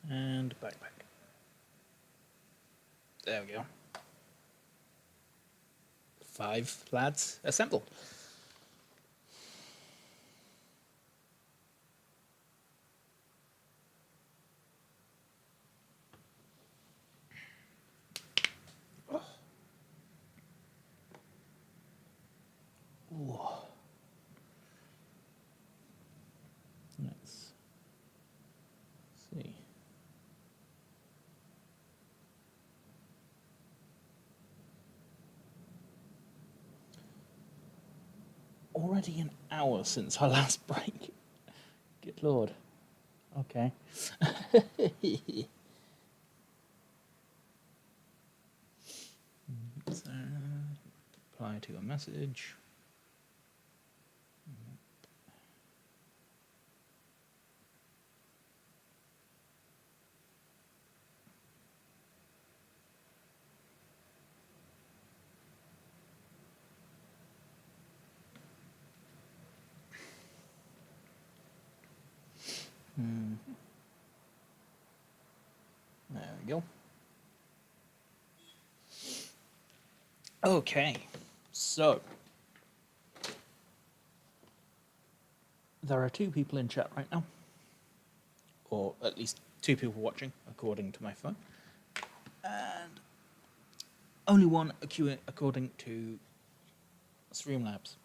And backpack. There we go. 5 lads assembled. Oh. Ooh. Let's see. already an hour since our last break. Good lord. Okay. So, reply to a message. There we go. Okay, so there are 2 people in chat right now, or at least 2 people watching, according to my phone, and only 1 according to Streamlabs.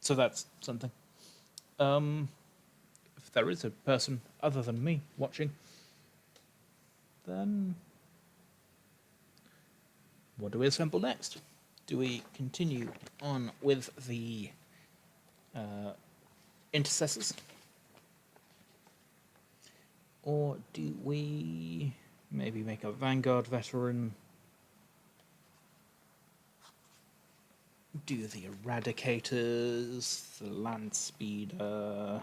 So that's something. If there is a person other than me watching, then what do we assemble next? Do we continue on with the intercessors? Or do we maybe make a Vanguard veteran? Do the Eradicators, the Land Speeder?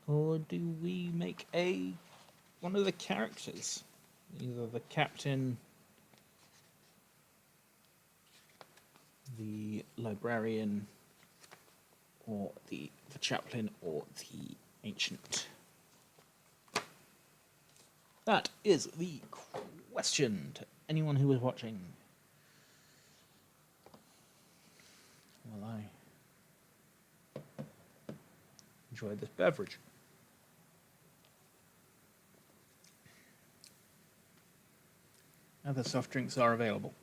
Or do we make one of the characters? Either the Captain, the Librarian, or the Chaplain, or the Ancient? That is the question to anyone who is watching. Will I enjoy this beverage? Other soft drinks are available.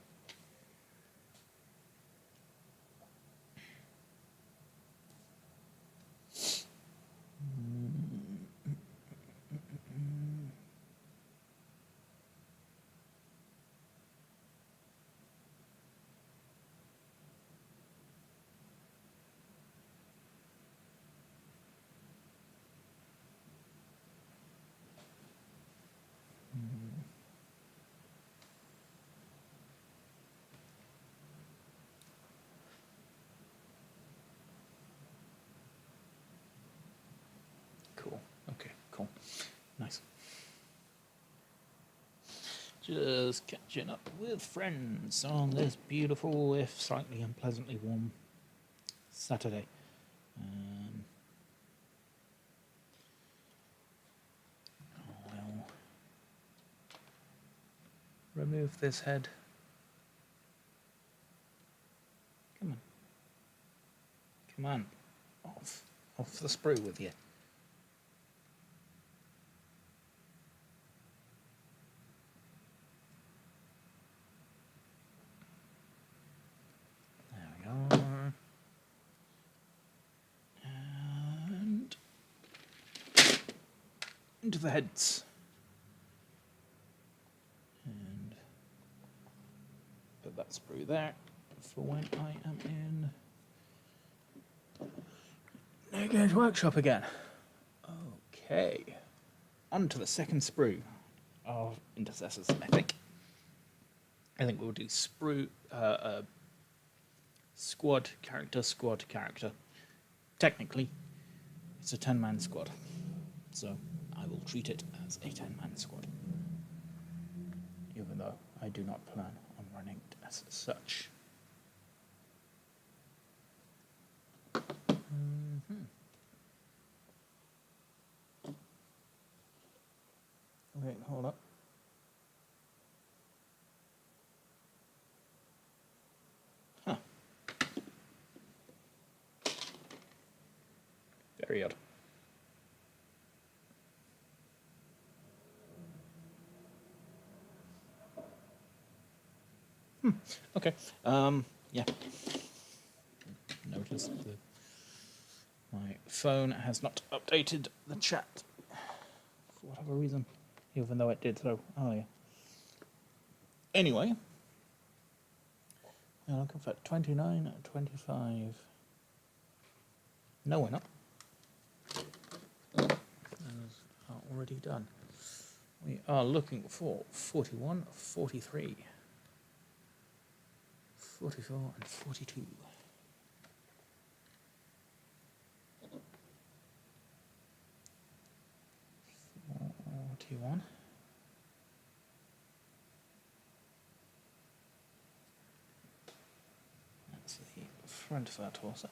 Cool. Okay, cool. Nice. Just catching up with friends on this beautiful, if slightly unpleasantly warm Saturday. I'll remove this head. Come on. Come on. Off the sprue with you. And into the heads. And put that sprue there for when I am in No Games Workshop again. Okay. On to the second sprue of intercessors, I think. I think we'll do sprue, squad, character. Technically, it's a 10-man squad, so I will treat it as a 10-man squad, even though I do not plan on running it as such. Wait, hold up. Huh. Very odd. Okay. Yeah. Notice that my phone has not updated the chat for whatever reason, even though it did so earlier. Anyway, we're looking for 29 and 25. No, we're not. Those are already done. We are looking for 41, 43, 44, and 42. 41. That's the front of our torso.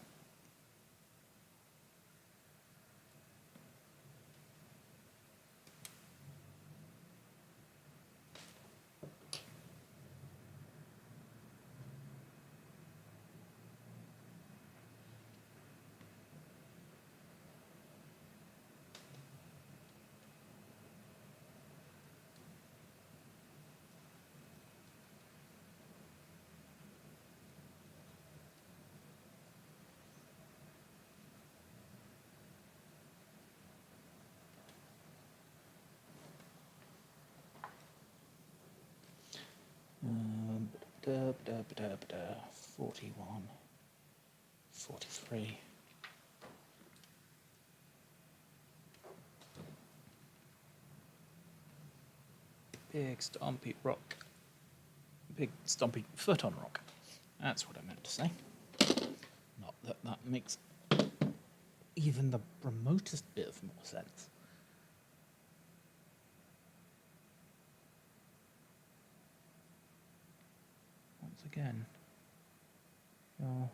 Da, da, da, da, 41, 43. Big stompy rock. Big stompy foot on rock. That's what I meant to say. Not that that makes even the remotest bit of more sense. Once again, oh.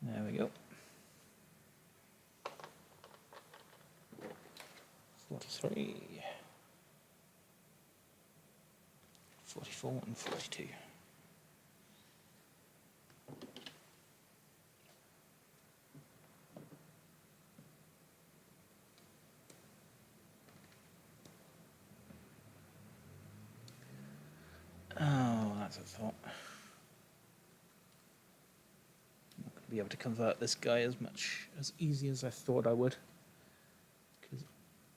There we go. 43, 44 and 42. Oh, that's a thought. I'm not going to be able to convert this guy as easy as I thought I would. Because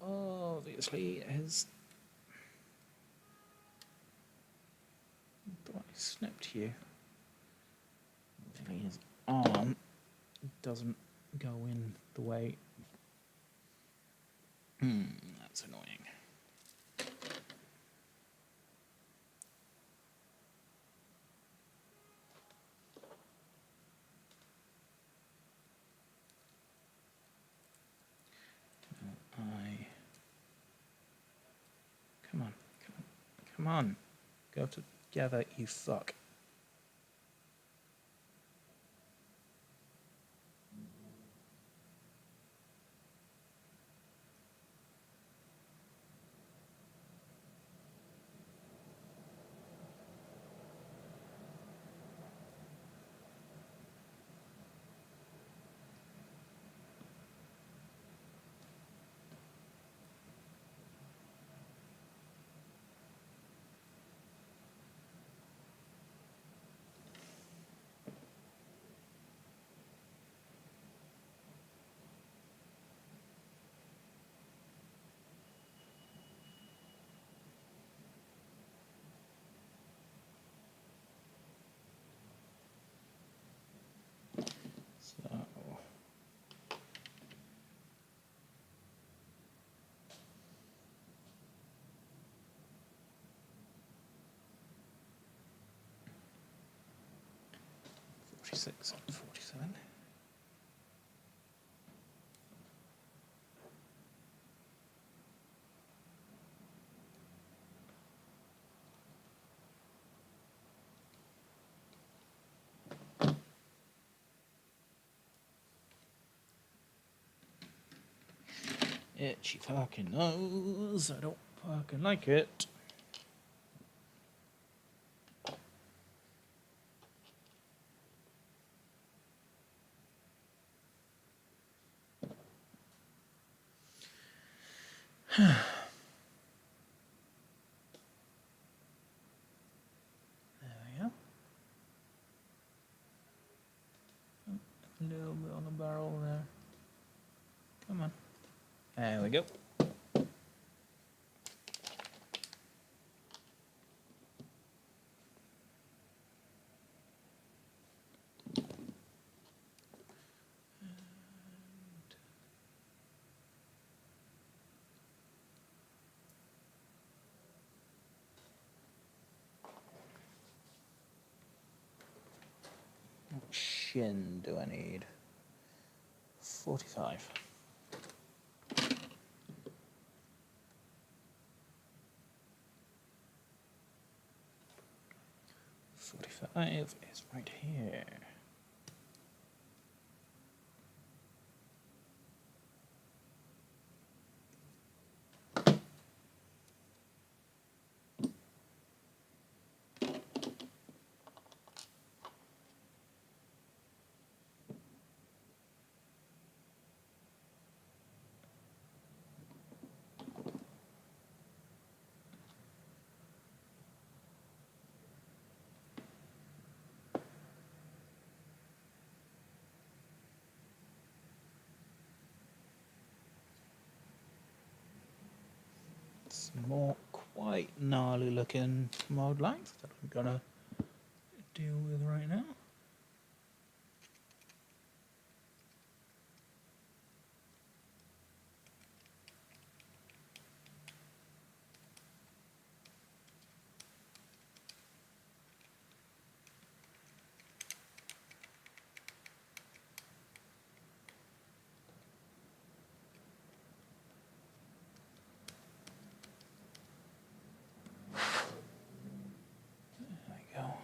obviously his... I snipped you. His arm doesn't go in the way. That's annoying. Come on. Go together, you fuck. So... Six and 47. Itchy fucking nose. I don't fucking like it. There we go. A little bit on the barrel there. Come on. There we go. What shin do I need? 45. 45 is right here. Some more quite gnarly looking mold lines that I'm gonna deal with right now. There we go.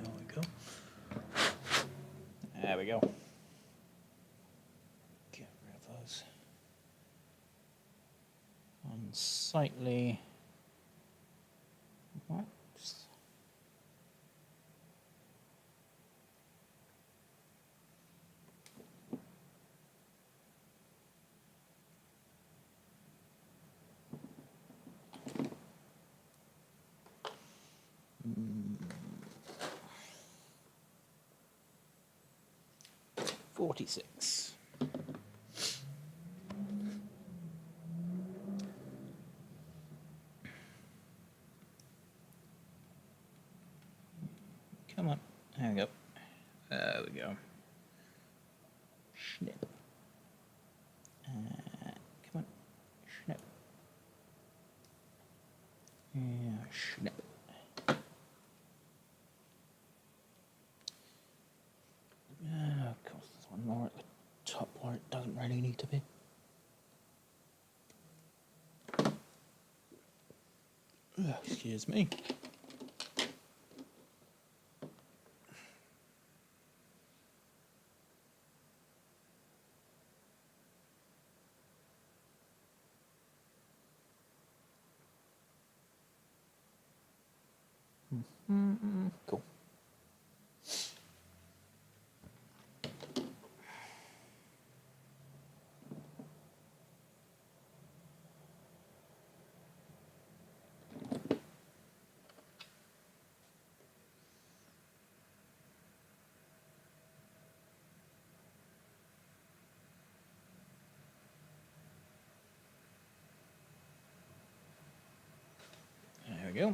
There we go. There we go. Get rid of those unsightly marks. Mm. 46. Come on. There we go. There we go. Snip. Come on. Snip. Yeah, snip. Of course, there's one more at the top where it doesn't really need to be. Excuse me. Cool. There we go.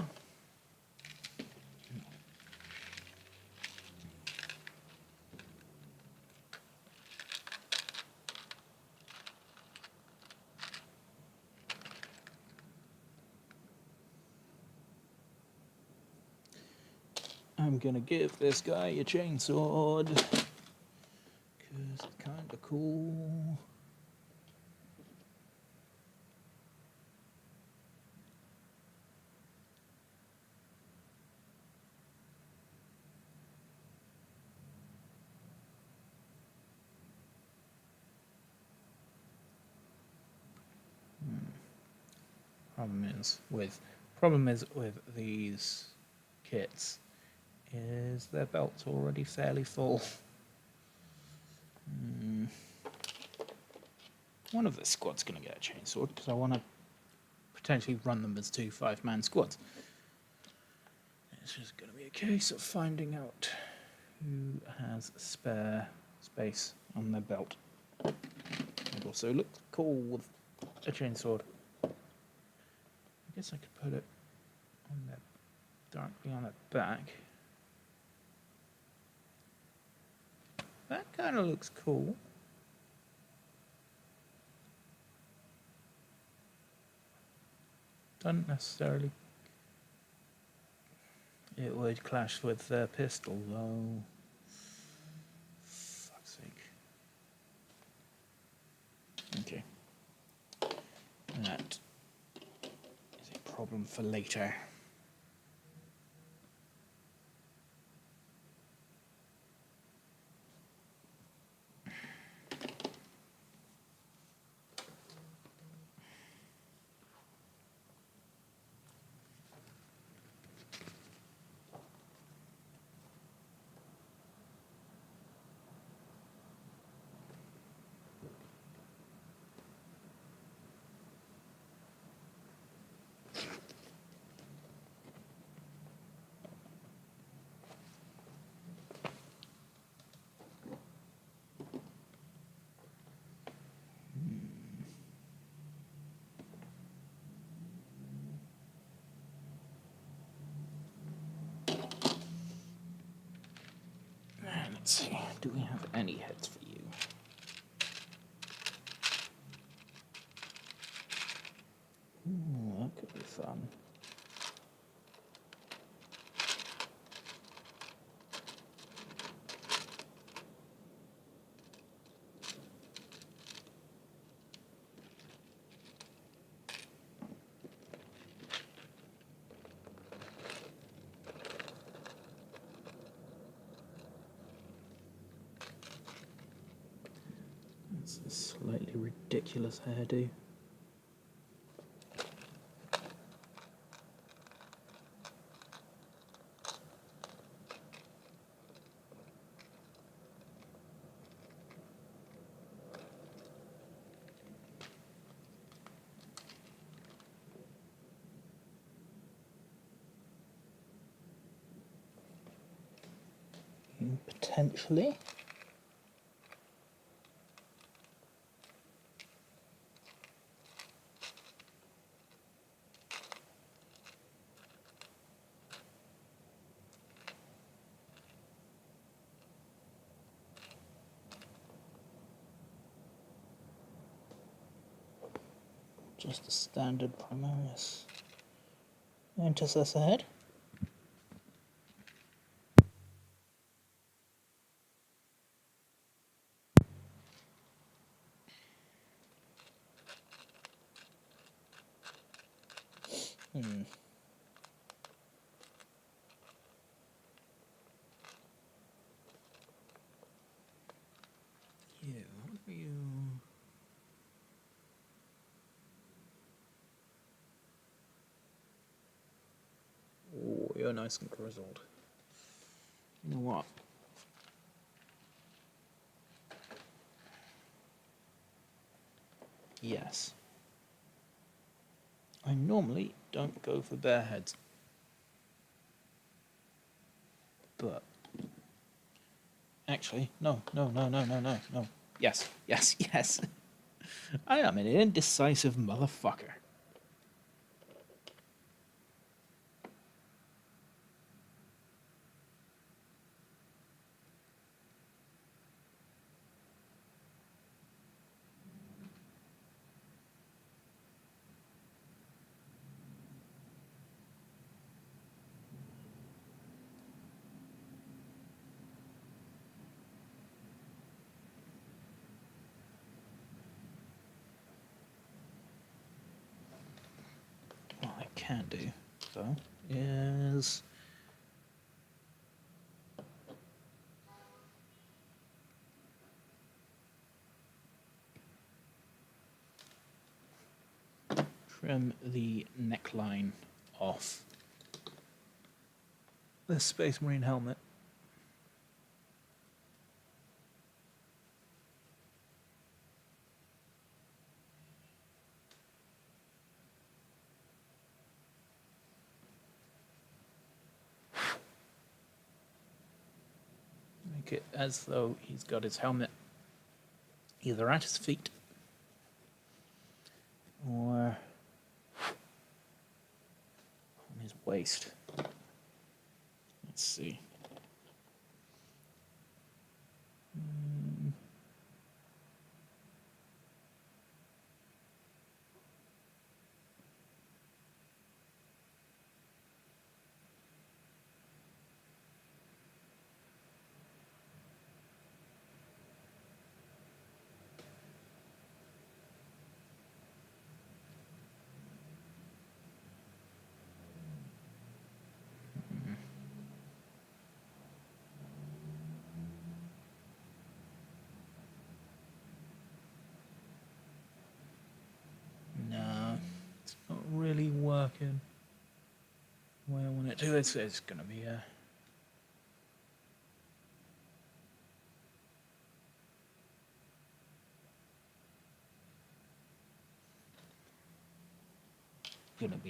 I'm gonna give this guy a chainsword because it's kind of cool. Problem is with these kits is their belt's already fairly full. One of the squad's going to get a chainsword because I want to potentially run them as 2 5-man squads. It's just going to be a case of finding out who has spare space on their belt. It also looks cool with a chainsword. I guess I could put it on their, directly on their back. That kind of looks cool. Doesn't necessarily. It would clash with their pistol, though. Fuck's sake. Okay. That is a problem for later. Let's see, do we have any heads for you? Ooh, that could be fun. That's a slightly ridiculous hairdo. Potentially. Just a standard Primaris intercessor head. Yeah, what are you? Oh, you're nice and grizzled. You know what? Yes. I normally don't go for bare heads. But actually, no. Yes. I am an indecisive motherfucker. What I can do, though, is trim the neckline off the Space Marine helmet. Make it as though he's got his helmet either at his feet or on his waist. Let's see. No, it's not really working the way I want it to. It's going to be a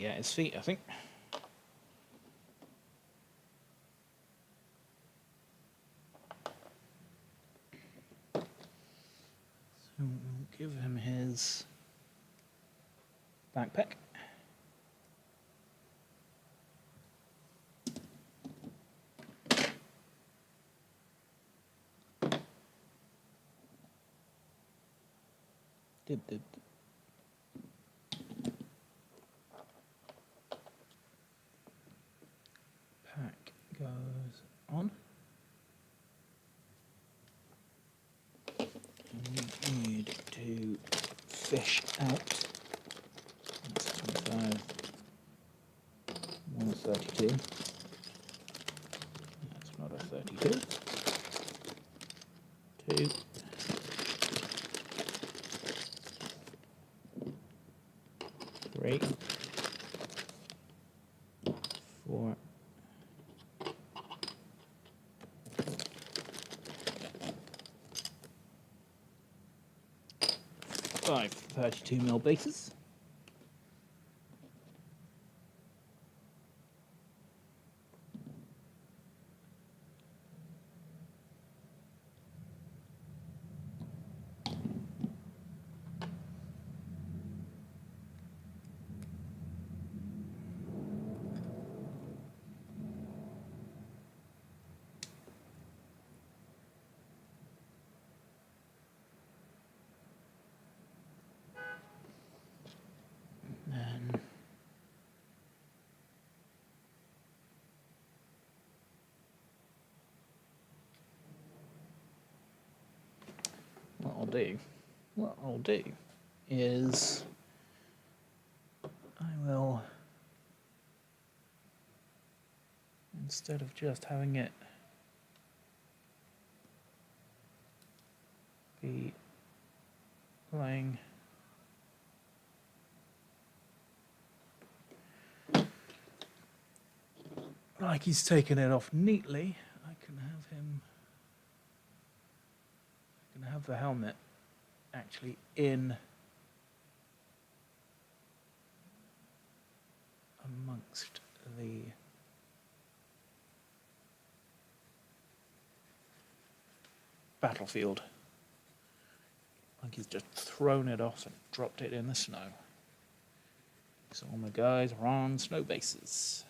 at his feet, I think. So we'll give him his backpack. Dib. Pack goes on. And we need to fish out. That's 25, 132. That's not a 32. 2. 3, 4, 5 32mm bases. Then what I'll do is I will, instead of just having it be playing like he's taken it off neatly, I can have the helmet actually in amongst the battlefield. Like he's just thrown it off and dropped it in the snow. So all my guys are on snow bases.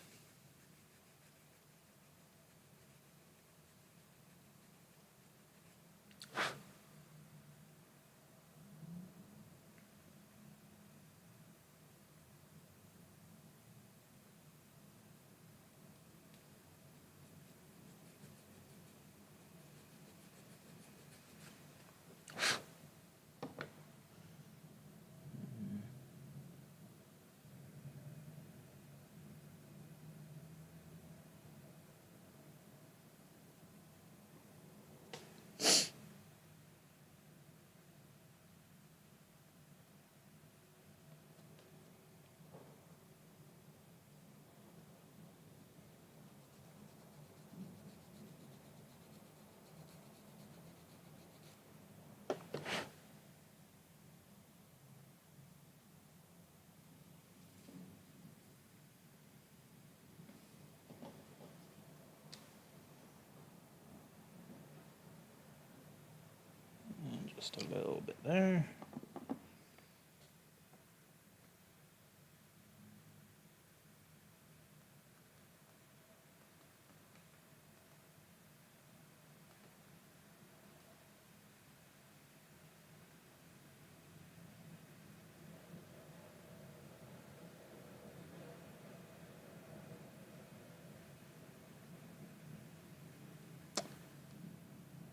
Just a little bit there.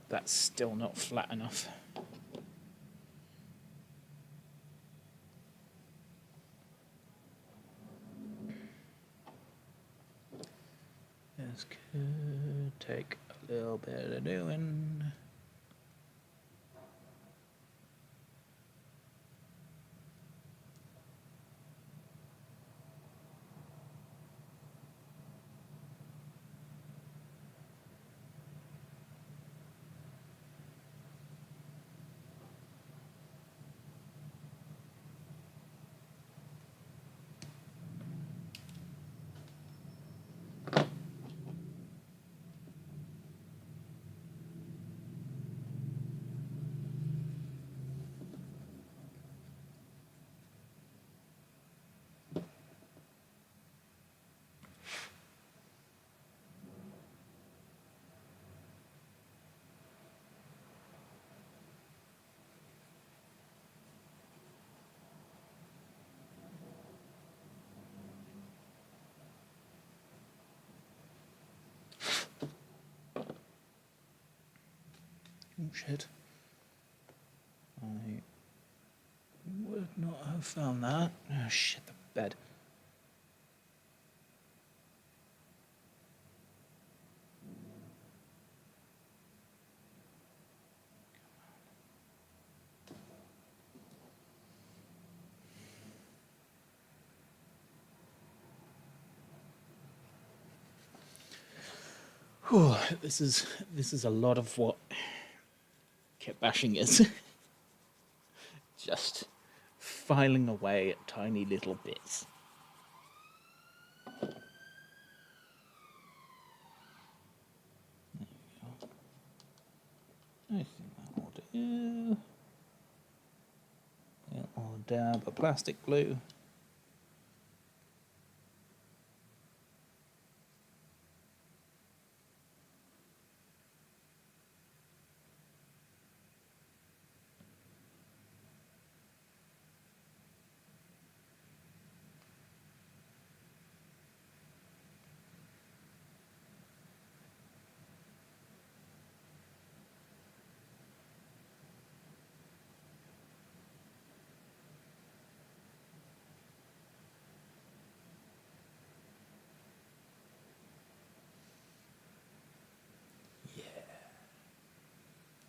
That's still not flat enough. This could take a little bit of doing. Oh shit. I would not have found that. Oh shit, the bed. Whew, this is a lot of what kit bashing is. Just filing away at tiny little bits. There we go. I think that will do. I'll dab a plastic glue.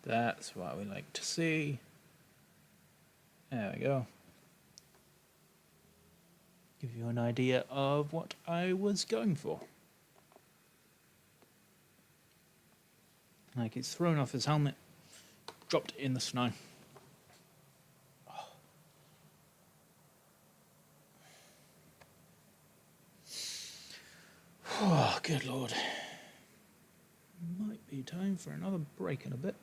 That's what we like to see. There we go. Give you an idea of what I was going for. Like, he's thrown off his helmet, dropped it in the snow. Oh, good lord. Might be time for another break in a bit.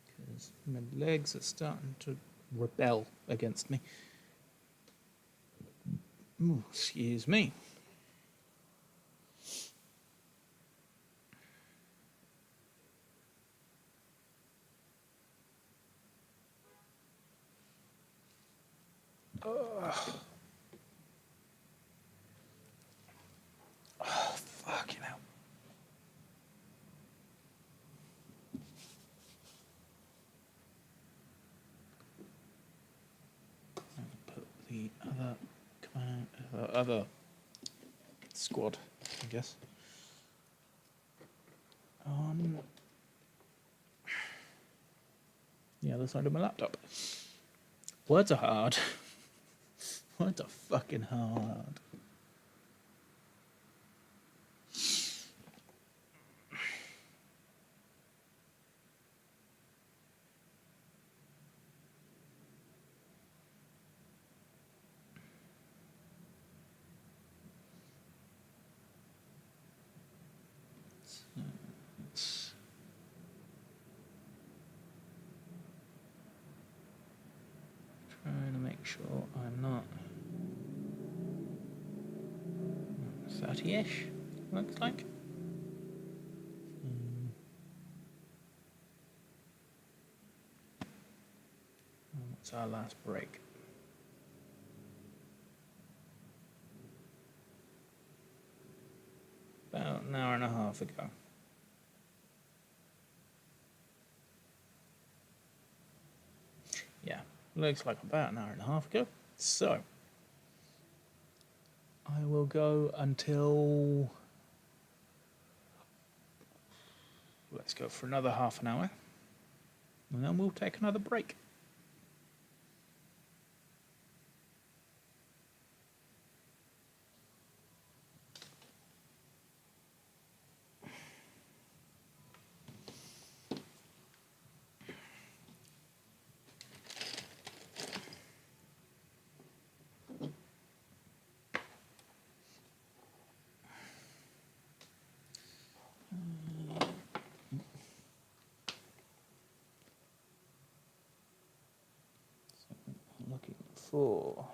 Because my legs are starting to rebel against me. Ooh, excuse me. Oh, fucking hell. Put the other command, other squad, I guess, on the other side of my laptop. Words are hard. Words are fucking hard. make sure I'm not 30-ish, looks like. What's our last break? About an hour and a half ago. Yeah, looks like about an hour and a half ago. So, I will go until... Let's go for another half an hour. And then we'll take another break. Looking for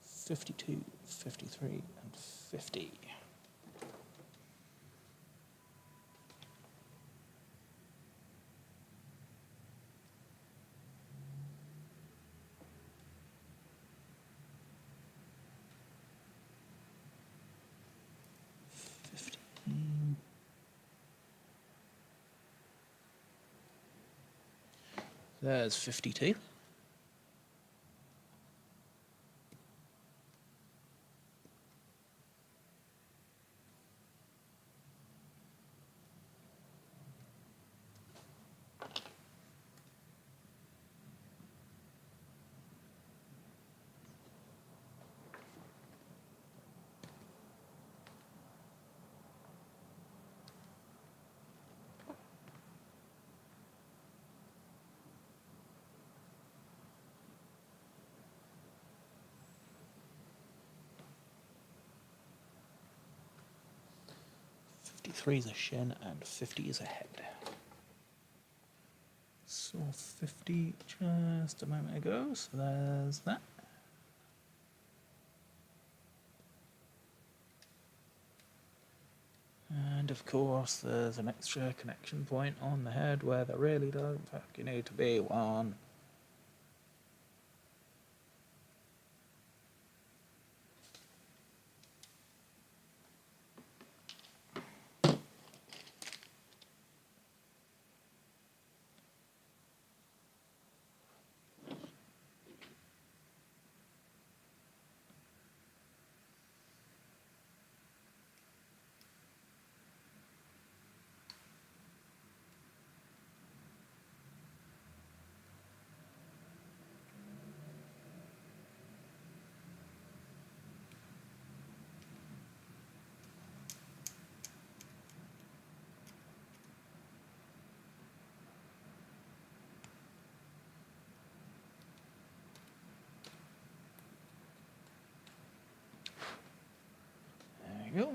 52, 53, and 50. There's 52. Three is a shin and 50 is a head. Saw 50 just a moment ago, so there's that. And of course there's an extra connection point on the head where there really don't fucking need to be one. There you go.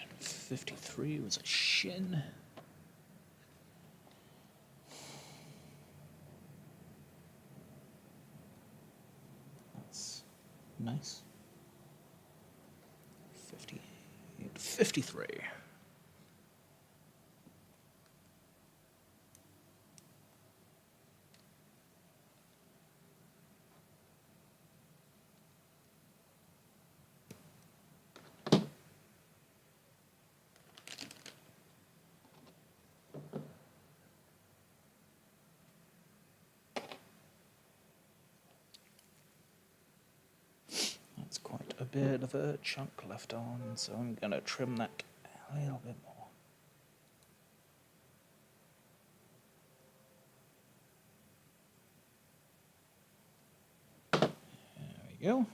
And 53 was a shin. That's nice. 58, 53. That's quite a bit of a chunk left on, so I'm going to trim that a little bit more. go.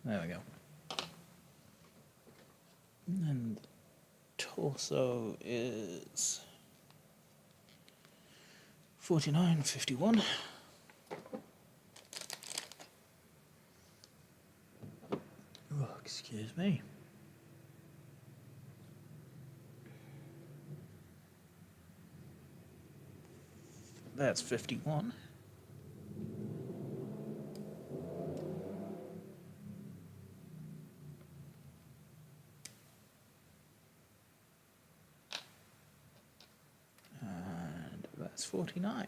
There we go. And torso is 49.51. Oh, excuse me. That's 51. And that's 49.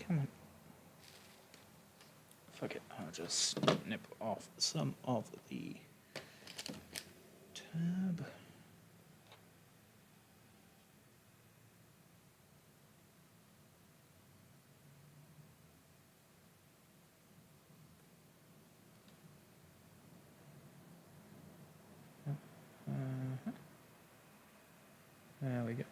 Come on. Fuck it, I'll just snip off some of the tab. There we go.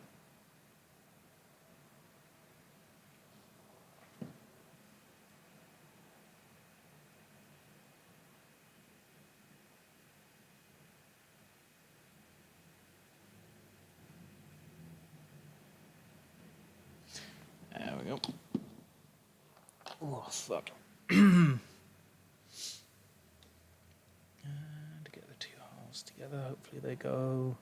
There we go. Oh, fuck. And get the two halves together. Hopefully they go.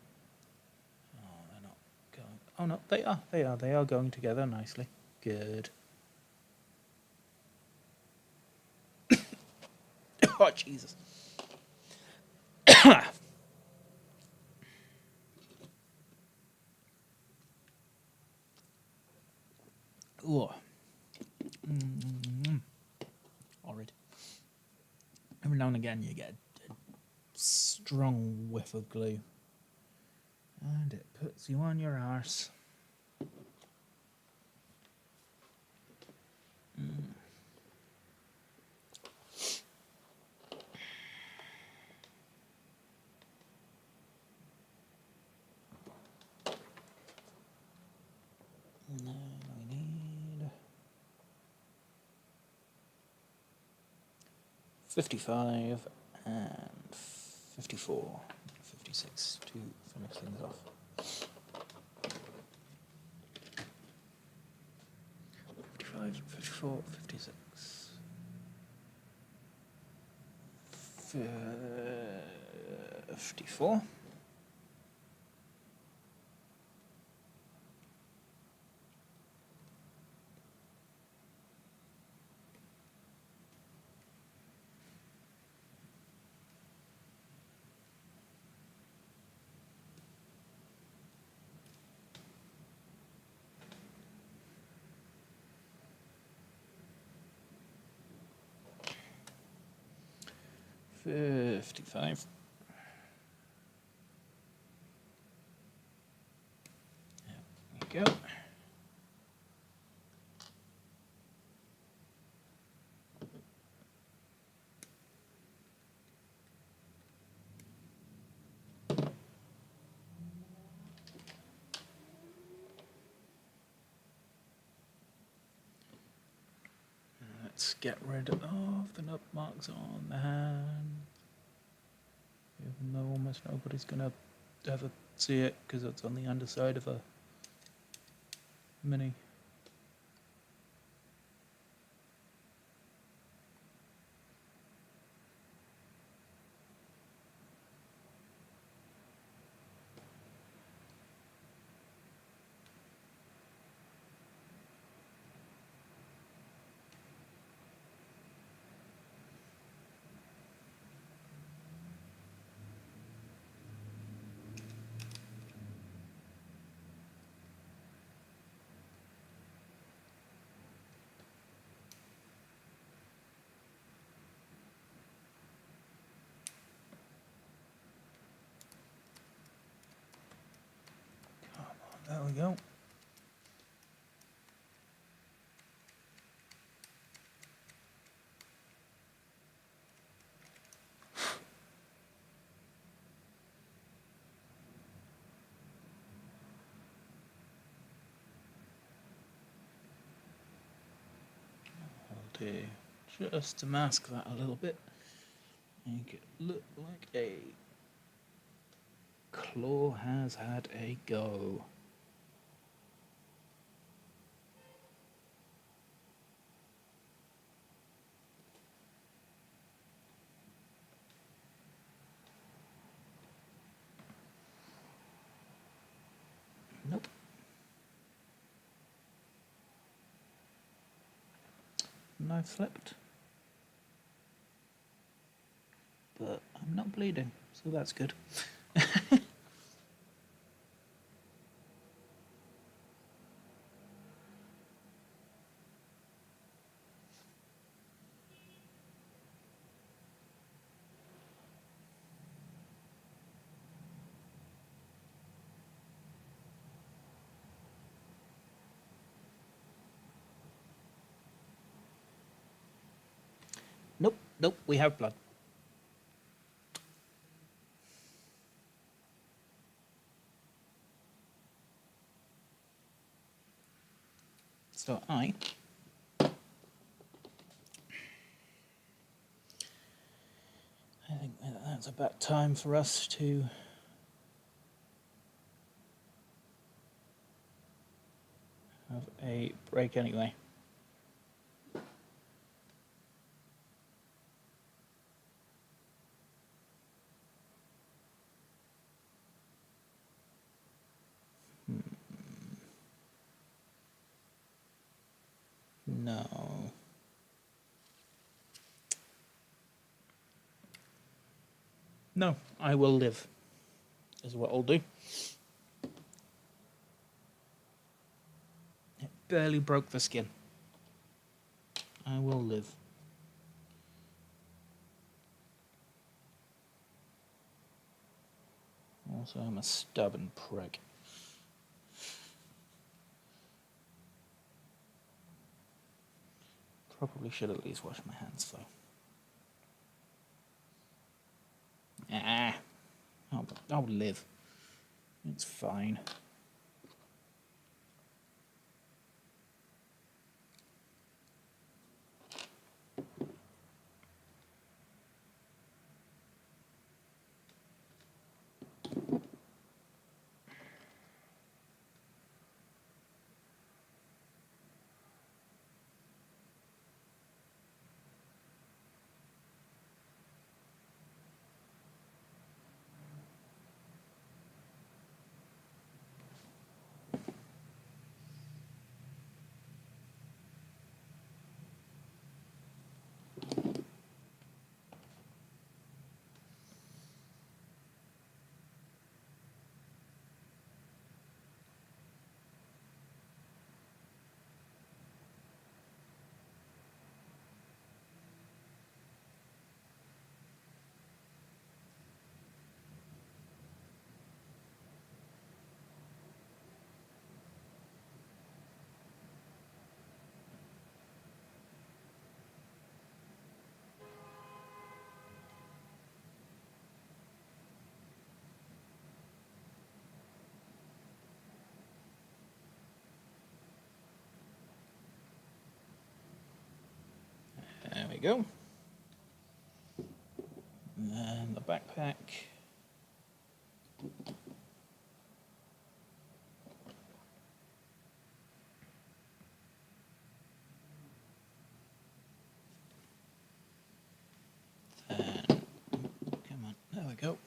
Oh, they're not going. Oh, no, they are. They are. They are going together nicely. Good. Oh, Jesus. Oh. Horrid. Every now and again you get a strong whiff of glue. And it puts you on your arse. And then we need 55 and 54, 56 to finish things off. 55, 54, 56. 54. There we go. Let's get rid of the nut marks on the hand. Even though almost nobody's gonna ever see it because it's on the underside of a mini. we go. I'll do just to mask that a little bit. Make it look like a claw has had a go. Nope. Knife slipped. But I'm not bleeding, so that's good. Nope, nope, we have blood. So I think that's about time for us to have a break anyway. No. No, I will live, is what I'll do. It barely broke the skin. I will live. Also, I'm a stubborn prick. Probably should at least wash my hands, though. I'll live. It's fine. There we go. And then the backpack. Then, come on, there we go.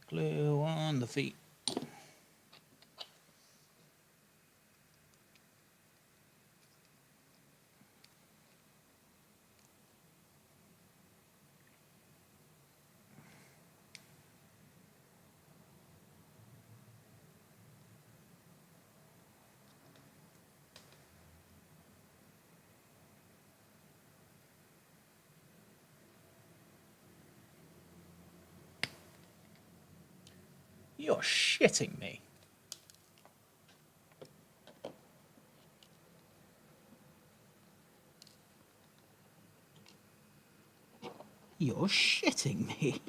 Glue on the feet. You're shitting me. You're shitting me.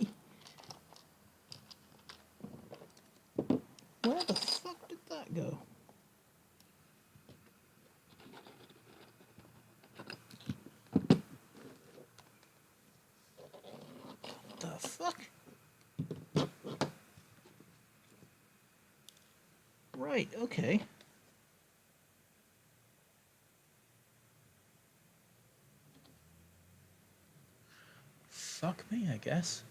Where the fuck did that go? The fuck? Right, okay. Fuck me, I guess.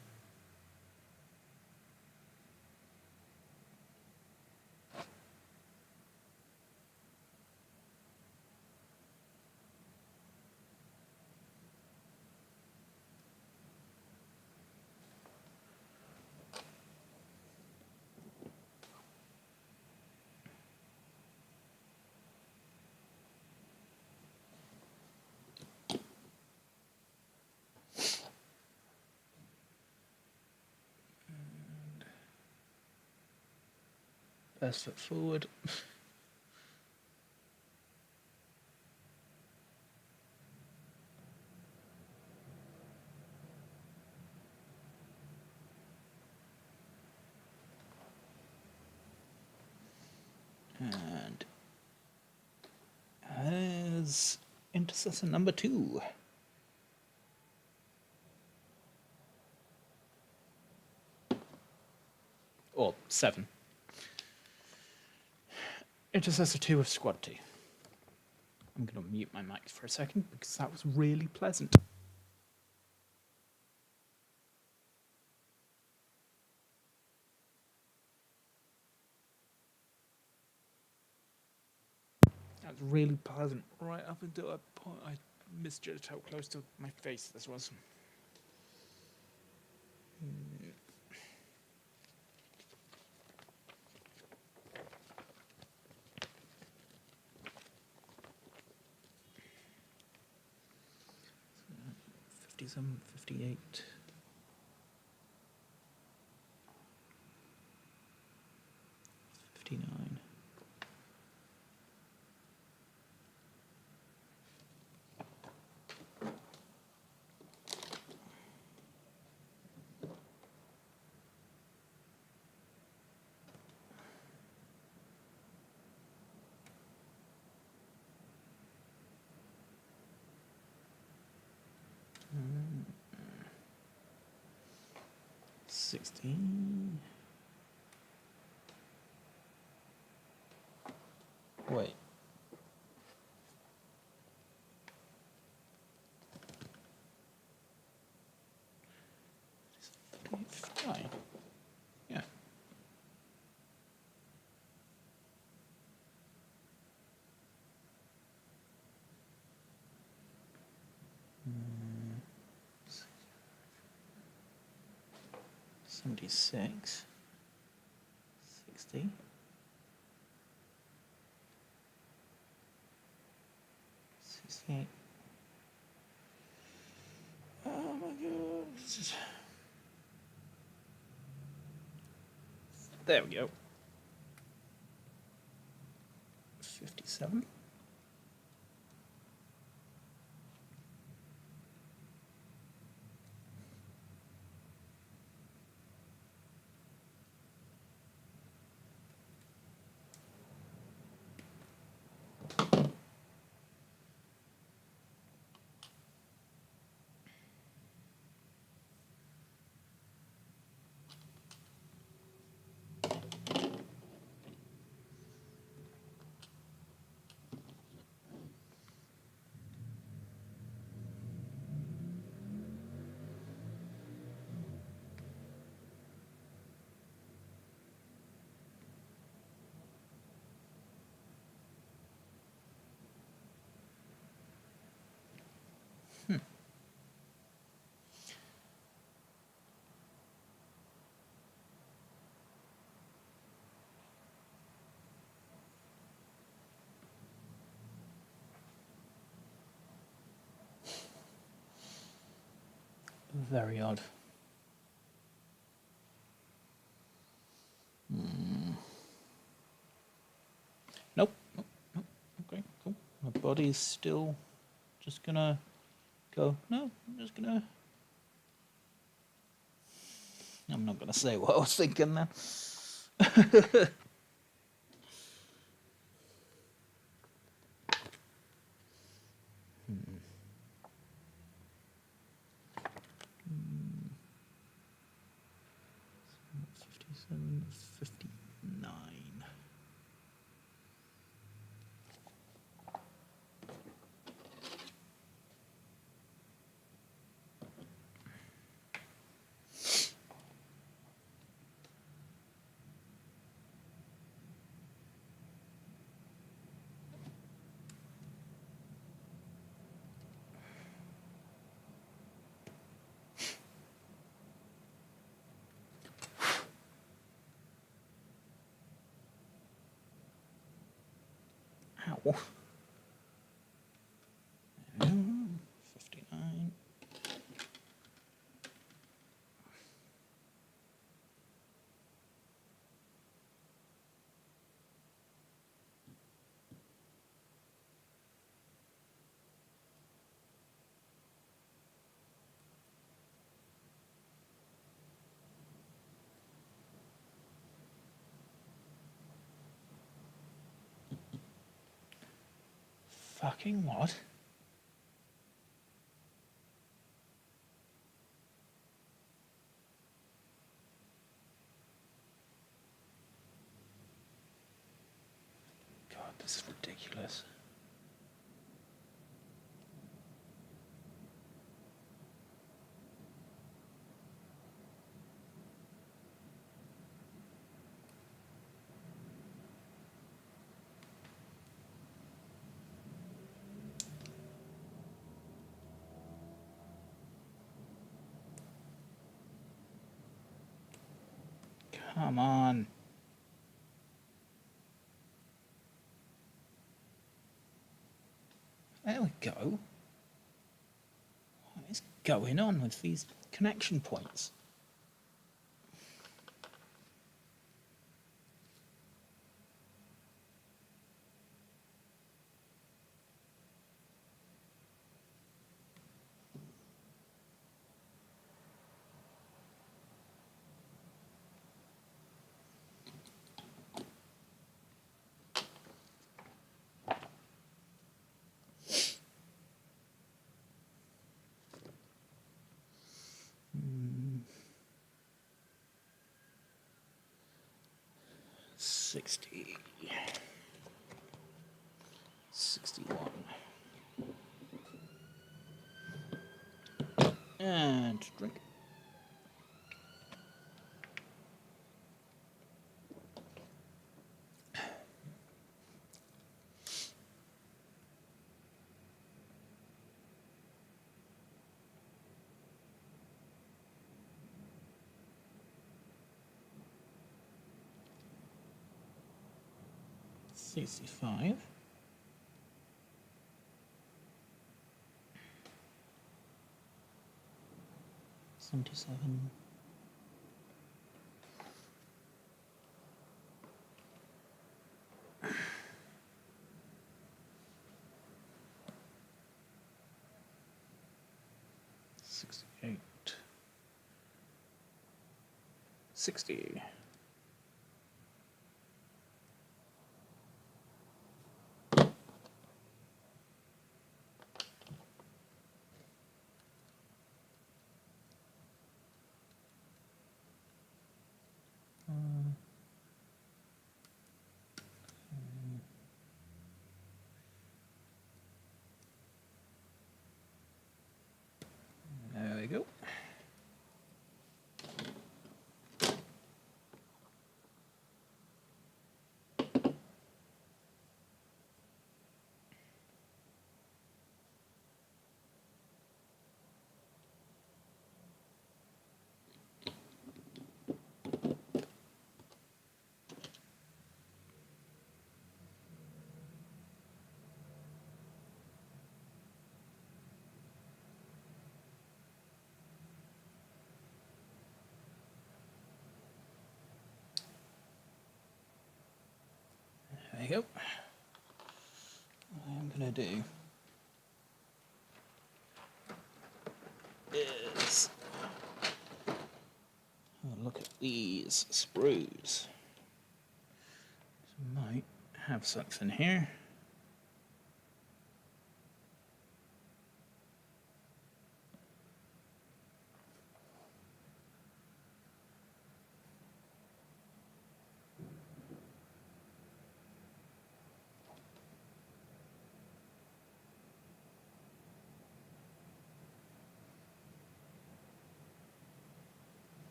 Best foot forward. And as intercessor number 2. Or 7. Intercessor 2 of squad 2. I'm going to mute my mic for a second because that was really pleasant. That was really pleasant right up until a point I misjudged how close to my face this was. '57, '58. '59. Mm. 16. Wait. Fine. Yeah. Mm. 76. 60. 68. Oh my god. There we go. 57. Very odd. everybody's still just gonna go, no, I'm not gonna say what I was thinking then. Hmm. 57, 59. Ow. 59. Fucking what? God, this is ridiculous. Come on. There we go. What is going on with these connection points? Hmm. 60. 61. And drink. $65. 77. $68. 60. There we go. There you go. I'm going to do is have a look at these sprues. So might have something here.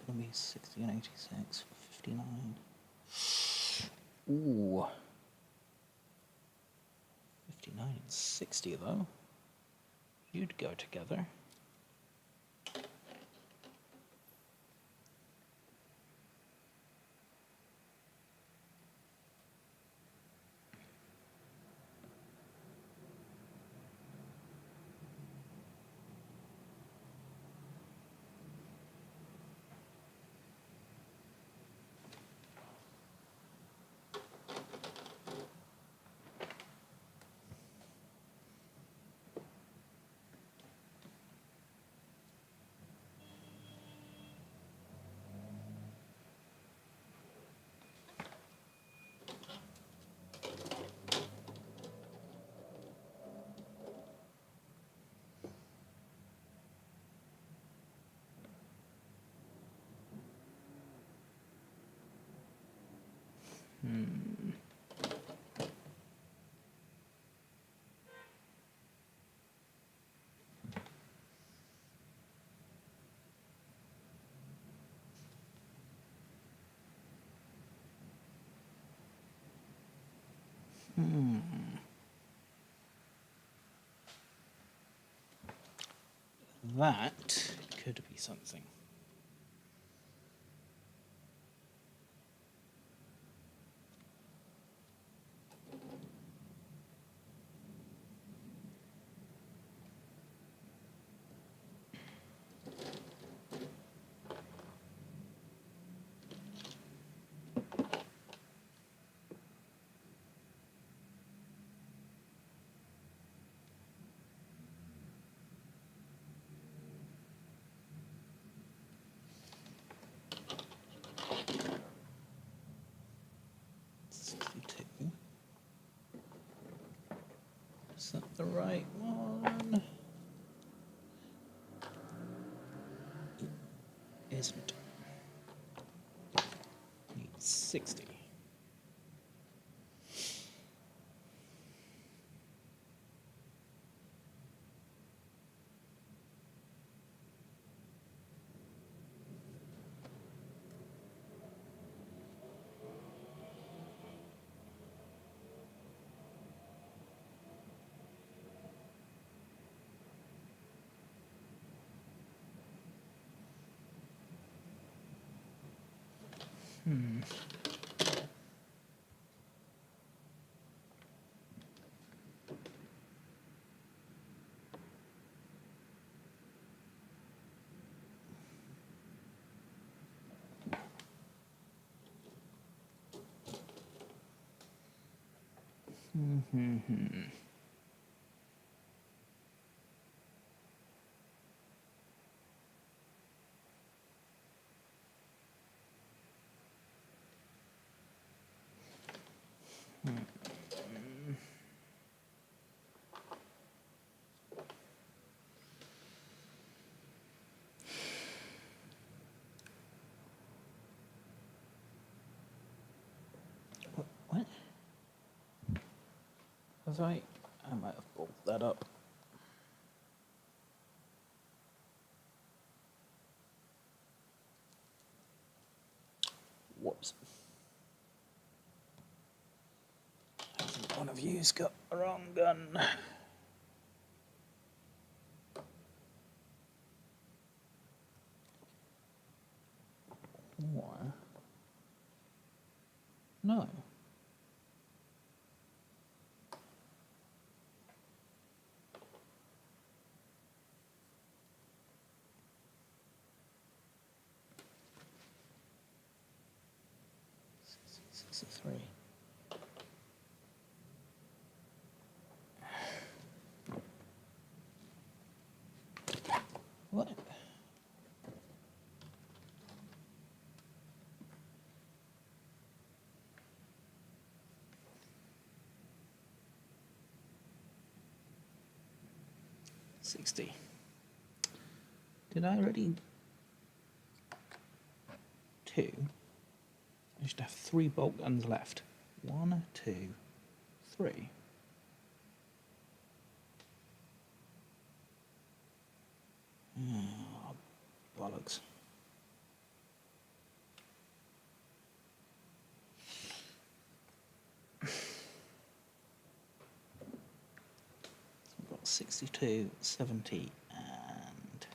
Going to be 60 and 86, 59. Ooh. 59 and 60 though. You'd go together. That could be something. Is that the right one? It isn't. Need 60. What? Was I might have pulled that up. Whoops. I think one of you's got the wrong gun. Or No. Three. What? $60. Did I already? 2. I should have 3 bolt guns left. 1, 2, 3. Oh, bollocks. I've got 62, 70, and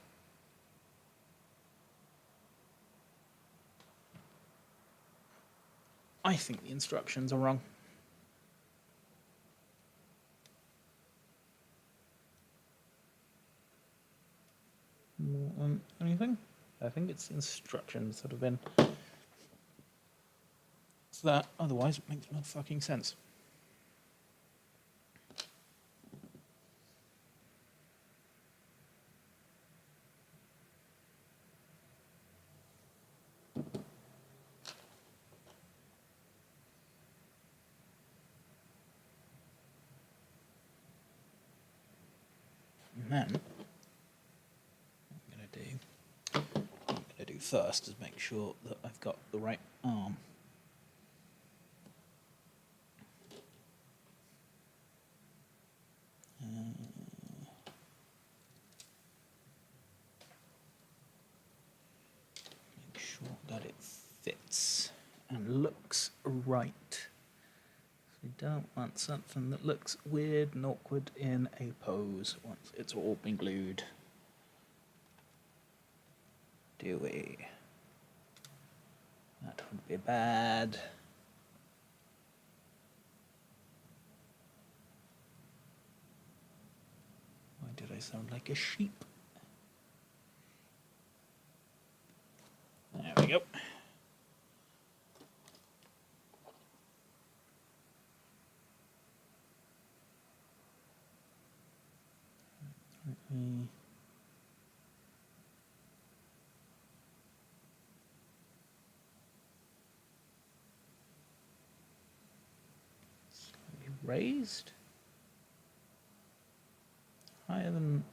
I think the instructions are wrong. Anything? I think it's the instructions that have been. So that, otherwise it makes no fucking sense. And then I'm gonna do first is make sure that I've got the right arm. Make sure that it fits and looks right. We don't want something that looks weird and awkward in a pose once it's all been glued. Do we? That would be bad. Why did I sound like a sheep? There we go. Slightly raised. Higher than.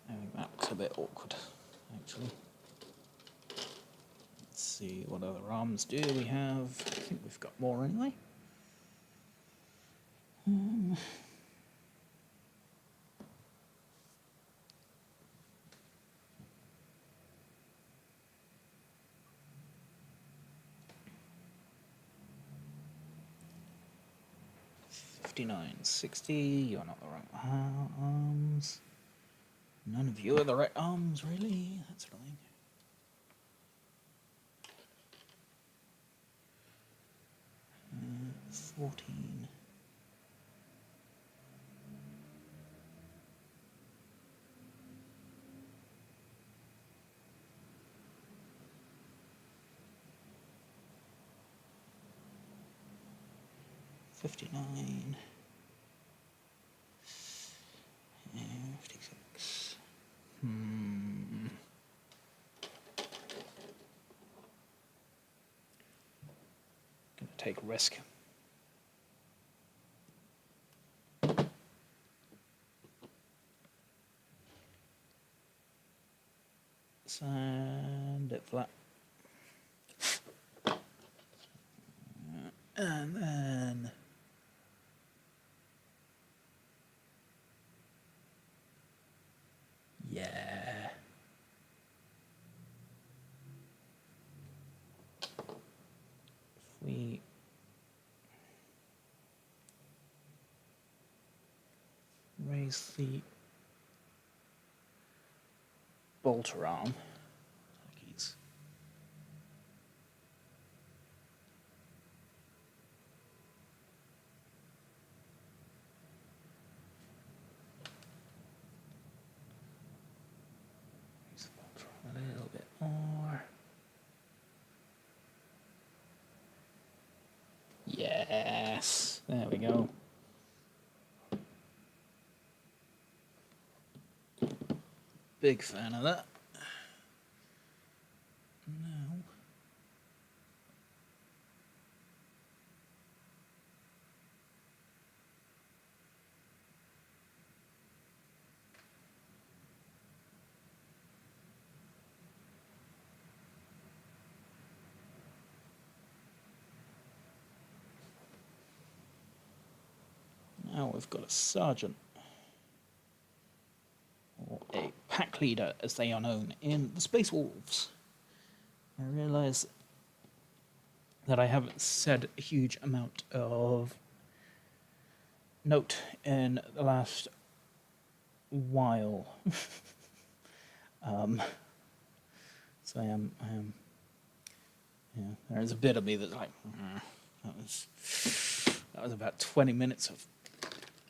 I think that looks a bit awkward, actually. Let's see what other arms do we have. I think we've got more anyway. 59, 60, you're not the right arms. None of you are the right arms, really? That's annoying. Uh, 14. $59. 56. Gonna take a risk. Sand it flat. And then yeah. If we raise the bolter arm, like he's Yes, there we go. Big fan of that. Now, now we've got a sergeant, or a pack leader as they are known in the Space Wolves. I realise that I haven't said a huge amount of note in the last while. So I am, yeah, there is a bit of me that's like, that was about 20 minutes of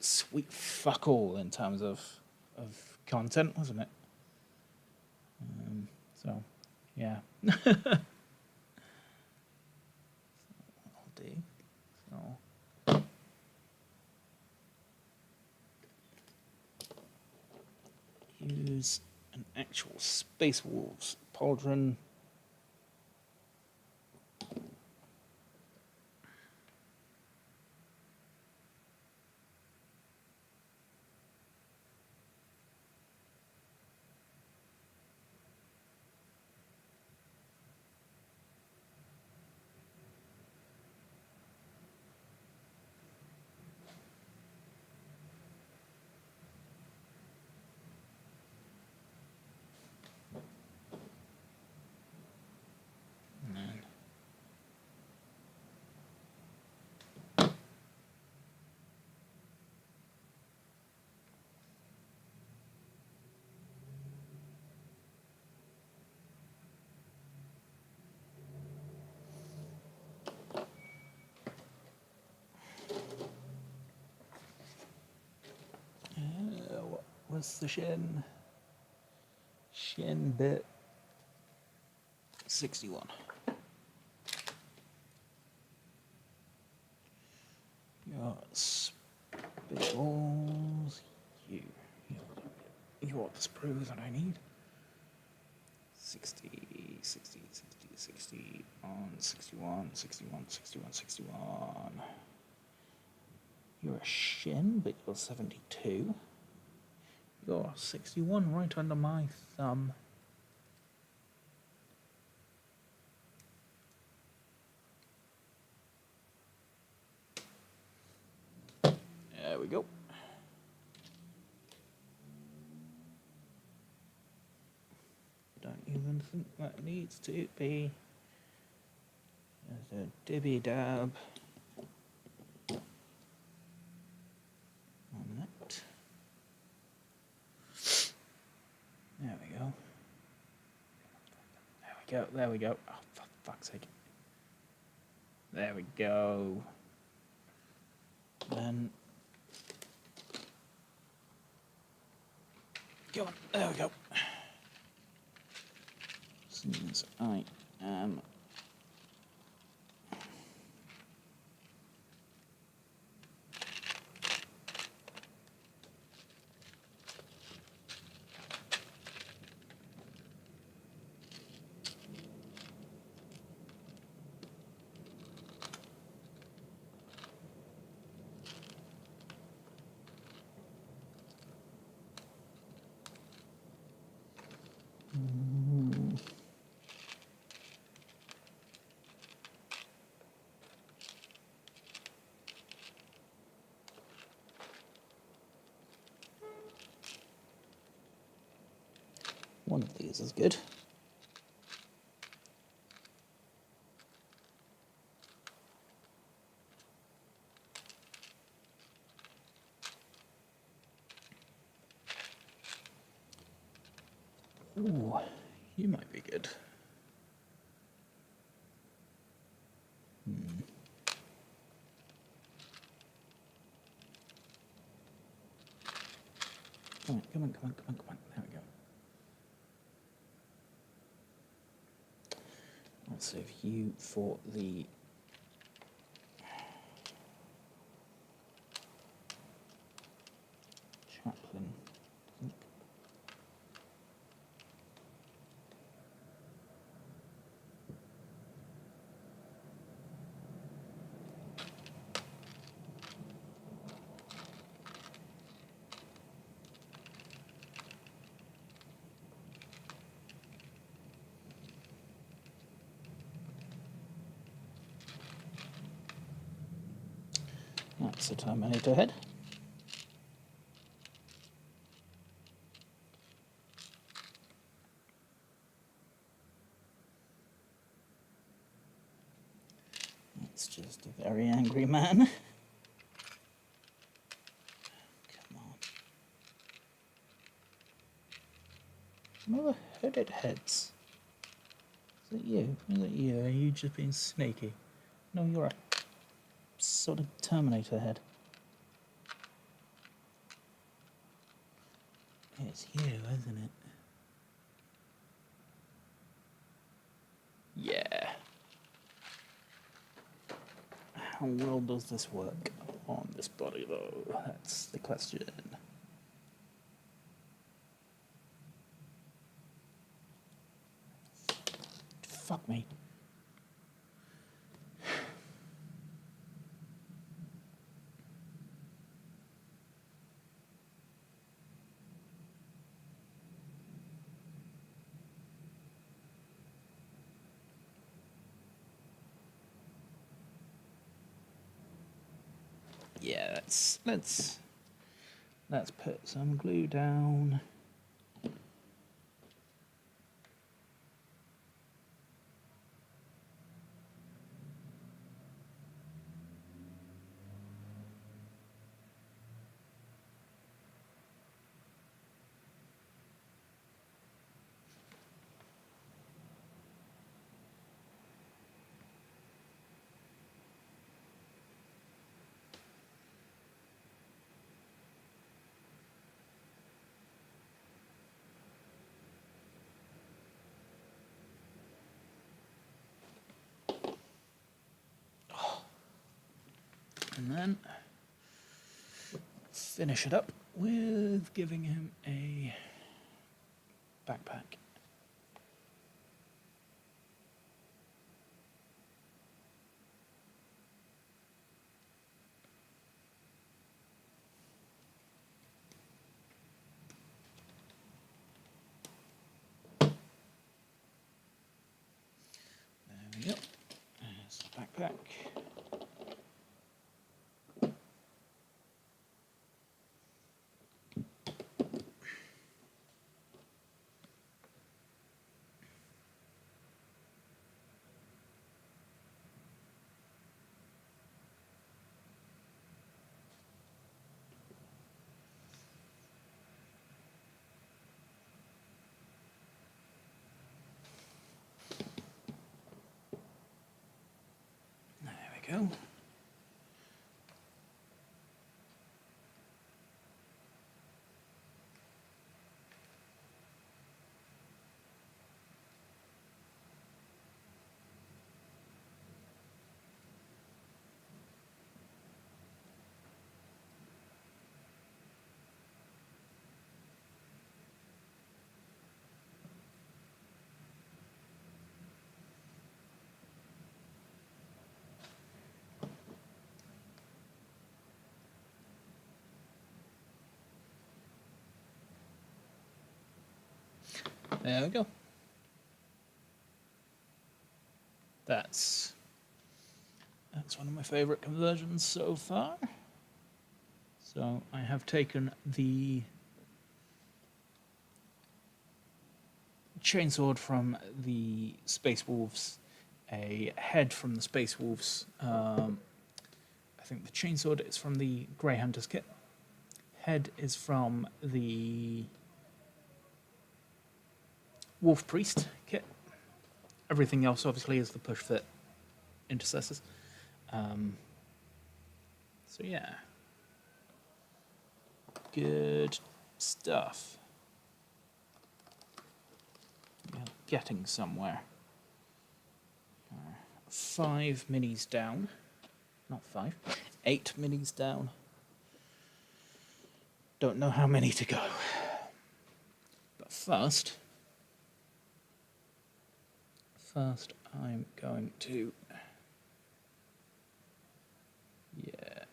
sweet fuck all in terms of content, wasn't it? So, yeah. I'll do. So, use an actual Space Wolves pauldron. What was the shin? Shin bit 61. Your spitballs. You're the sprue that I need. 60, 60, 60, 60 on 61, 61, 61, 61. You're a shin, but you're 72. You're 61 right under my thumb. There we go. Don't even think that needs to be. There's a dibby dab on that. There we go. There we go. There we go. Oh, for fuck's sake. There we go. Then. Go on. There we go. Since I am one of these is good. Ooh, you might be good. Come on, come on, come on, come on, come on. There we go. I'll save you for the Chaplain. That's a Terminator head. It's just a very angry man. Come on. Another hooded heads. Is it you? Is it you? Are you just being sneaky? No, you're a sort of Terminator head. It's you, isn't it? Yeah. How well does this work on this body, though? That's the question. Fuck me. Yeah, let's put some glue down. And then finish it up with giving him a backpack. There we go. There's the backpack. There we go. There we go. That's one of my favorite conversions so far. So I have taken the chainsword from the Space Wolves, a head from the Space Wolves. I think the chainsword is from the Grey Hunters kit. Head is from the Wolf Priest kit. Everything else, obviously, is the push fit intercessors. So yeah, good stuff. We are getting somewhere. 5 minis down. Not 5. 8 minis down. Don't know how many to go. But first I'm going to, yeah.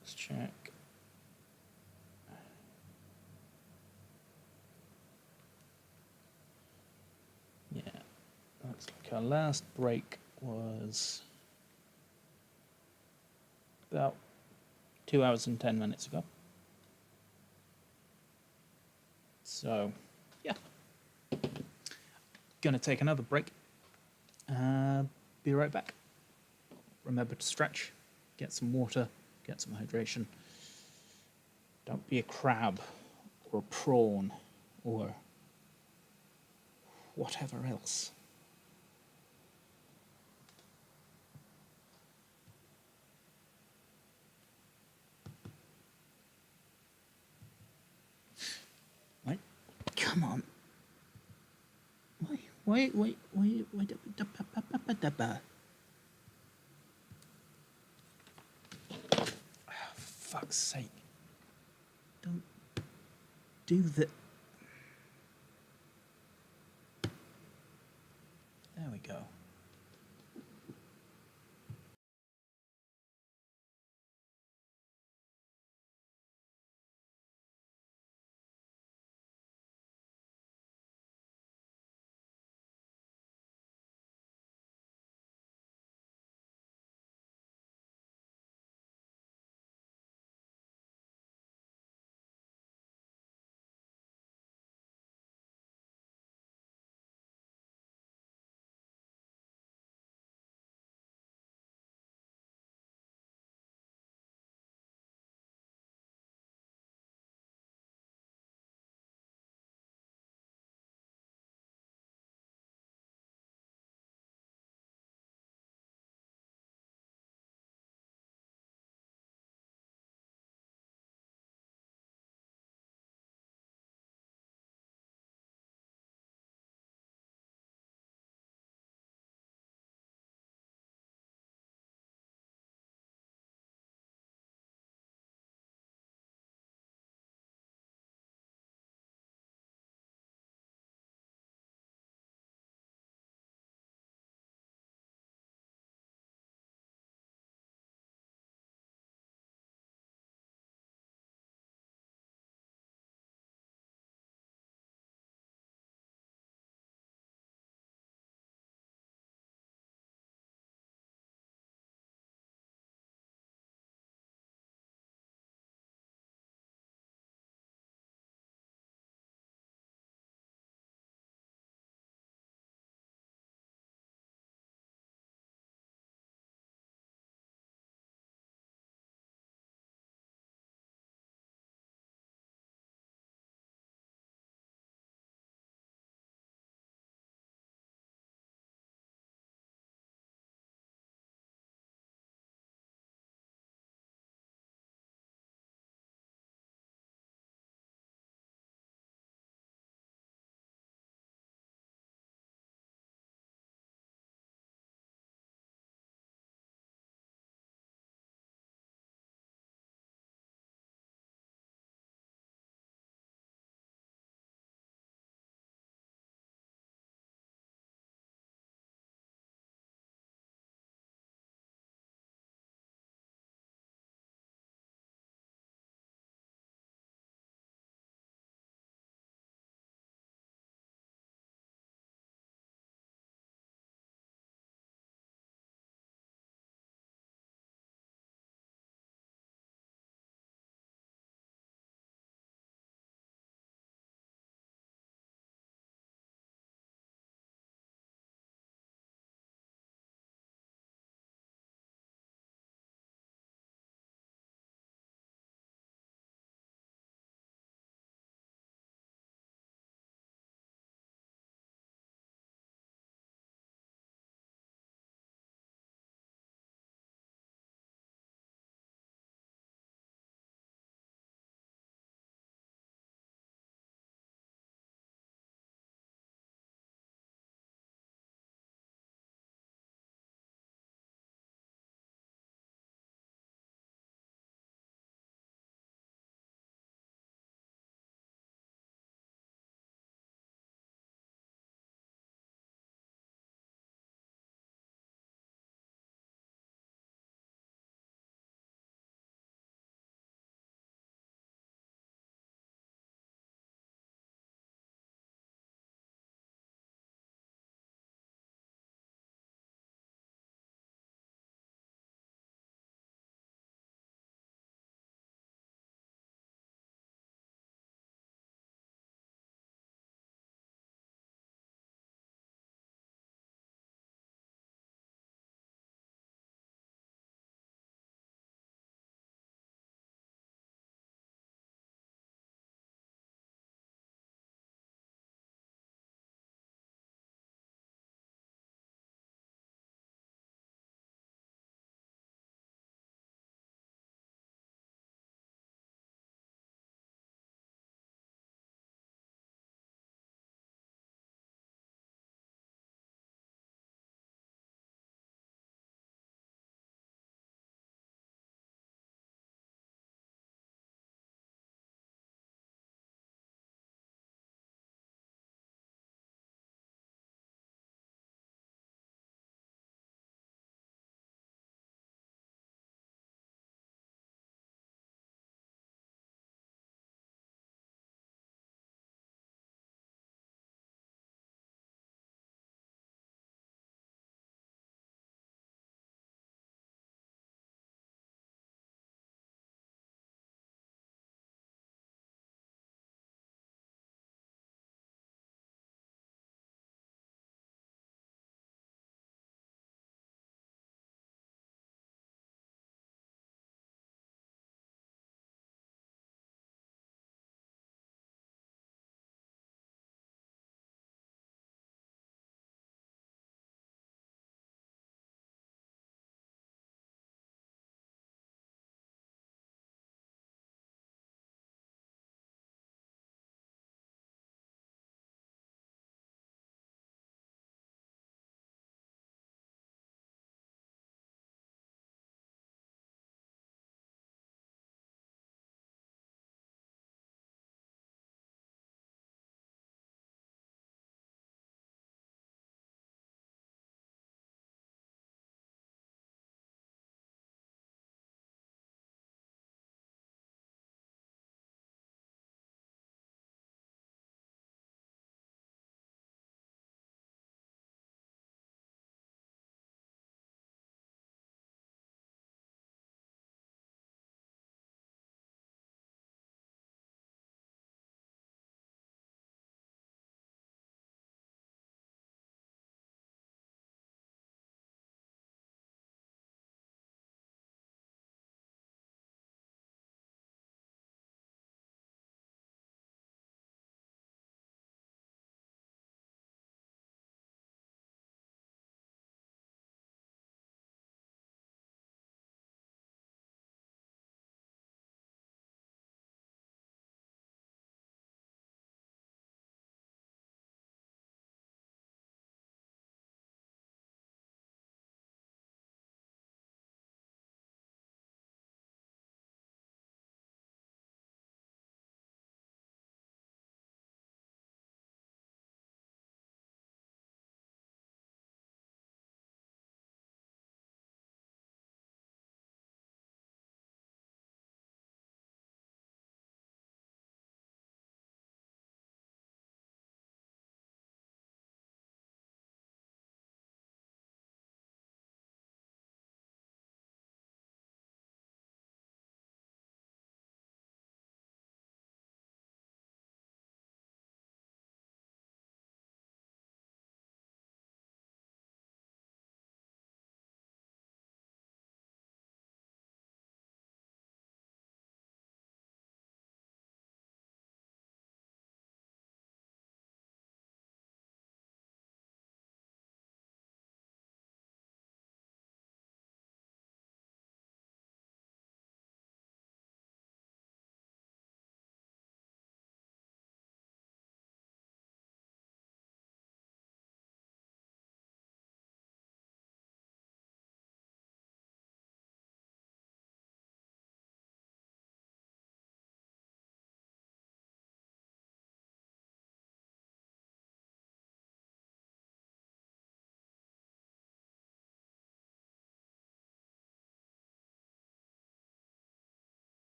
Let's check. Yeah, looks like our last break was about 2 hours and 10 minutes ago. So, yeah. Gonna take another break. Be right back. Remember to stretch, get some water, get some hydration. Don't be a crab or a prawn or whatever else. Wait, come on. Wait. Fuck's sake. Don't do that. There we go.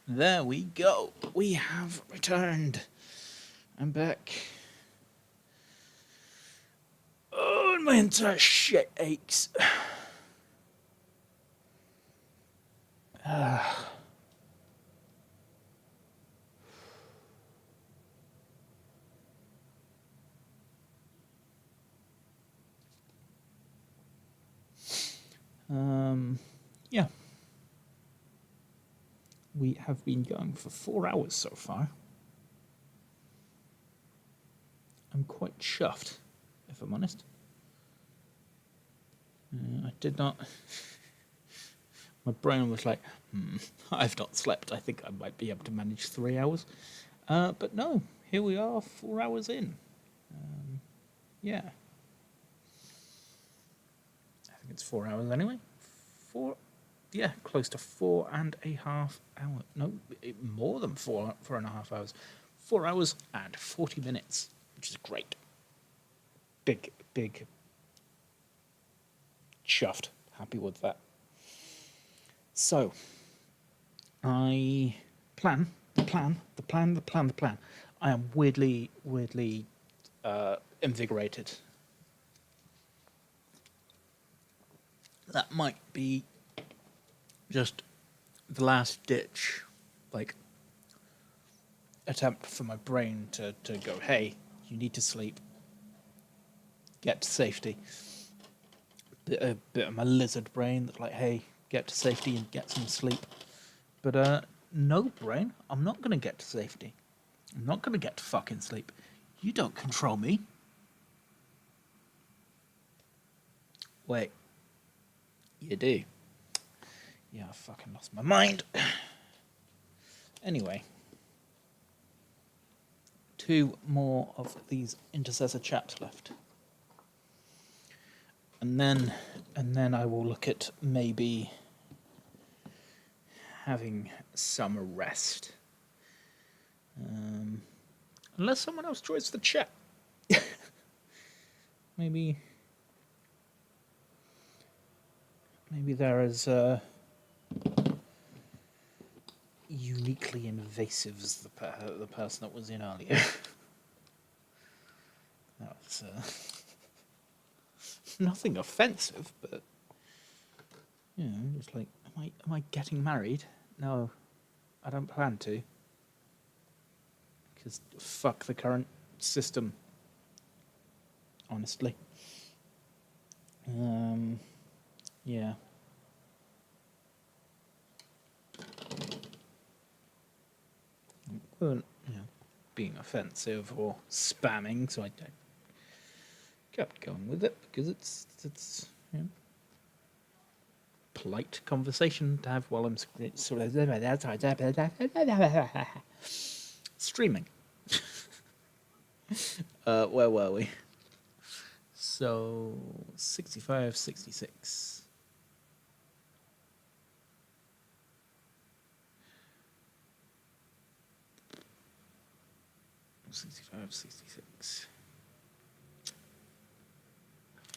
There we go. We have returned. I'm back. Oh, and my entire shit aches. Yeah. We have been going for 4 hours so far. I'm quite chuffed, if I'm honest. I did not... My brain was like, I've not slept. I think I might be able to manage 3 hours. But no, here we are, 4 hours in. Yeah. I think it's 4 hours anyway. Close to 4.5 hours. No, more than 4.5 hours. 4 hours and 40 minutes, which is great. Big chuffed. Happy with that. So, I plan. I am weirdly invigorated. That might be just the last ditch, attempt for my brain to go, hey, you need to sleep. Get to safety. A bit of my lizard brain that's like, hey, get to safety and get some sleep. But no, brain, I'm not going to get to safety. I'm not going to get to fucking sleep. You don't control me. Wait. You do. Yeah, I fucking lost my mind. Anyway. 2 more of these intercessor chaps left. And then I will look at maybe having some rest. Unless someone else joins the chat. Maybe there is uniquely invasive as the person that was in earlier. That was nothing offensive, but just like, am I getting married? No, I don't plan to. Because fuck the current system. Honestly. Yeah. Well, being offensive or spamming, so I kept going with it because it's polite conversation to have while I'm streaming. Where were we? So 65, 66. $65, 66.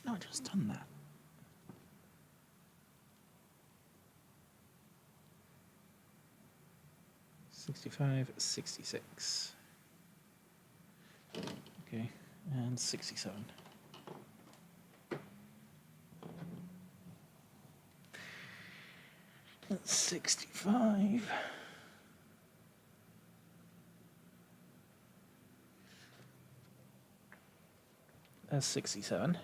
No, I just done that. $65, 66. Okay, and 67. That's 65. That's 67.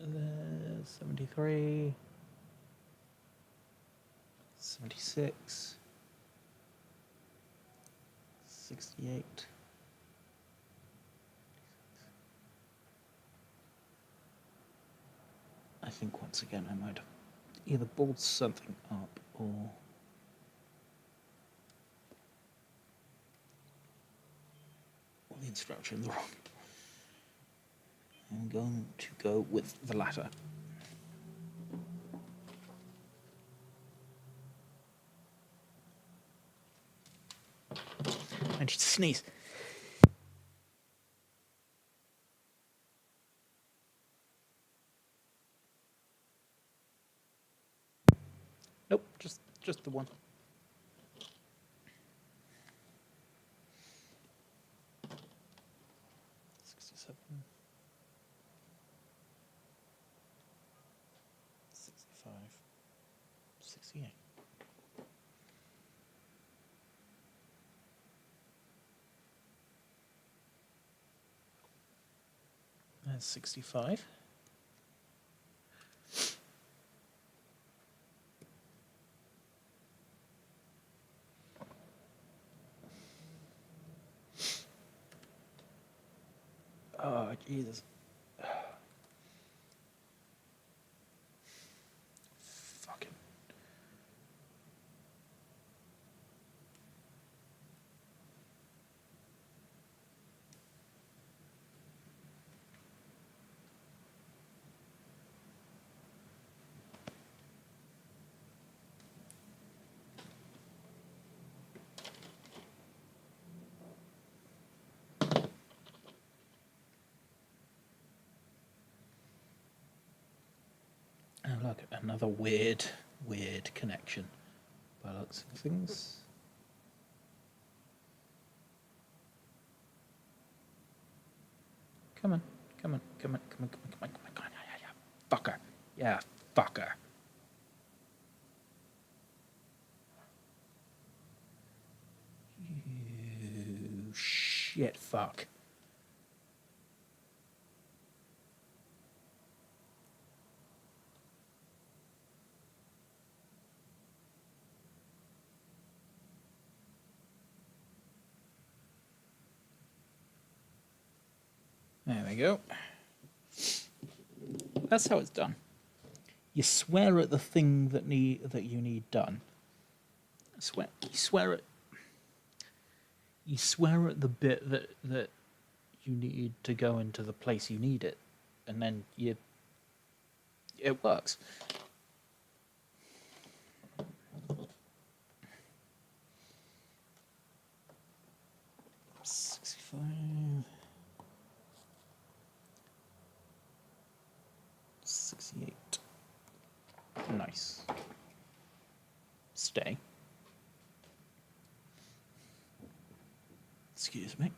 There's 73. 76. 68. I think once again I might have either balled something up or the instructions wrong. I'm going to go with the latter. need to sneeze. Nope, just the one. That's 65. Oh, Jesus. Fucking. Oh, look, another weird connection by looks of things. Come on. Fucker. Yeah, fucker. You shit fuck. There we go. That's how it's done. You swear at the thing that you need done. You swear at the bit that you need to go into the place you need it, and then it works. $65, $68. Nice. Stay. Excuse me.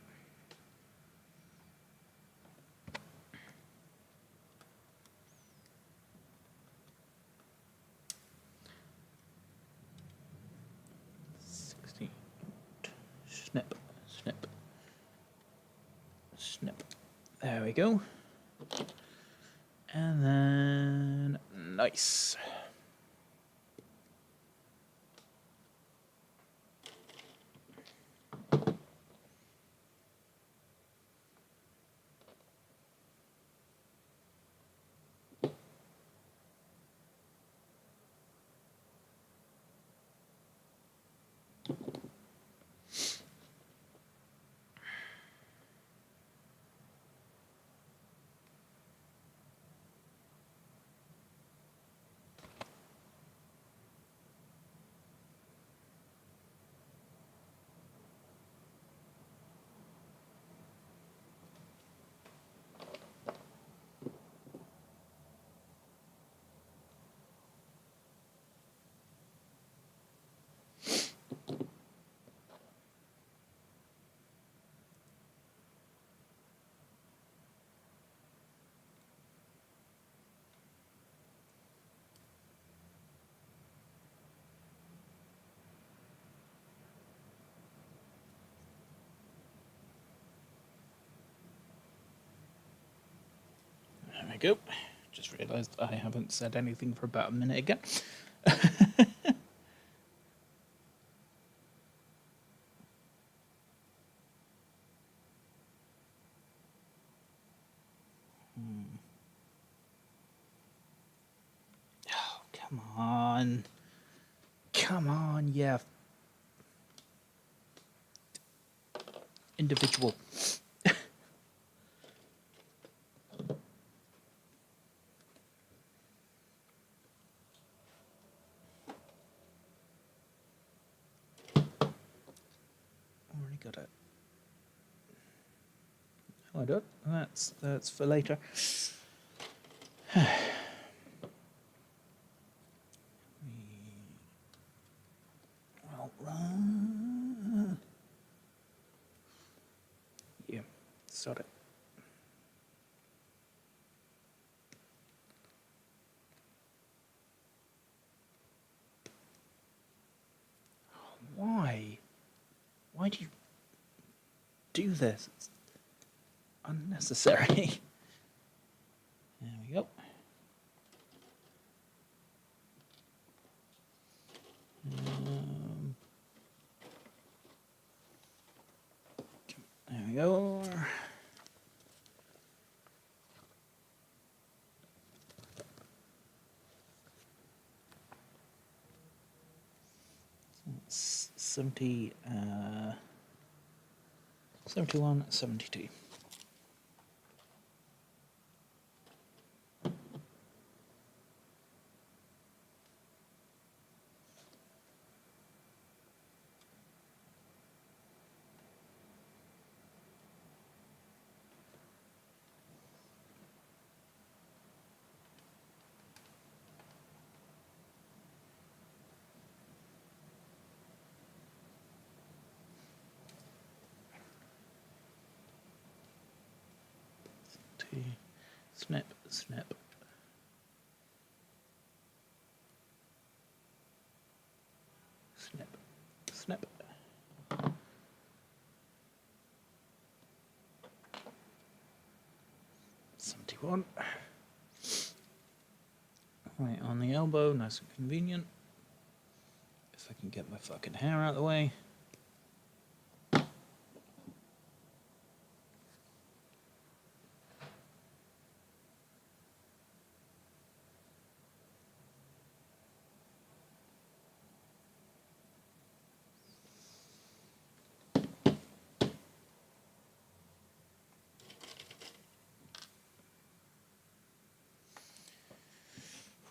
Snip. There we go. And then nice. There we go. Just realised I haven't said anything for about a minute again. Oh, come on. Come on, yeah. Individual. Already gotta. Oh, I don't. That's for later. Well, run. Yeah, sod it. Why? Why do you do this? It's unnecessary. There we go. There we go. It's 71, 72. Snip, snip. Snip, snip. $71. Right on the elbow, nice and convenient. If I can get my fucking hair out of the way.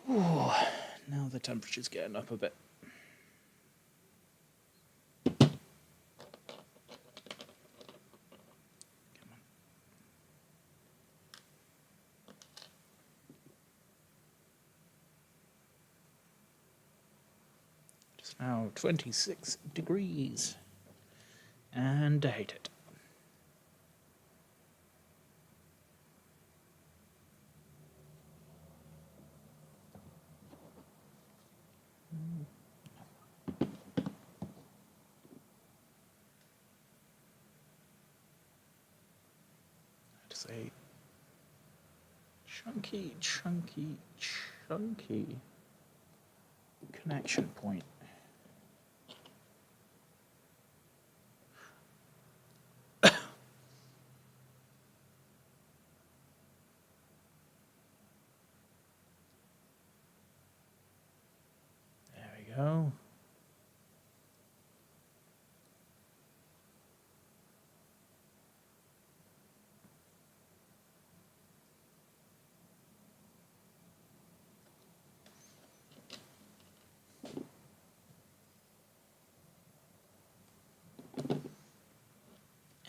Ooh, now the temperature's getting up a bit. Come on. It's now 26 degrees. And I hate it. Say chunky connection point. There we go.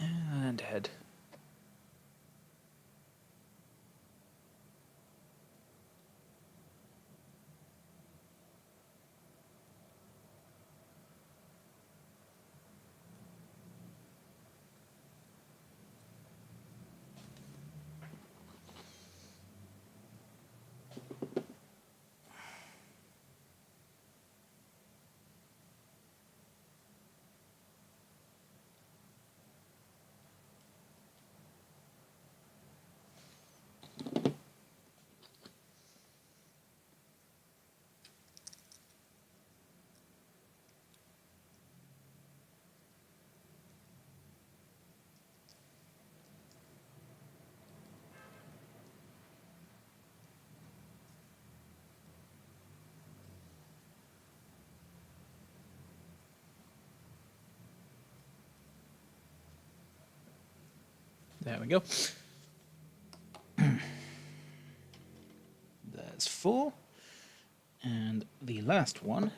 And head. There we go. There's 4. And the last one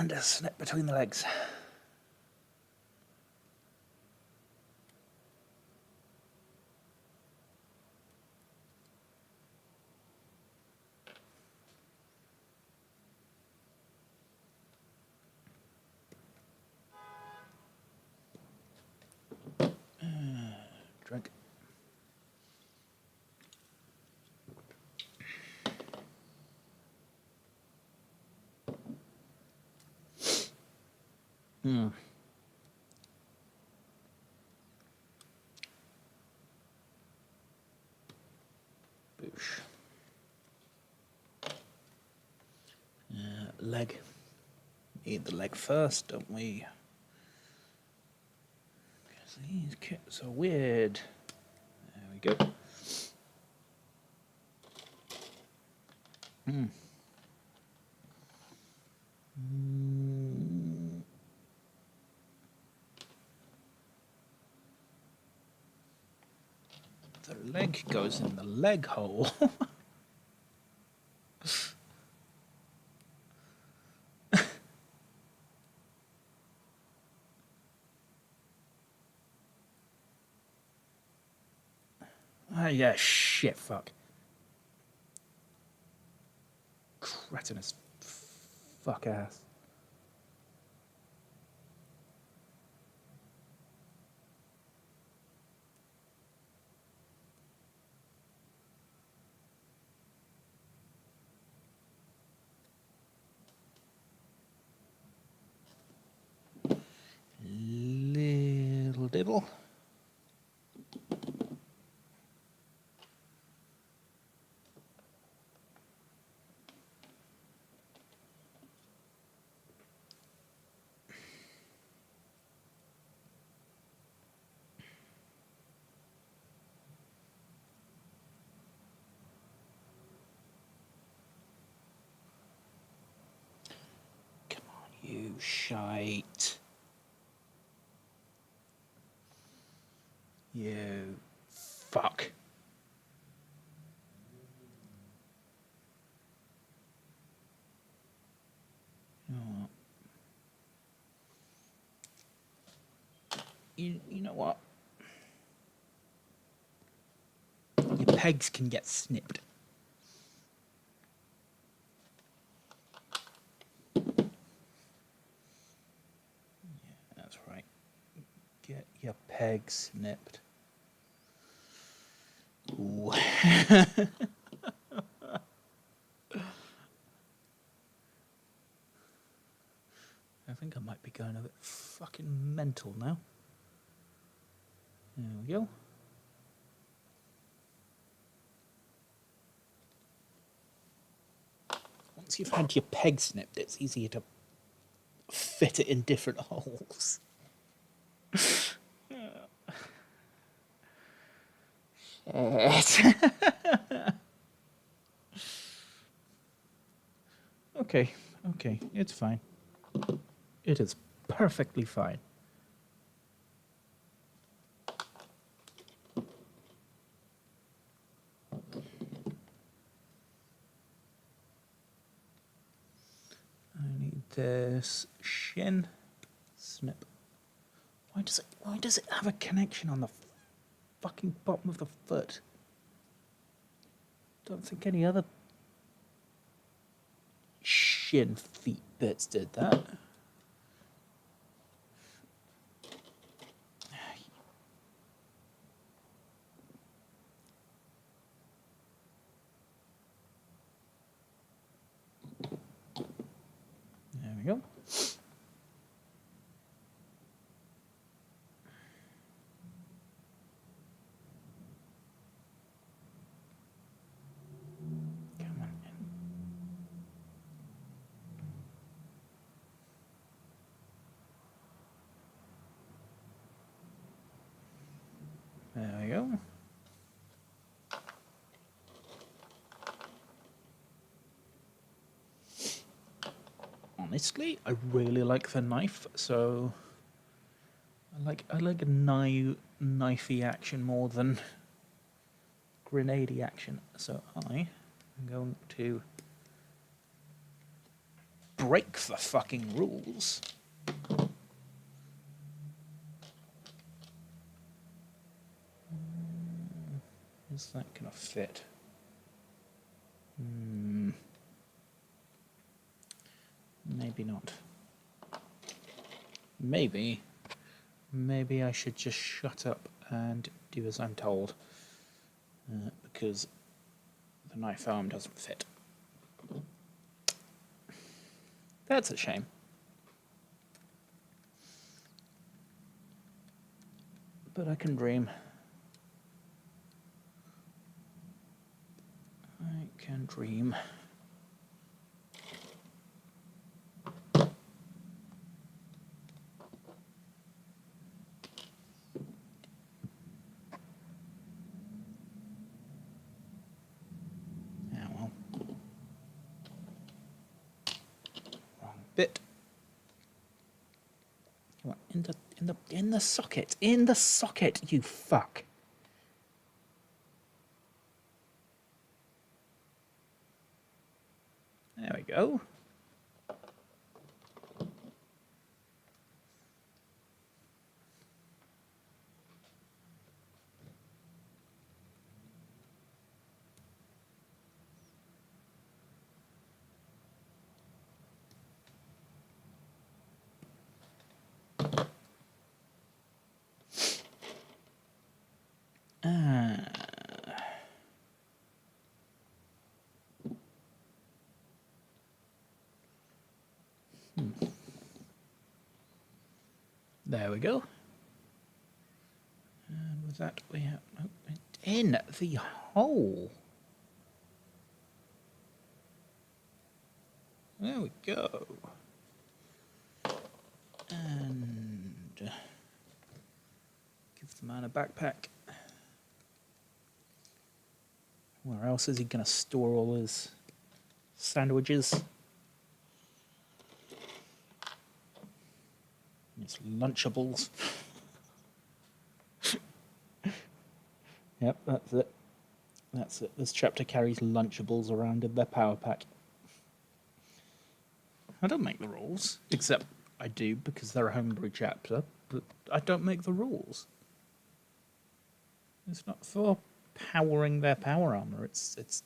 And a snip between the legs. Drink. Boosh. Leg. Eat the leg first, don't we? Because these kits are weird. There we go. The leg goes in the leg hole. Ah, yeah, shit, fuck. Cretinous fuck ass. Little dibble. Come on, you shite. You fuck. Oh. You know what? Your pegs can get snipped. Yeah, that's right. Get your pegs snipped. Ooh. I think I might be going a bit fucking mental now. There we go. Once you've had your peg snipped, it's easier to fit it in different holes. Shit. Okay, it's fine. It is perfectly fine. I need this shin snip. Why does it have a connection on the fucking bottom of the foot? Don't think any other shin feet bits did that. There we go. Come on in. There we go. Honestly, I really like the knife, so I like a knifey action more than grenadey action. So I am going to break the fucking rules. Is that gonna fit? Maybe not. Maybe I should just shut up and do as I'm told, because the knife arm doesn't fit. That's a shame. But I can dream. I can dream. Yeah, well. Wrong bit. Come on, in the socket. In the socket, you fuck. There we go. There we go. And with that, we have in the hole. There we go. And give the man a backpack. Where else is he going to store all his sandwiches? His Lunchables. Yep, that's it. That's it. This chapter carries Lunchables around in their power pack. I don't make the rules, except I do because they're a homebrew chapter, but I don't make the rules. It's not for powering their power armor, it's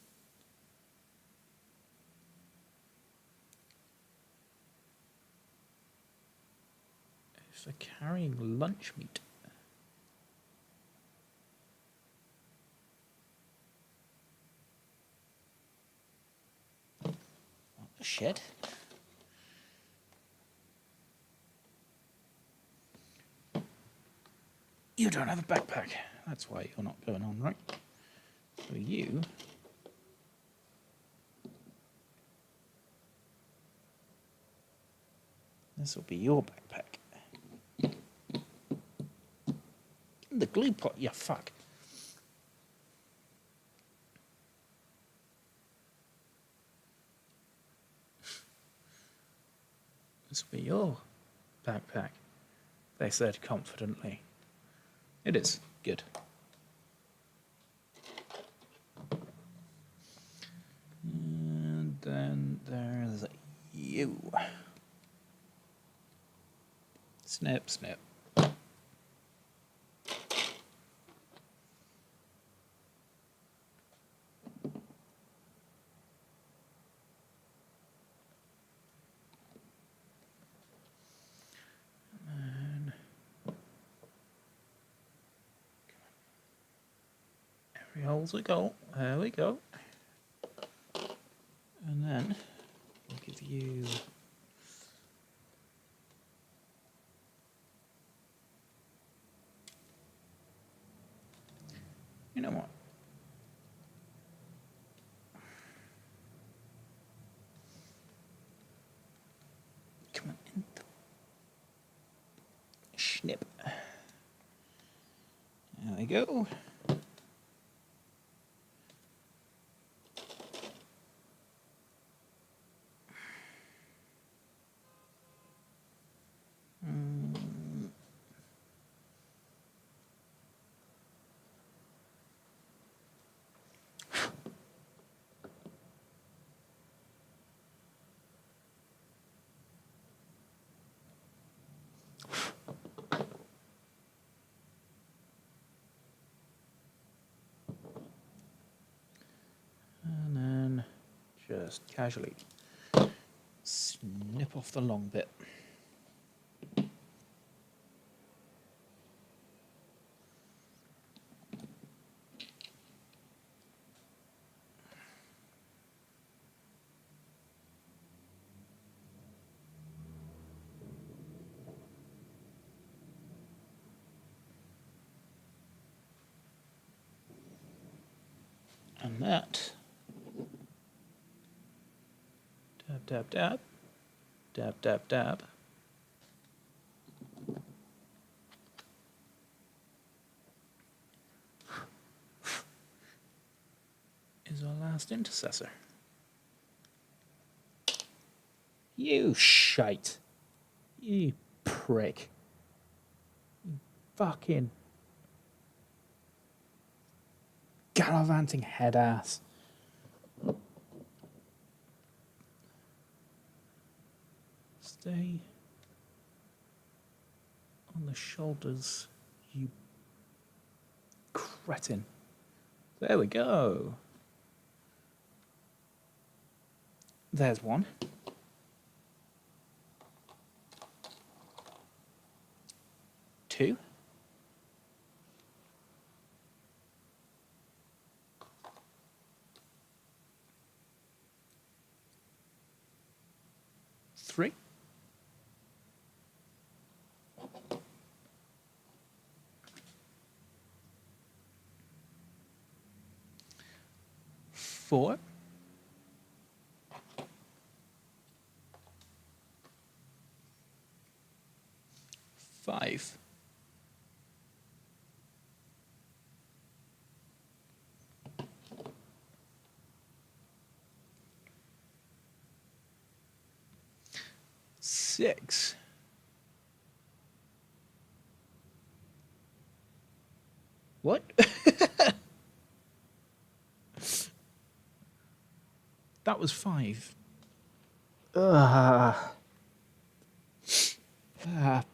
for carrying lunch meat. What the shit? You don't have a backpack. That's why you're not going on, right? So you... This will be your backpack. The glue pot, you fuck. This will be your backpack, they said confidently. It is. Good. And then there's you. Snip, snip. Every hole's a goal. There we go. And then we'll give you... You know what? Come on, in the... Snip. There we go. just casually snip off the long bit. And that, dab, dab, dab, dab, dab, dab, is our last intercessor. You shite. You prick. You fucking gallivanting head ass. Stay on the shoulders, you cretin. There we go. There's one. Two. Three. Four. Five. Six. What? That was five.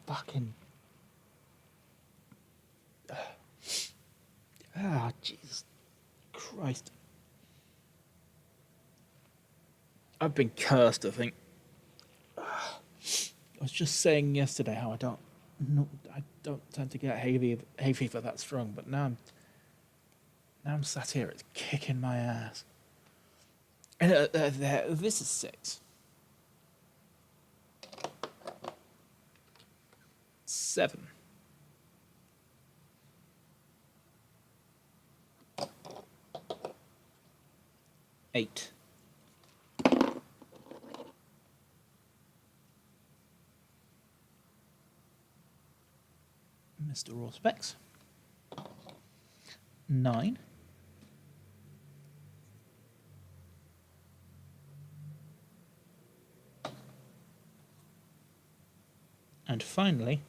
Fucking. Jesus Christ. I've been cursed, I think. I was just saying yesterday how I don't tend to get hay fever that strong, but now I'm sat here, it's kicking my ass. And this is six. Seven. Eight. Mr. Auspex. 9. And finally,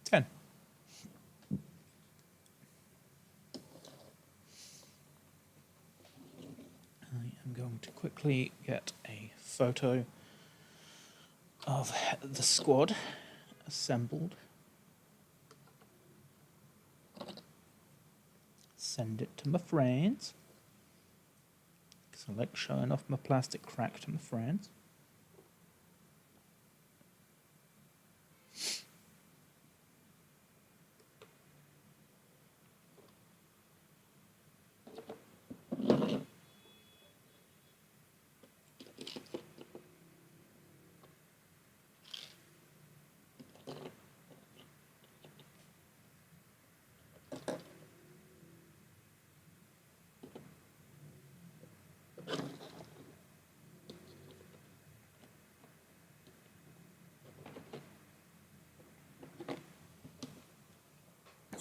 10. I am going to quickly get a photo of the squad assembled. Send it to my friends, because I like showing off my plastic crack to my friends.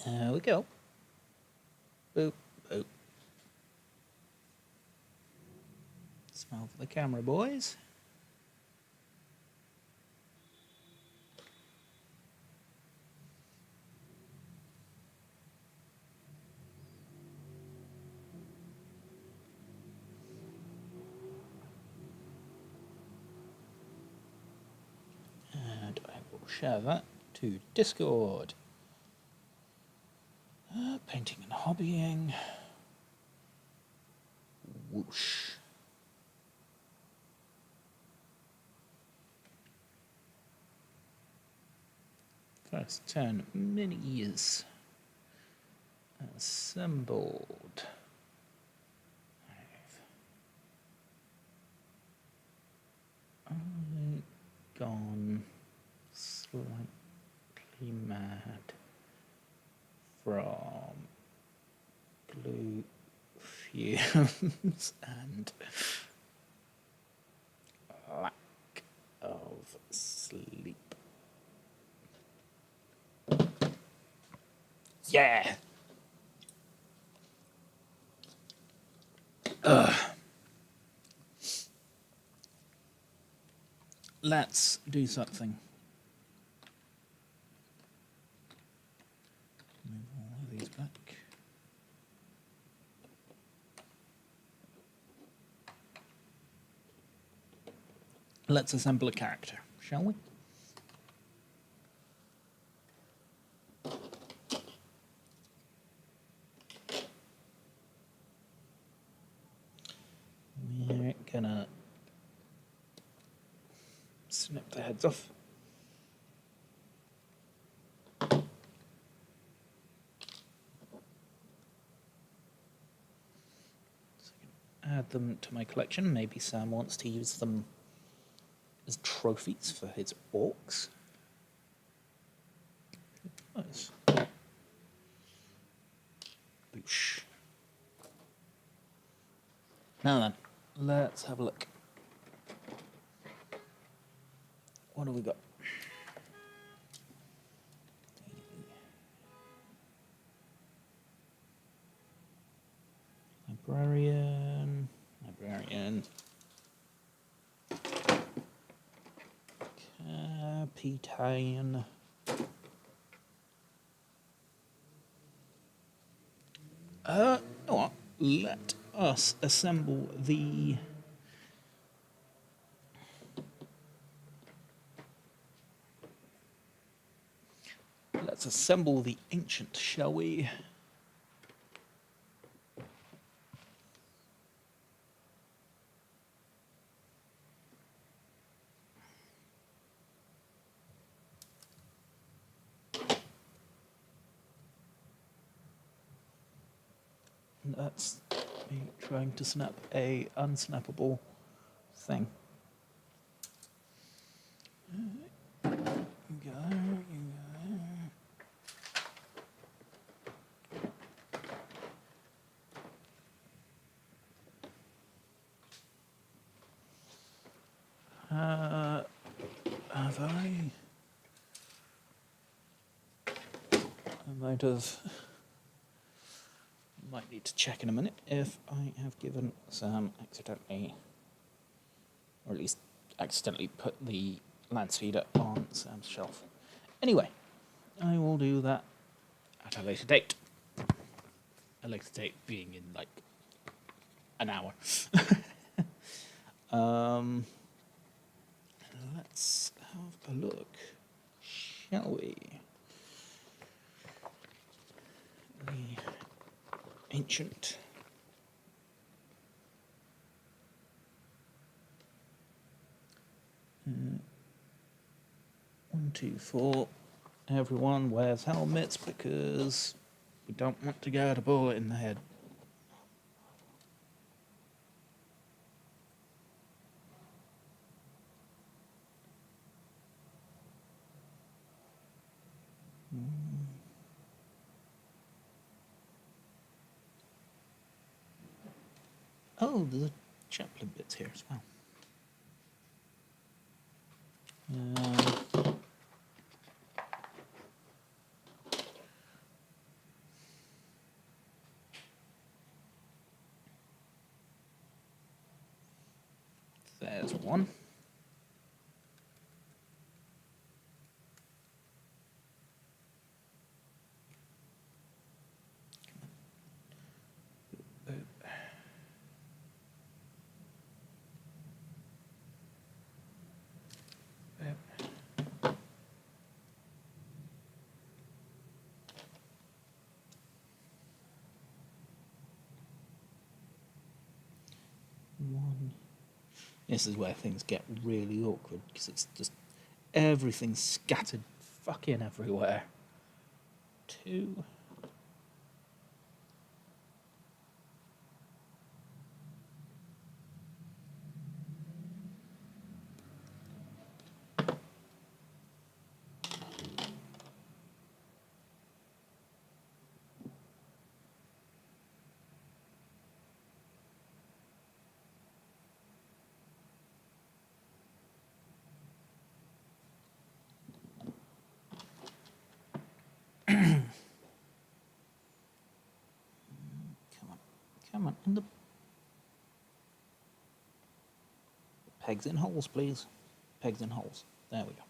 There we go. Boop, boop. Smile for the camera, boys. And I will share that to Discord. Painting and hobbying. Whoosh. First 10 minis assembled. I've gone slightly mad from blue fumes and lack of sleep. Yeah. Let's do something. Move all of these back. Let's assemble a character, shall we? We're gonna snip the heads off. Add them to my collection. Maybe Sam wants to use them as trophies for his orcs. Nice. Boosh. Now then, let's have a look. What do we got? Librarian. Captain. You know what? Let us assemble the ancient, shall we? That's me trying to snap a unsnappable thing. You go. Have I might need to check in a minute if I have given Sam accidentally, or at least accidentally put the lance feeder on Sam's shelf. Anyway, I will do that at a later date. A later date being in like an hour. Let's have a look, shall we? The ancient. One, two, four. Everyone wears helmets because we don't want to get a bullet in the head. Oh, there's a chaplain bits here as well. There's one. This is where things get really awkward, because it's just everything's scattered fucking everywhere. 2. Come on, in the pegs in holes, please. Pegs in holes. There we go.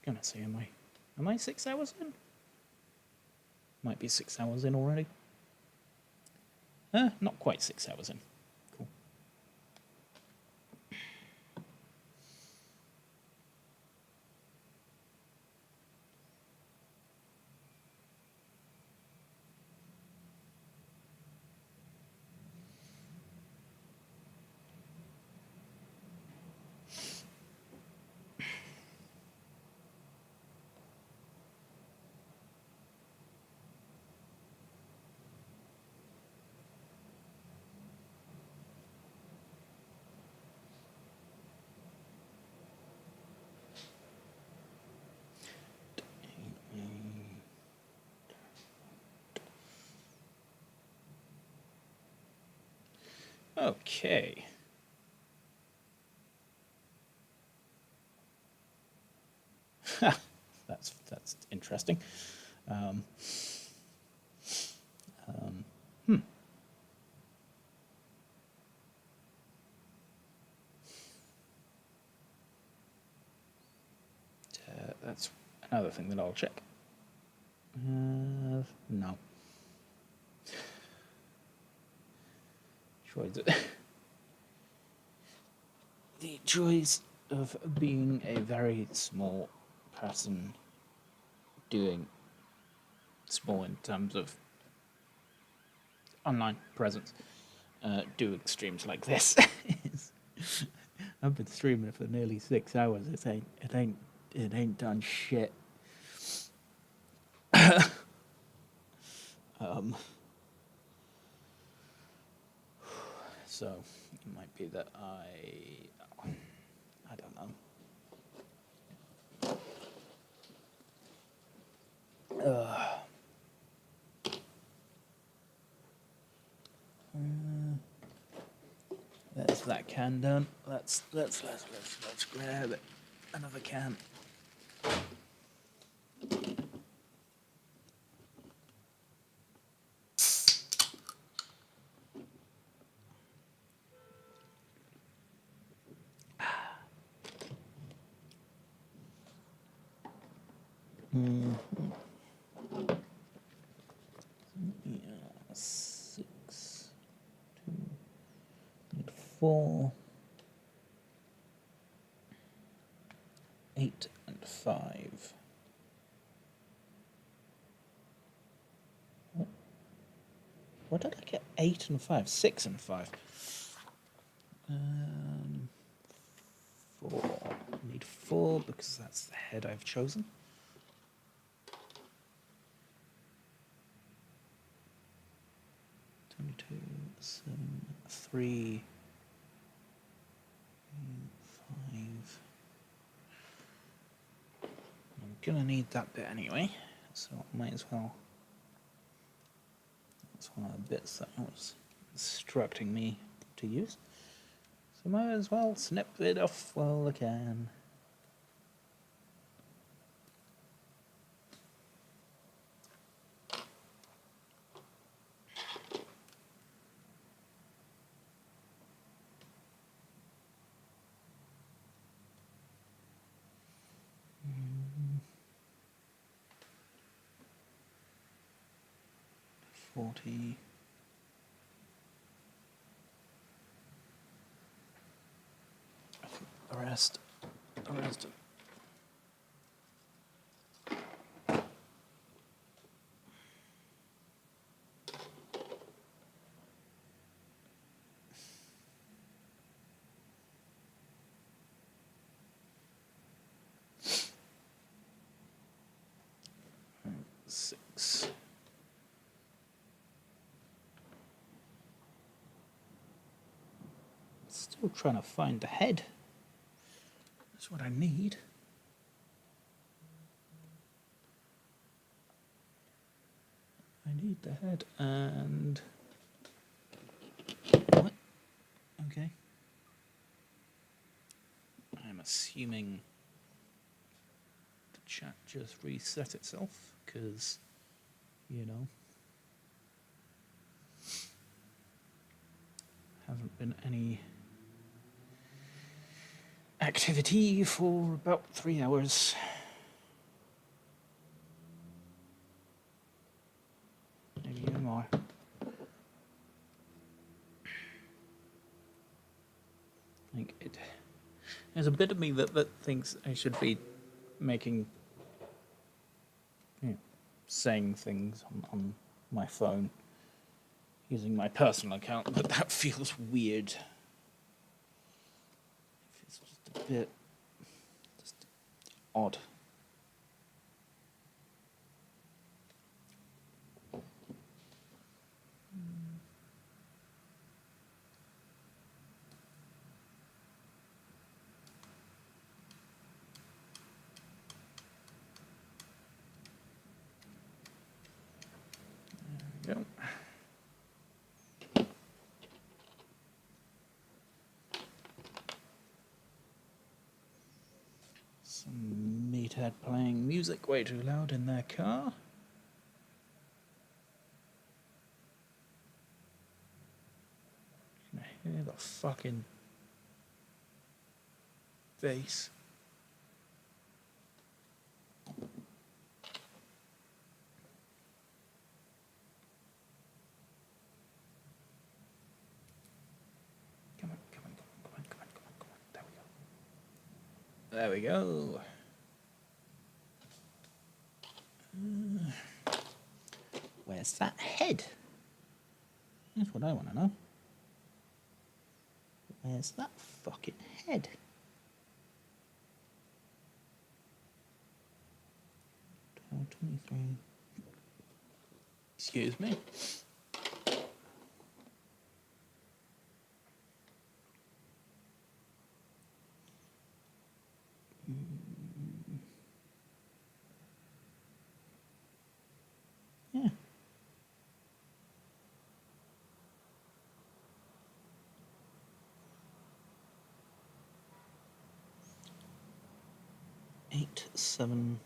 Gonna say, am I 6 hours in? Might be 6 hours in already. Not quite 6 hours in. Cool. Okay. That's interesting. That's another thing that I'll check. No. The joys of being a very small person, doing small in terms of online presence, doing streams like this. I've been streaming for nearly 6 hours. It ain't done shit. So it might be that I don't know. There's that can done. Let's grab it. Another can. Yeah, 6, 2, 4, 8, and 5. What did I get? 8 and 5, 6 and 5. 4. I need 4 because that's the head I've chosen. 22, 7, 3, 5. I'm gonna need that bit anyway, so I might as well. That's one of the bits that was instructing me to use. So might as well snip it off while I can. 40. I think the rest. Six. Still trying to find the head. That's what I need. I need the head and... What? Okay. I'm assuming the chat just reset itself, because, you know, hasn't been any activity for about 3 hours. Maybe even more. Like it, there's a bit of me that thinks I should be making, saying things on my phone using my personal account, but that feels weird. It's just a bit odd. There we go. Some meathead playing music way too loud in their car. Can I hear the fucking bass? Come on. There we go. Where's that head? That's what I want to know. Where's that fucking head? $12.23. Excuse me. Yeah. Eight, 7.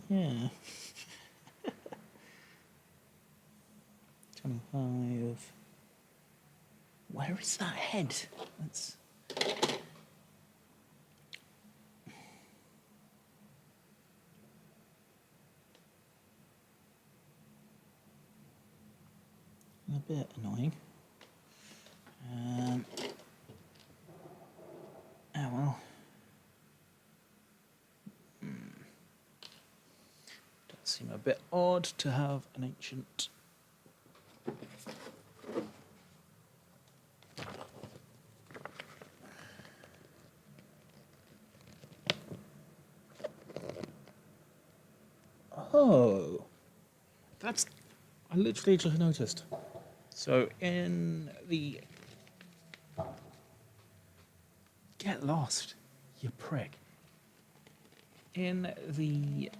Yeah. 25. Where is that head? That's... a bit annoying. Oh well. Does seem a bit odd to have an ancient. Oh, that's... I literally just noticed. So in the... Get lost, you prick. In the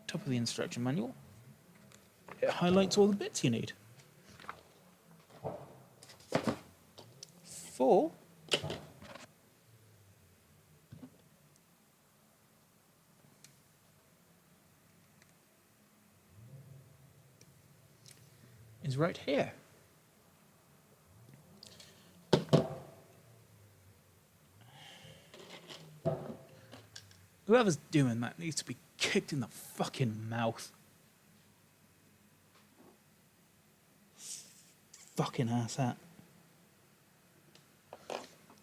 top of the instruction manual, it highlights all the bits you need. 4 is right here. Whoever's doing that needs to be kicked in the fucking mouth. Fucking asshat.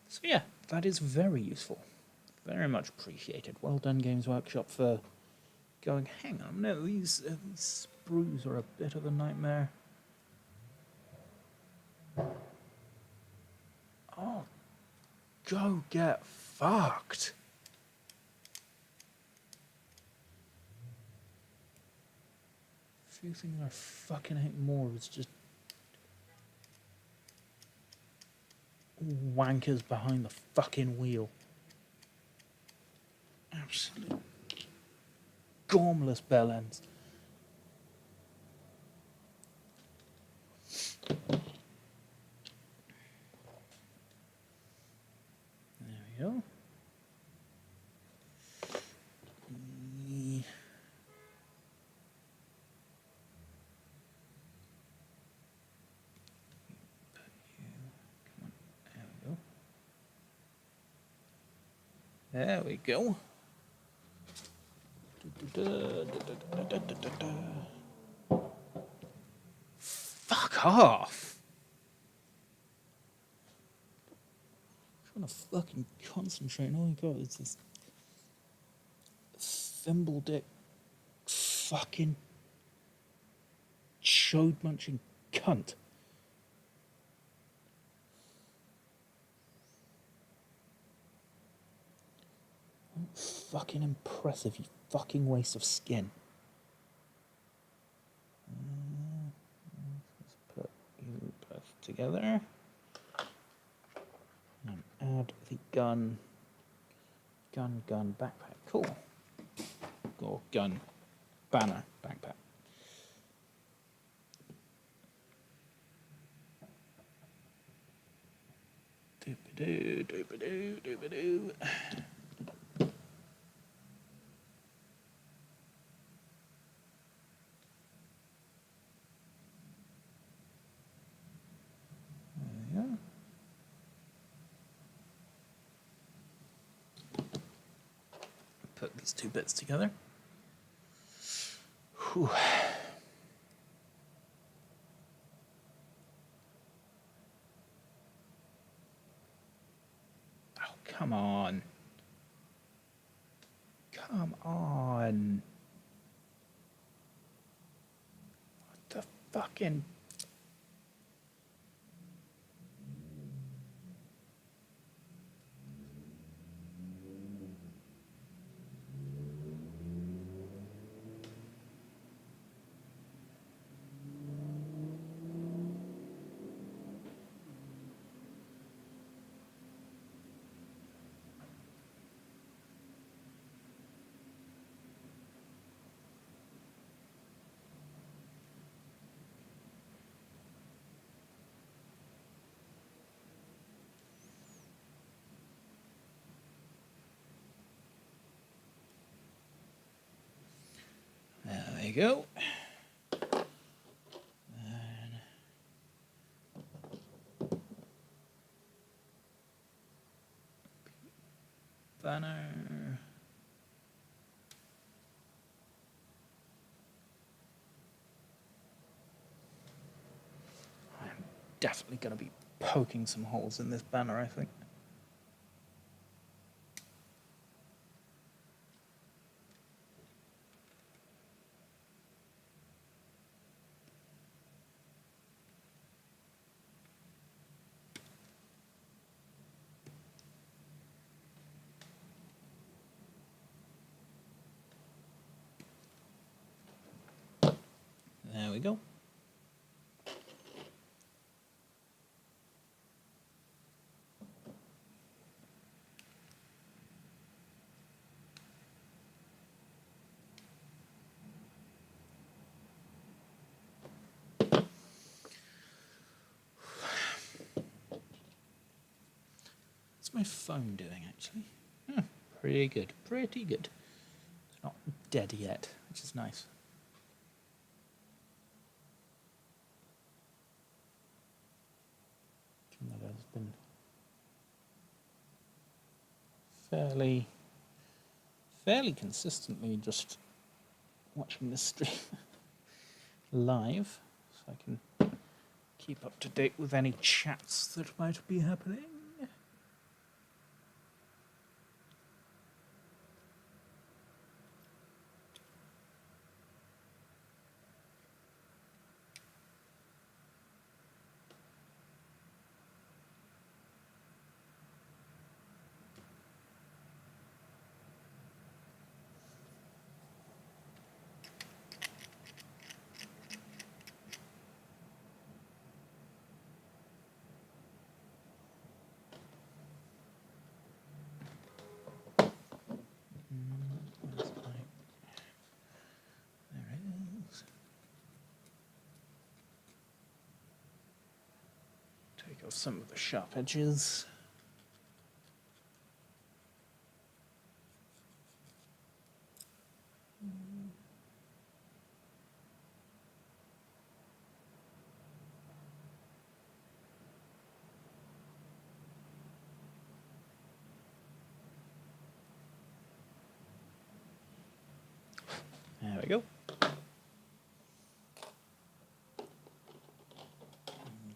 So yeah, that is very useful. Very much appreciated. Well done, Games Workshop, for going, hang on, no, these sprues are a bit of a nightmare. Oh, go get fucked. A few things I fucking hate more is just wankers behind the fucking wheel. Absolute gormless bellends. There we go. There we go. Fuck off! I'm trying to fucking concentrate, and all you got is this thimble dick fucking chode munching cunt. Fucking impressive, you fucking waste of skin. Let's put you both together. And add the gun backpack. Cool. Or gun banner backpack. Doobadoo, doobadoo, doobadoo. Put these two bits together. Whew. Oh, come on. Come on. What the fucking... There we go. Banner. I'm definitely going to be poking some holes in this banner, I think. There we go. What's my phone doing, actually? Pretty good, pretty good. It's not dead yet, which is nice. That has been fairly consistently just watching this stream live, so I can keep up to date with any chats that might be happening. Where's there it is. Take off some of the sharp edges. There we go. I'm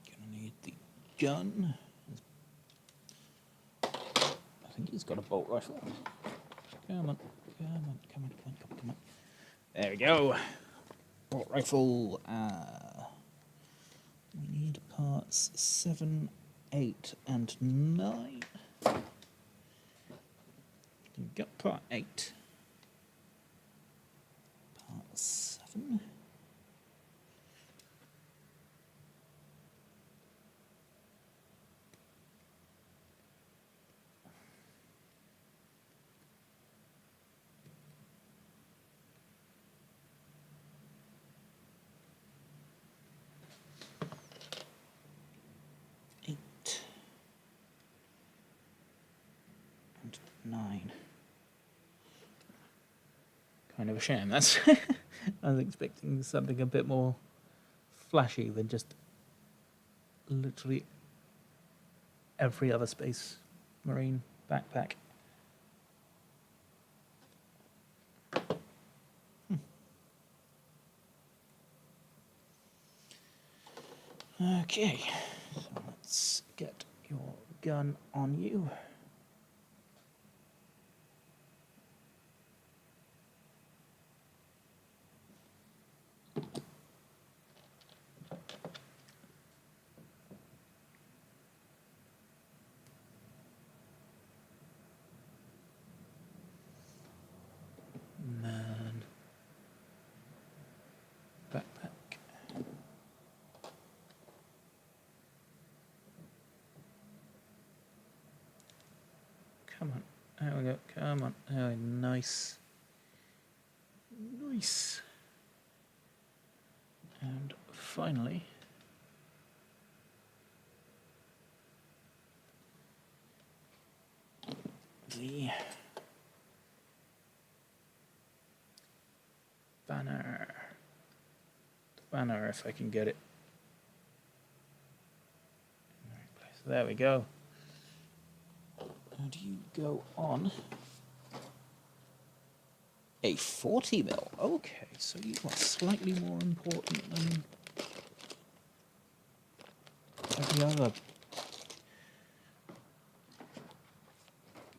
gonna need the gun. I think he's got a bolt rifle. Come on, come on, come on, come on, come on, come on. There we go. Bolt rifle. We need parts 7, 8, and 9. We've got part 8. Part 7. And 9. Kind of a shame. That's I was expecting something a bit more flashy than just literally every other Space Marine backpack. Okay, so let's get your gun on you. Man. Backpack. Come on. There we go. Come on. Oh, nice. Nice. And finally, the banner. The banner, if I can get it in the right place. There we go. How do you go on a 40 mil? Okay, so you are slightly more important than every other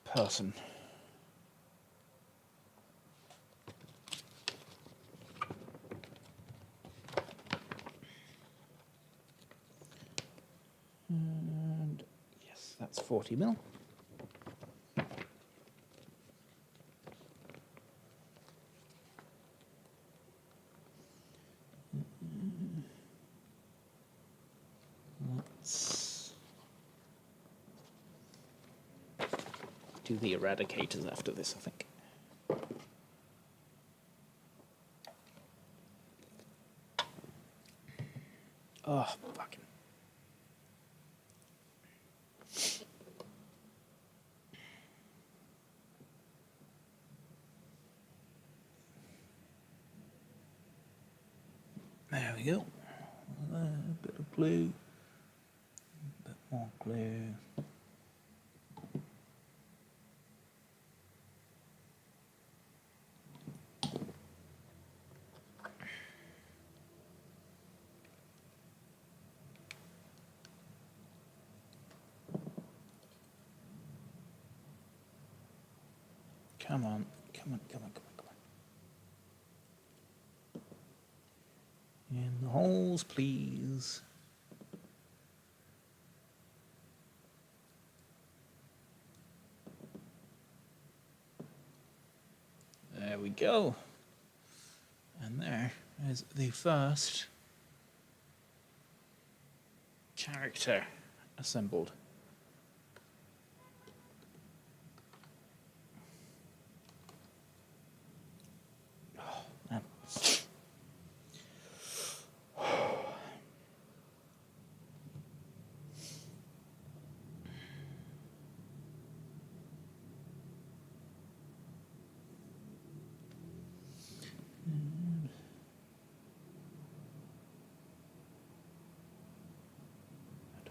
person. And yes, that's 40 mil. Let's do the eradicators after this, I think. Oh, fucking. There we go. A bit of glue. A bit more glue. Come on, come on, come on, come on, come on. In the holes, please. There we go. And there is the first character assembled. Oh, man.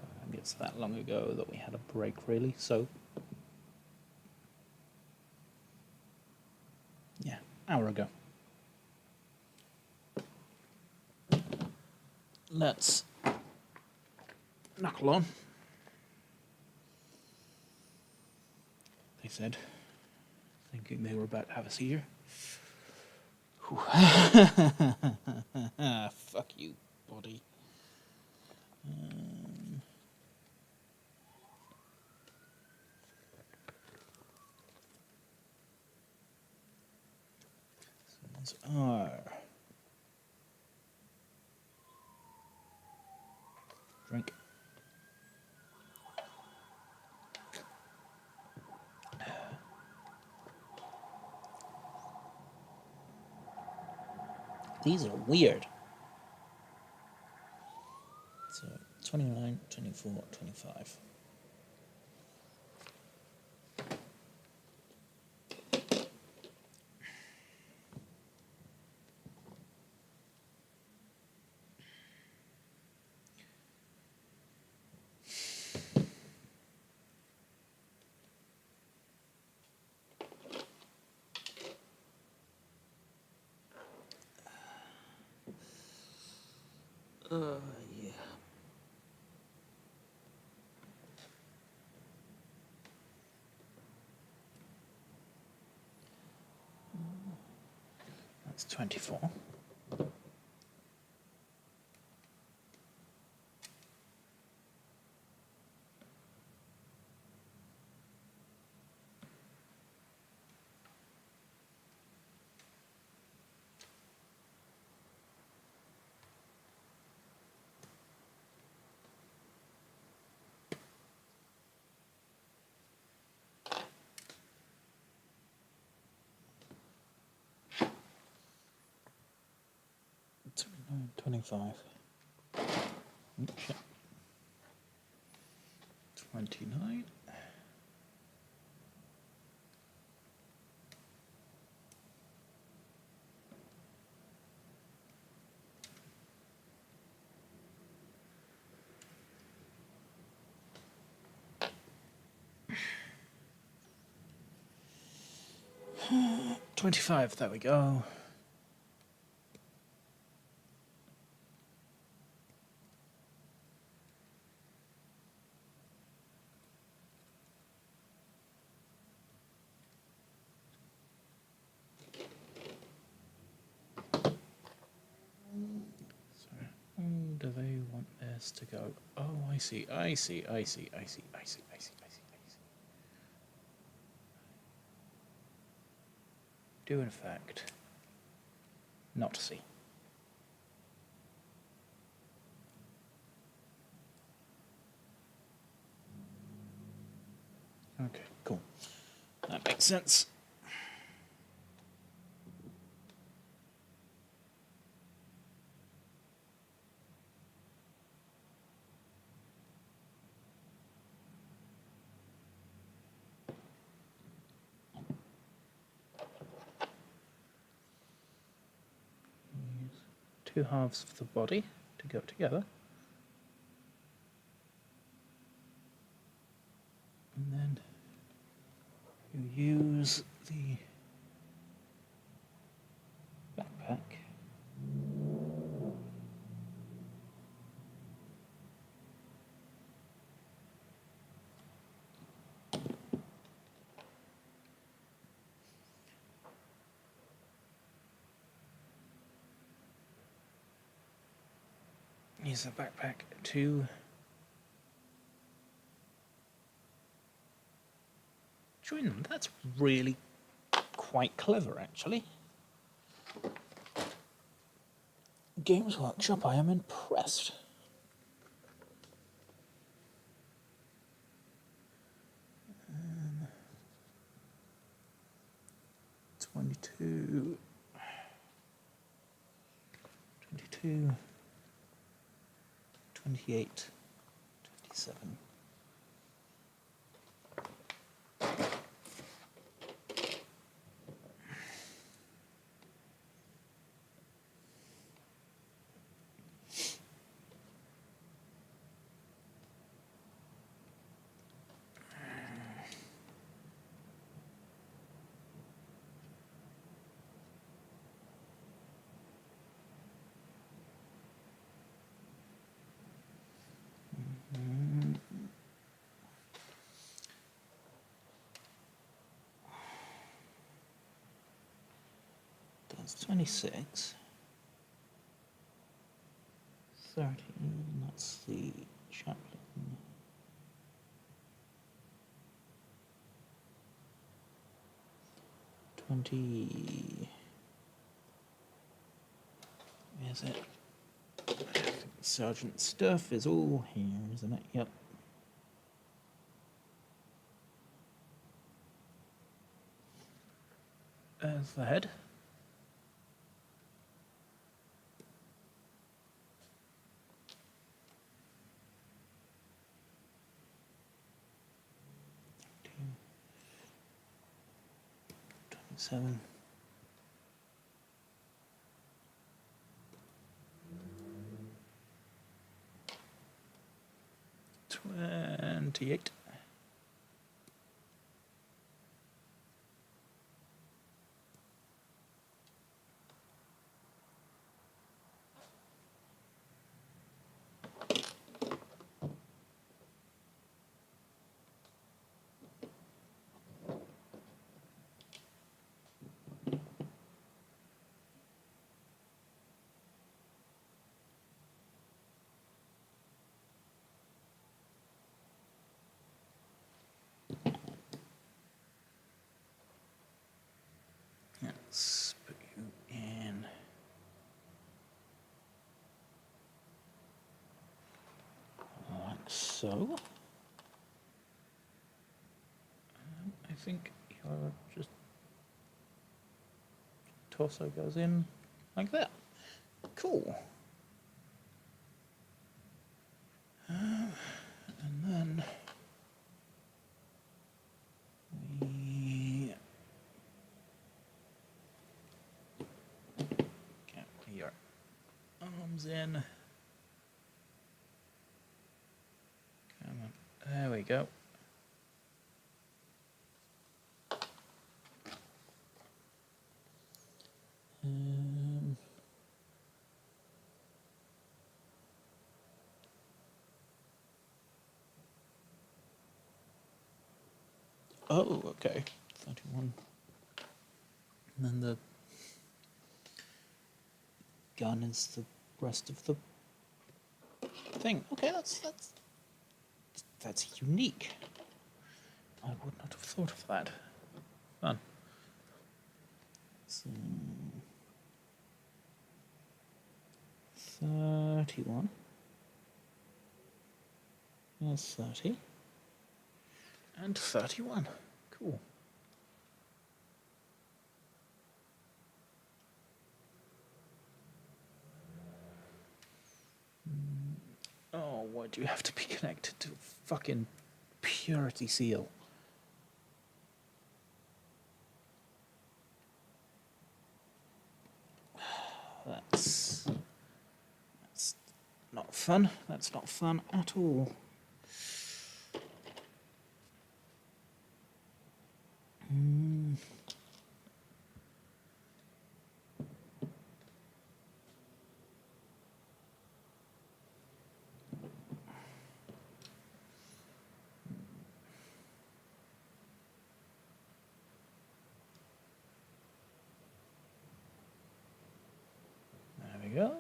I think it's that long ago that we had a break, really, so yeah, hour ago. Let's knuckle on. They said, thinking they were about to have a seizure. Fuck you, body. These are drink. These are weird. So 29, 24, 25. Yeah. That's 24. No, 25. Oops, shit. 29. $25, there we go. Do they want this to go? Oh, I see, I see, I see, I see, I see, I see, I see, I see. Do in fact not see. Okay, cool. That makes sense. Two halves of the body to go together. And then you use the backpack use the backpack to join them. That's really quite clever, actually. Games Workshop, I am impressed. Um, 22, 22, 28, 27. That's 26. 13, that's the chaplain. 20. Is it? I think the sergeant stuff is all here, isn't it? Yep. There's the head. Seven. $28. Let's put you in. Like so. I think your just torso goes in like that. Cool. And then we get your arms in. Come on. There we go. Oh, okay. 31. And then the gun is the rest of the thing. Okay, that's unique. I would not have thought of that. Fun. So, 31. There's 30. And 31. Cool. Oh, why do you have to be connected to a fucking purity seal? That's not fun. That's not fun at all. There we go.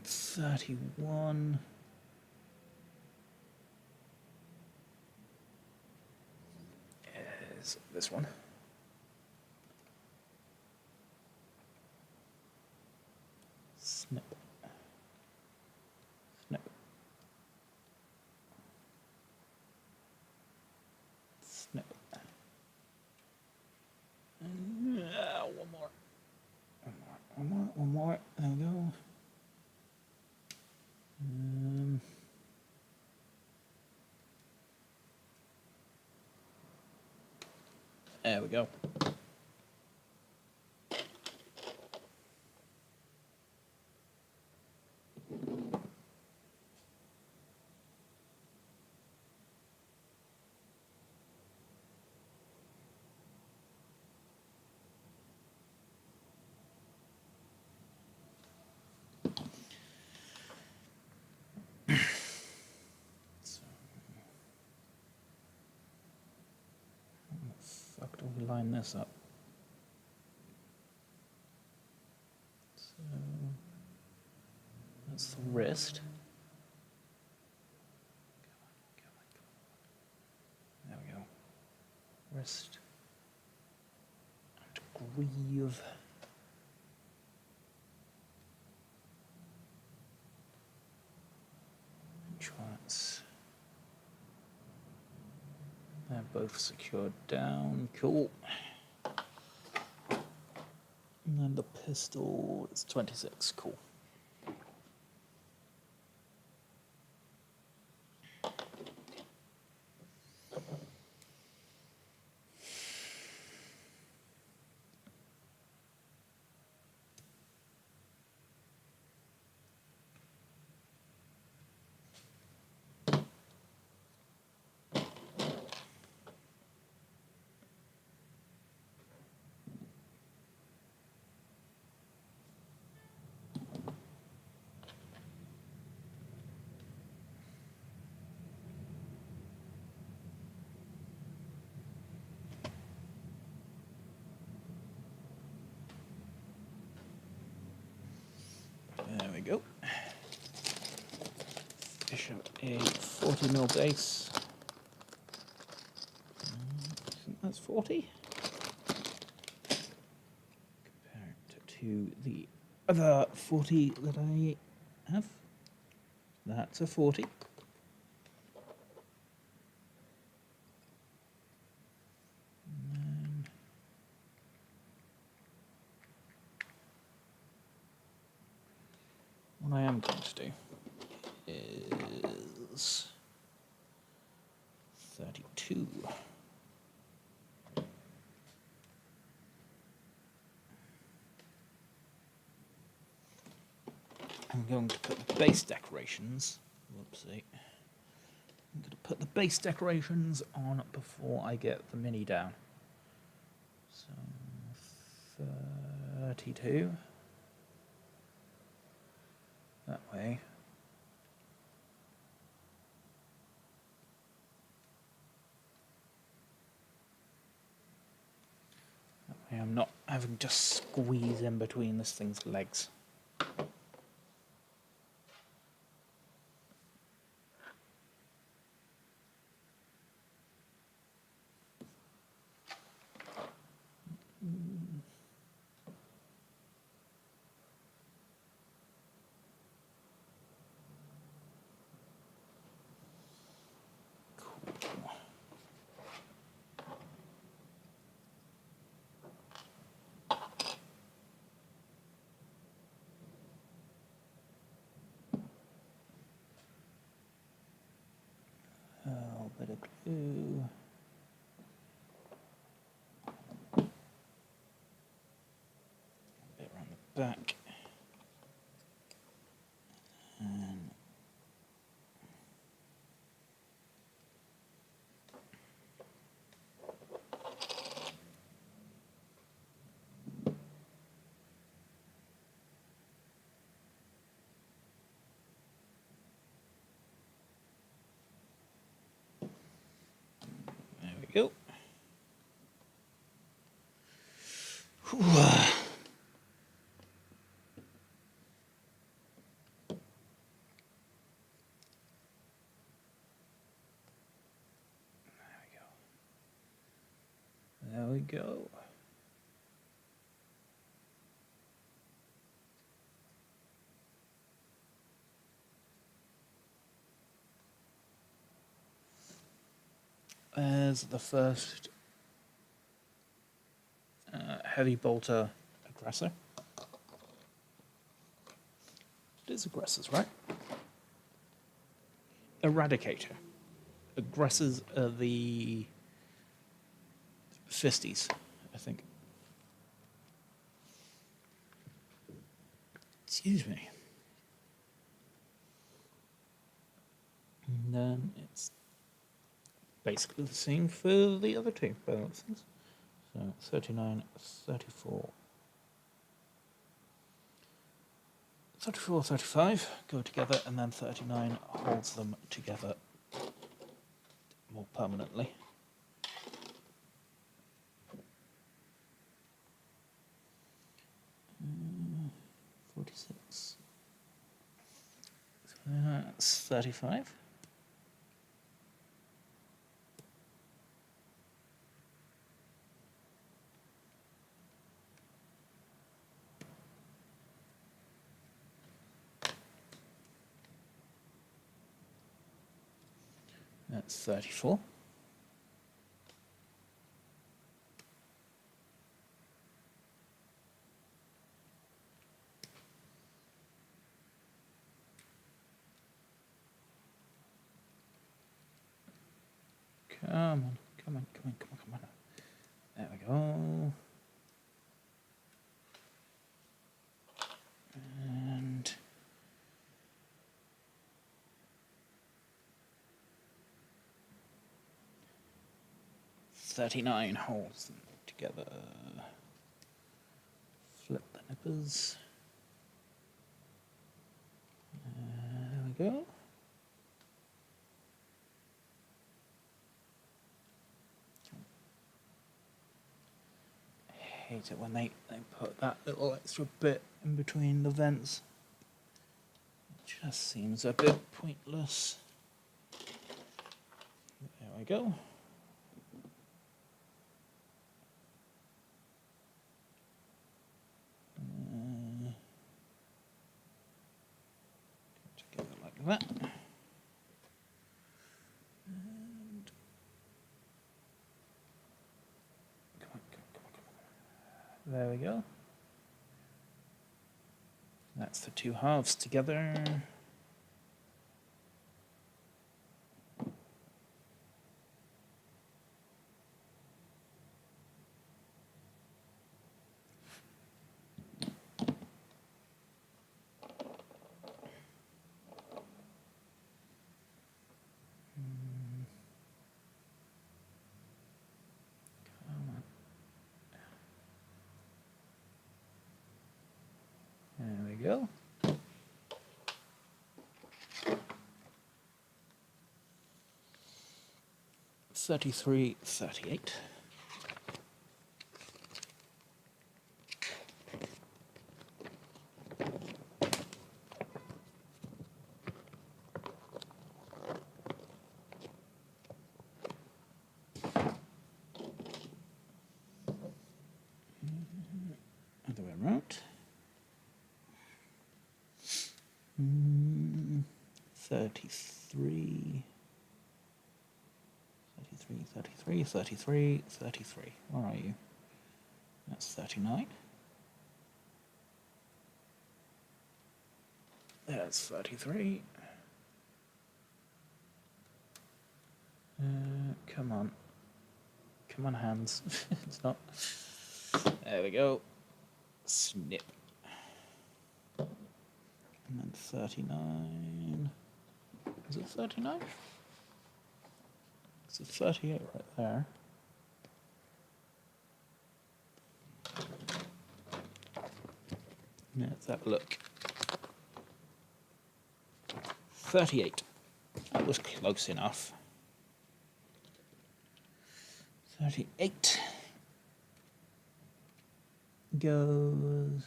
31. Is this one. Snip. Snip. Snip. One more. One more. There we go. There we go. Fuck do we line this up? So that's the wrist. There we go. Wrist and greave. Joints. They're both secured down. Cool. And then the pistol is 26. Cool. There we go. Fish out a 40mm base. I think that's 40. Compare it to the other 40 that I have. That's a 40. What I am going to do is 32. I'm going to put the base decorations. Whoopsie. I'm going to put the base decorations on before I get the mini down. So 32. That way. That way I'm not having to squeeze in between this thing's legs. Bit of glue. A bit around the back. And there we go. Whew. we go. There's the first heavy bolter aggressor. It is aggressors, right? Eradicator. Aggressors are the fisties, I think. Excuse me. And then it's basically the same for the other two, by the looks of things. So 39, 34. 34, 35 go together, and then 39 holds them together more permanently. Mm, 46. So that's 35. That's 34. Come on, come on, come on, come on, come on. There we go. And $39 holds them together. Flip the nippers. There we go. I hate it when they put that little extra bit in between the vents. It just seems a bit pointless. There we go. Together like that. And come on, come on, come on, come on. There we go. That's the two halves together. There we go. $33, $38. Other way around. 33. 33, 33, 33. Where are you? That's 39. That's 33. Come on. Come on, hands. It's not. There we go. Snip. And then 39. Is it 39? It's a 38 right there. Let's have a look. 38. That was close enough. 38 goes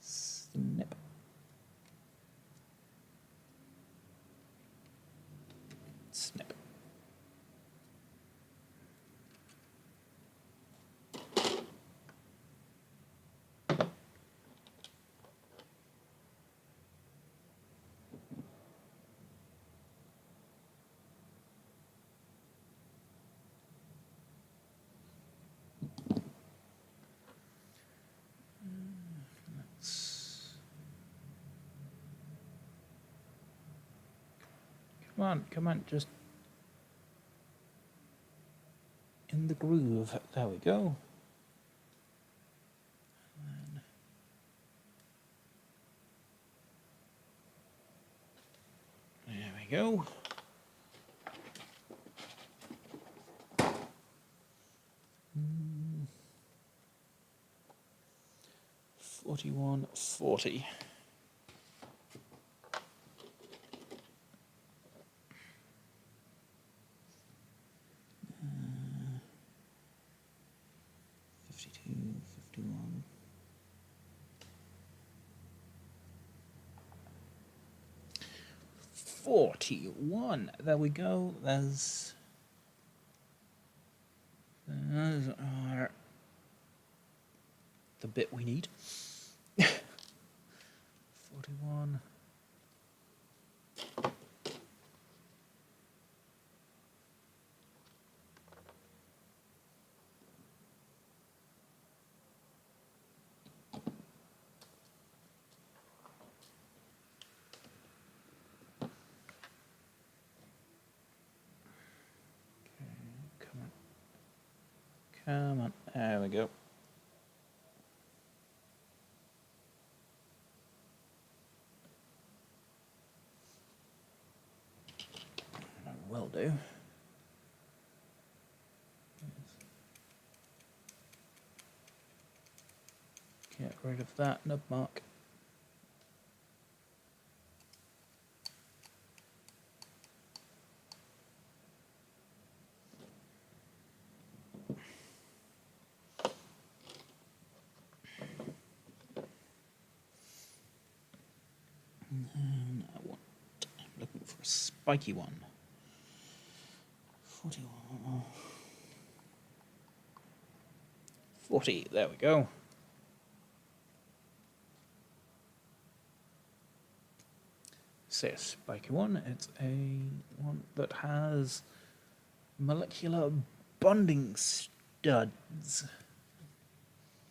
snip. Snip. Come on, just in the groove. There we go. There we go. Mm. 4140. Uh, 52, 51. 41. There we go. There's our, the bit we need. 41. Come on. There we go. Will do. Get rid of that nub mark. And then I'm looking for a spiky one. 41. 40, there we go. Say a spiky one, it's a one that has molecular bonding studs.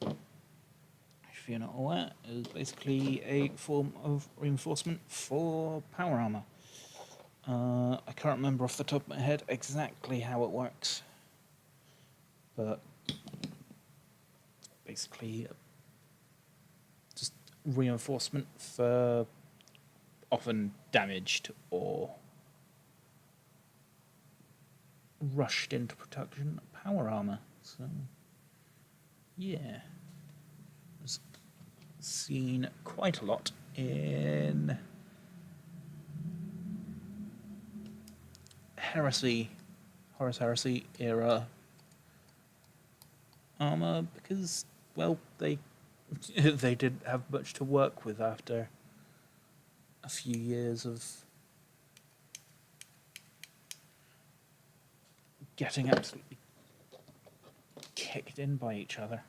If you're not aware, is basically a form of reinforcement for power armor. I can't remember off the top of my head exactly how it works, but basically just reinforcement for often damaged or rushed into production power armor. So yeah, it's seen quite a lot in Horus Heresy era armor because, well, they they didn't have much to work with after a few years of getting absolutely kicked in by each other.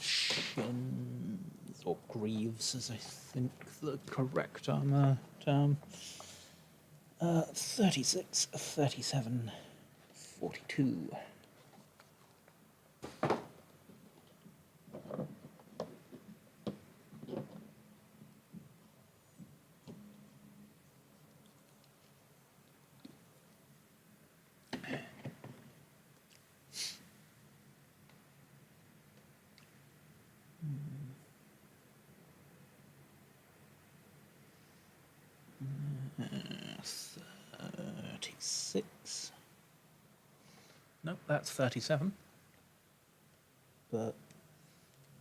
Shins, or greaves, as I think the correct armor term. 36, 37, 42. Uh, 36. Nope, that's 37. But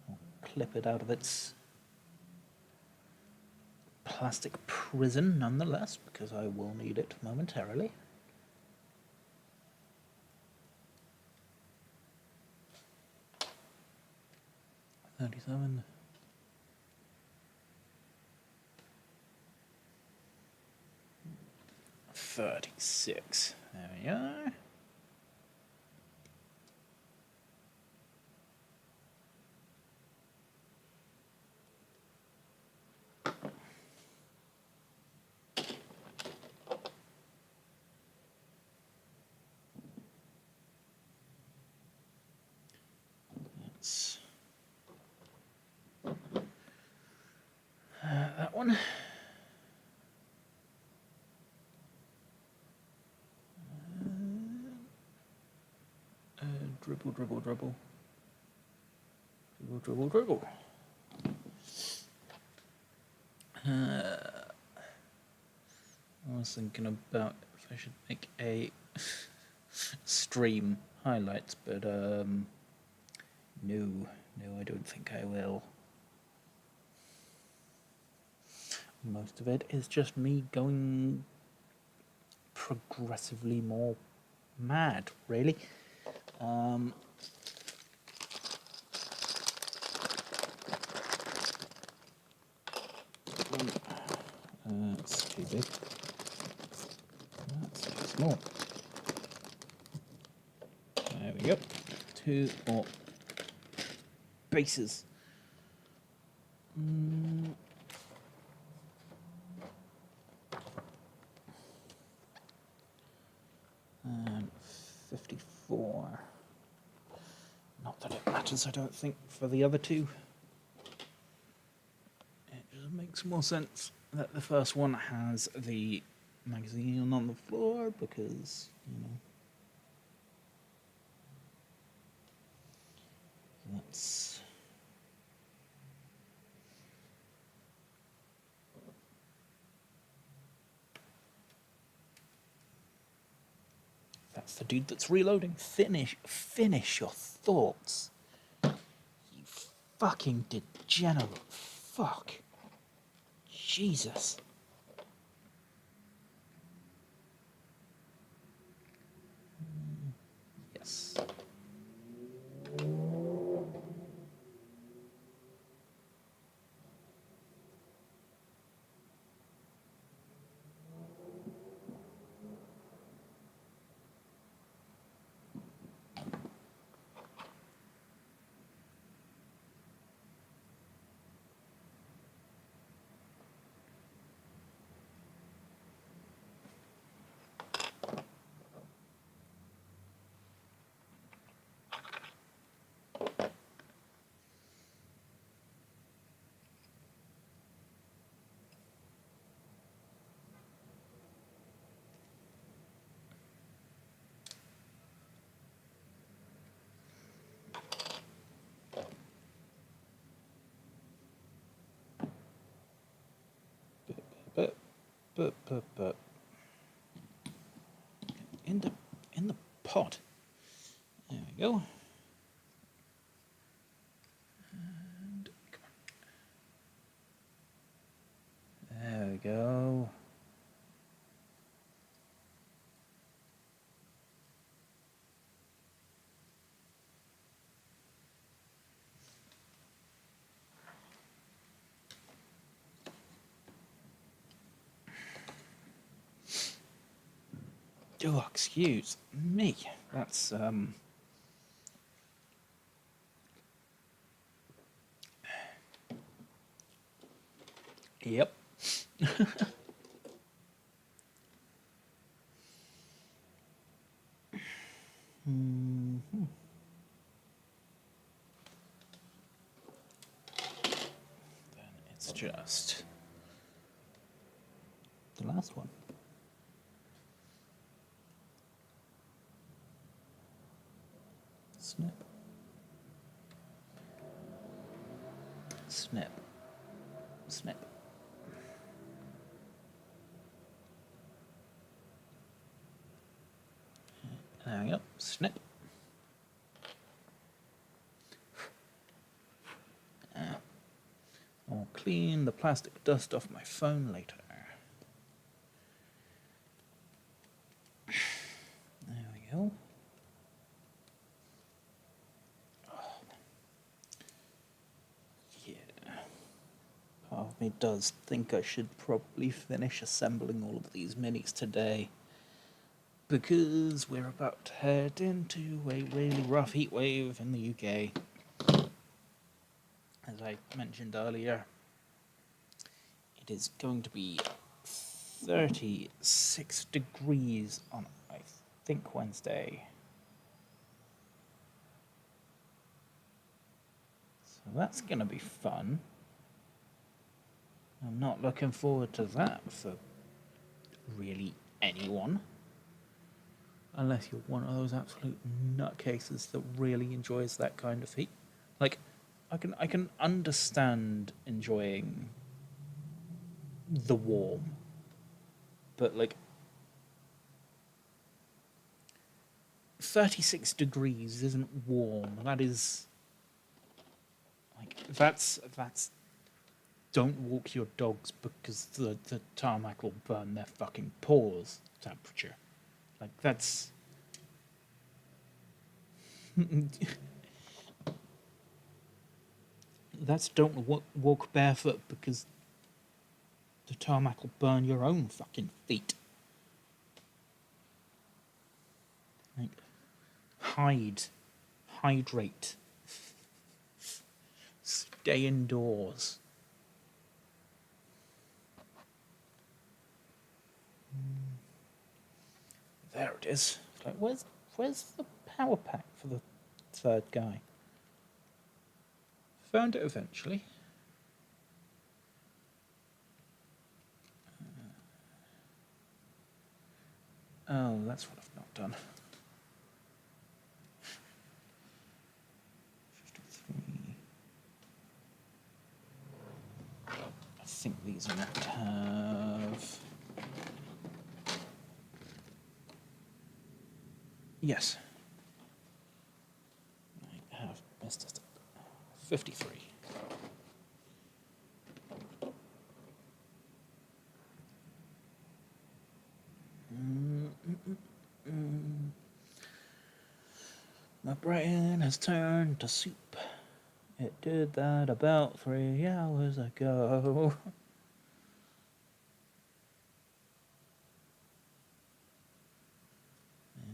I'll clip it out of its plastic prison nonetheless, because I will need it momentarily. $37. 36. There we are. Dribble, dribble, dribble. Dribble, dribble, dribble. I was thinking about if I should make a stream highlights, but no, I don't think I will. Most of it is just me going progressively more mad, really. That's too big. That's too small. There we go. 2 more bases. And 54. Not that it matters, I don't think, for the other two. It just makes more sense that the first one has the magazine on the floor because, you know, that's the dude that's reloading. Finish your thoughts. You fucking degenerate fuck. Jesus. Yes. But in the pot. There we go. And come on. There we go. Oh, excuse me. That's Yep. Then it's just the last one. Snip. Snip. Snip. There we go. Snip. I'll clean the plastic dust off my phone later. There we go. Yeah. Part of me does think I should probably finish assembling all of these minis today, because we're about to head into a really rough heat wave in the UK. As I mentioned earlier, it is going to be 36 degrees on, I think, Wednesday. So that's going to be fun. I'm not looking forward to that for really anyone. unless you're one of those absolute nutcases that really enjoys that kind of heat. Like, I can understand enjoying the warm, but like 36 degrees isn't warm. That is like that's don't walk your dogs because the tarmac will burn their fucking paws temperature. Like that's that's don't walk barefoot because the tarmac will burn your own fucking feet. Like hydrate, stay indoors. There it is. Like, where's the power pack for the third guy? Found it eventually. Oh, that's what I've not done. 53. I think these are meant to have. Yes. I have missed a step. 53. My brain has turned to soup. It did that about 3 hours ago.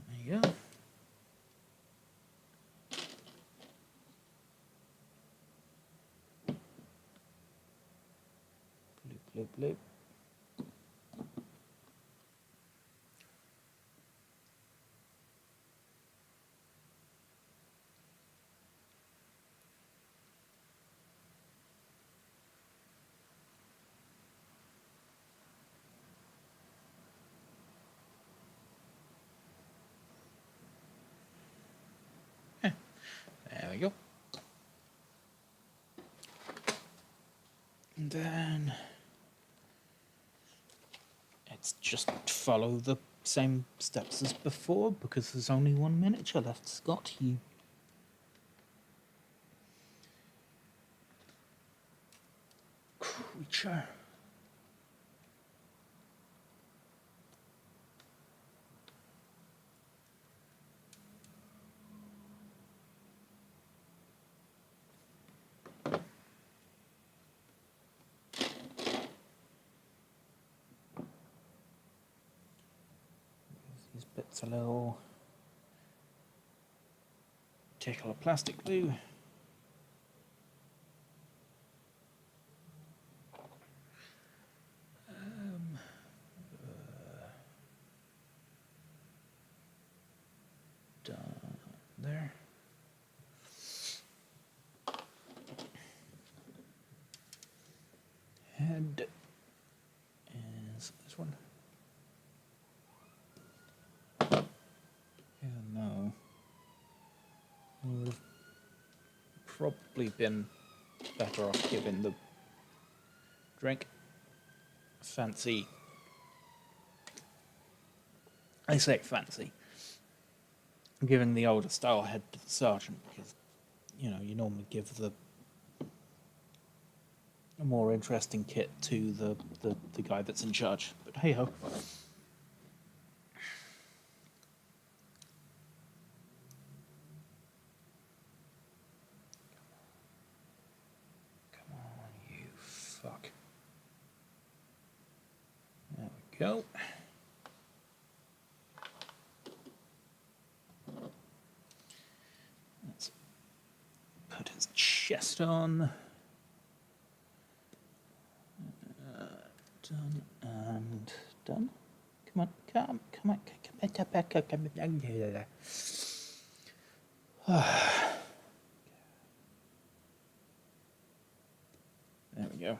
There you go. Bloop, bloop, bloop. There we go. And then it's just follow the same steps as before because there's only one miniature left, Scott. You creature. These bits a little tickle of plastic glue. Done there. Head is this one. Yeah, no. Would have probably been better off giving the drink fancy. I say fancy. Giving the older style head to the sergeant because, you know, you normally give the more interesting kit to the guy that's in charge. But hey ho. Come on, you fuck. There we go. Let's put his chest on. Done and done. Come on, come on. There we go.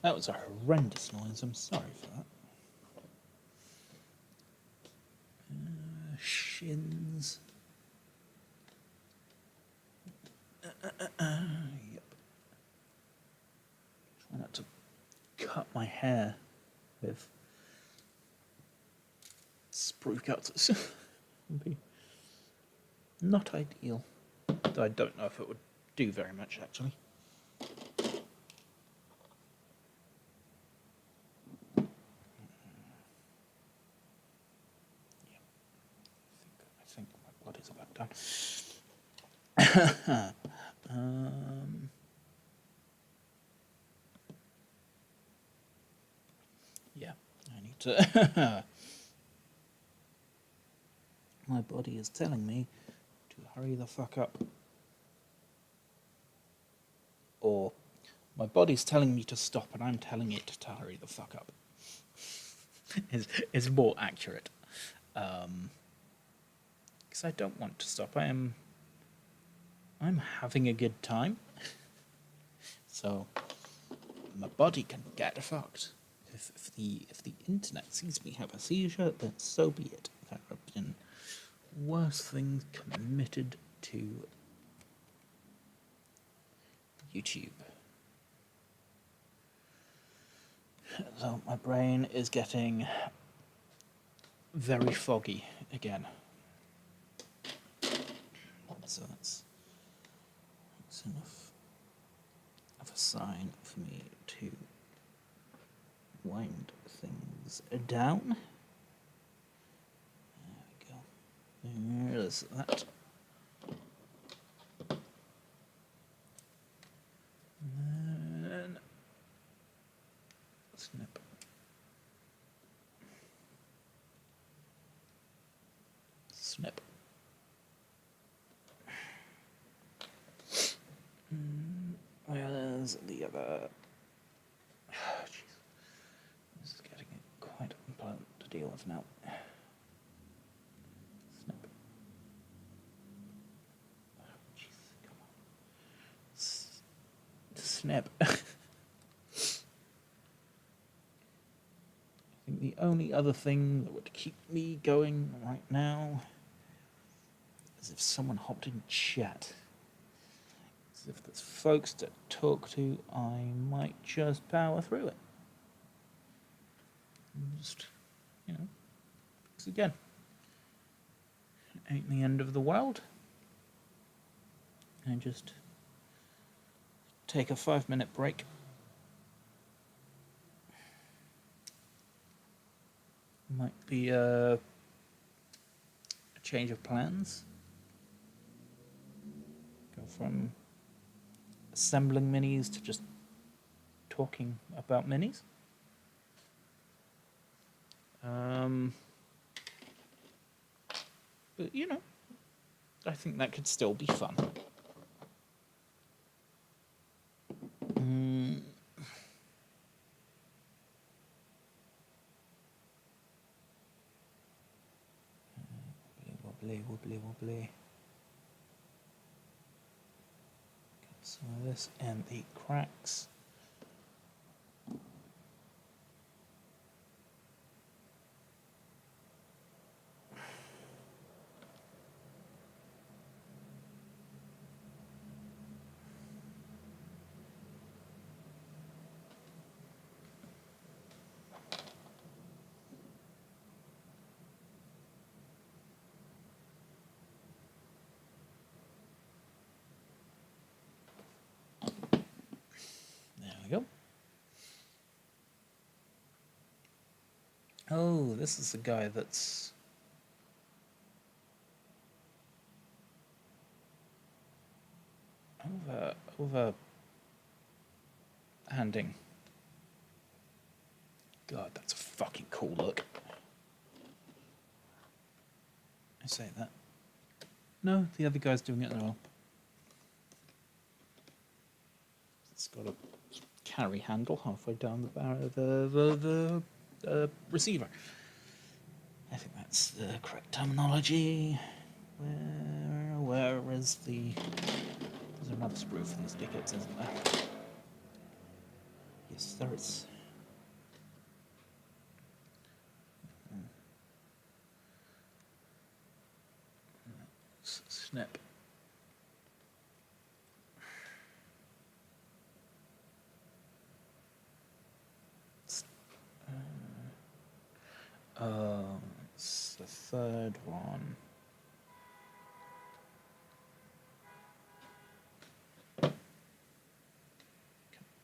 That was a horrendous noise. I'm sorry for that. Shins. Yep. Try not to cut my hair with sprue cutters. Would be not ideal. Though I don't know if it would do very much actually. I think my body's about done. Yeah, I need to. My body is telling me to hurry the fuck up. Or my body's telling me to stop and I'm telling it to hurry the fuck up. is more accurate. Because I don't want to stop. I'm having a good time. So my body can get fucked. If the internet sees me have a seizure, then so be it. There have been worse things committed to YouTube. So my brain is getting very foggy again. So that's enough of a sign for me to wind things down. There we go. There's that. And then snip. Snip. Where's the other? Jeez. This is getting quite unpleasant to deal with now. Snip. Oh, jeez, come on. Snip. I think the only other thing that would keep me going right now is if someone hopped in chat. If there's folks to talk to, I might just power through it. Just, because again, it ain't the end of the world. And just take a 5-minute break. Might be a change of plans. Go from assembling minis to just talking about minis. But I think that could still be fun. Wobbly. Get some of this and the cracks. Go. Oh, this is the guy that's over handing. God, that's a fucking cool look. I say that. No, the other guy's doing it as well. It's got a carry handle halfway down the barrel, the receiver. I think that's the correct terminology. Where is the? There's another sprue for these tickets, isn't there? Yes, there is. Snap. It's the third one.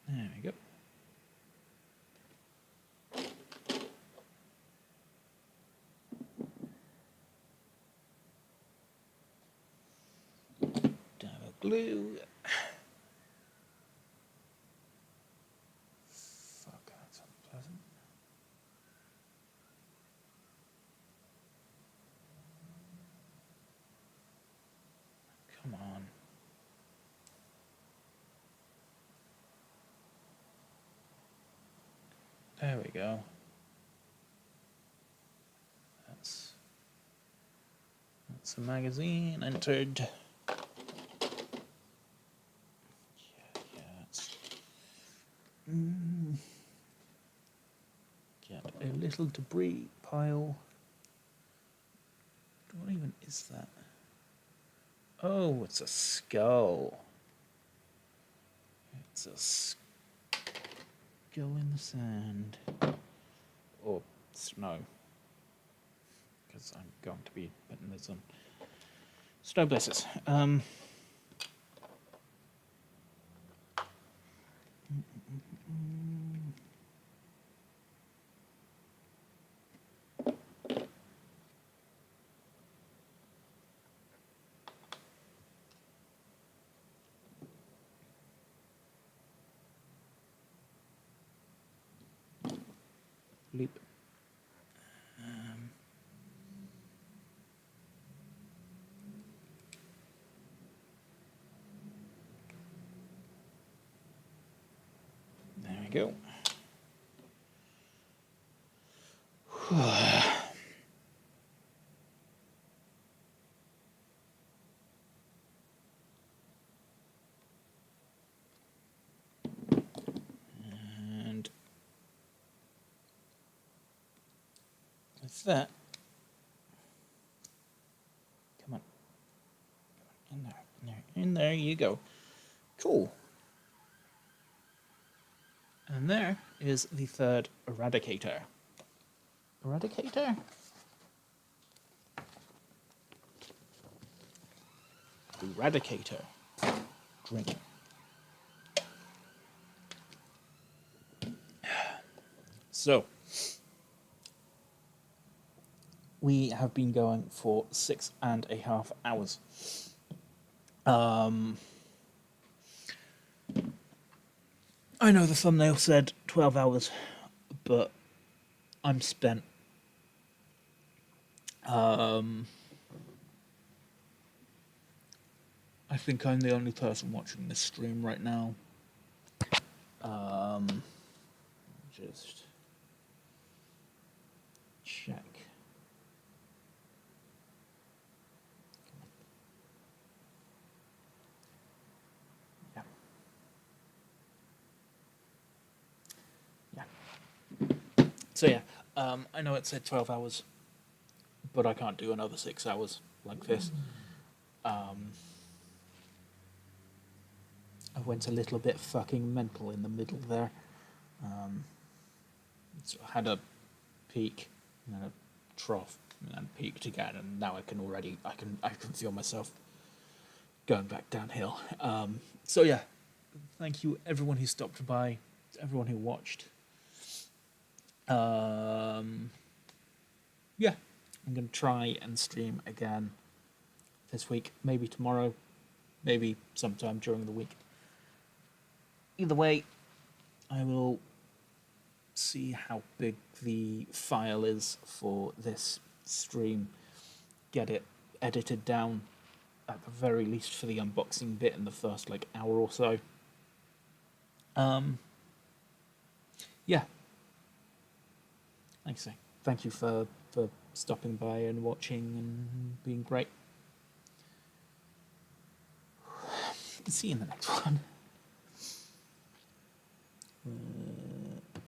There we go. Dab of glue. Fuck, that's unpleasant. Come on. There we go. That's the magazine entered. Get a little debris pile. What even is that? Oh, it's a skull. It's a skull in the sand. Or snow. Because I'm going to be putting this on. Snow blazers. Leap. There we go. And with that, come on, in there you go. Cool. And there is the third eradicator. Eradicator? Eradicator. Drink. So, we have been going for 6.5 hours. I know the thumbnail said 12 hours, but I'm spent. I think I'm the only person watching this stream right now. Just check. Yeah. So yeah, I know it said 12 hours, but I can't do another 6 hours like this. I went a little bit fucking mental in the middle there. So I had a peak and then a trough and then peaked again, and now I can feel myself going back downhill. So yeah, thank you everyone who stopped by, everyone who watched. Yeah, I'm going to try and stream again this week, maybe tomorrow, maybe sometime during the week. Either way, I will see how big the file is for this stream, get it edited down, at the very least for the unboxing bit in the first hour or so. Yeah. Like I say, thank you for stopping by and watching and being great. See you in the next one.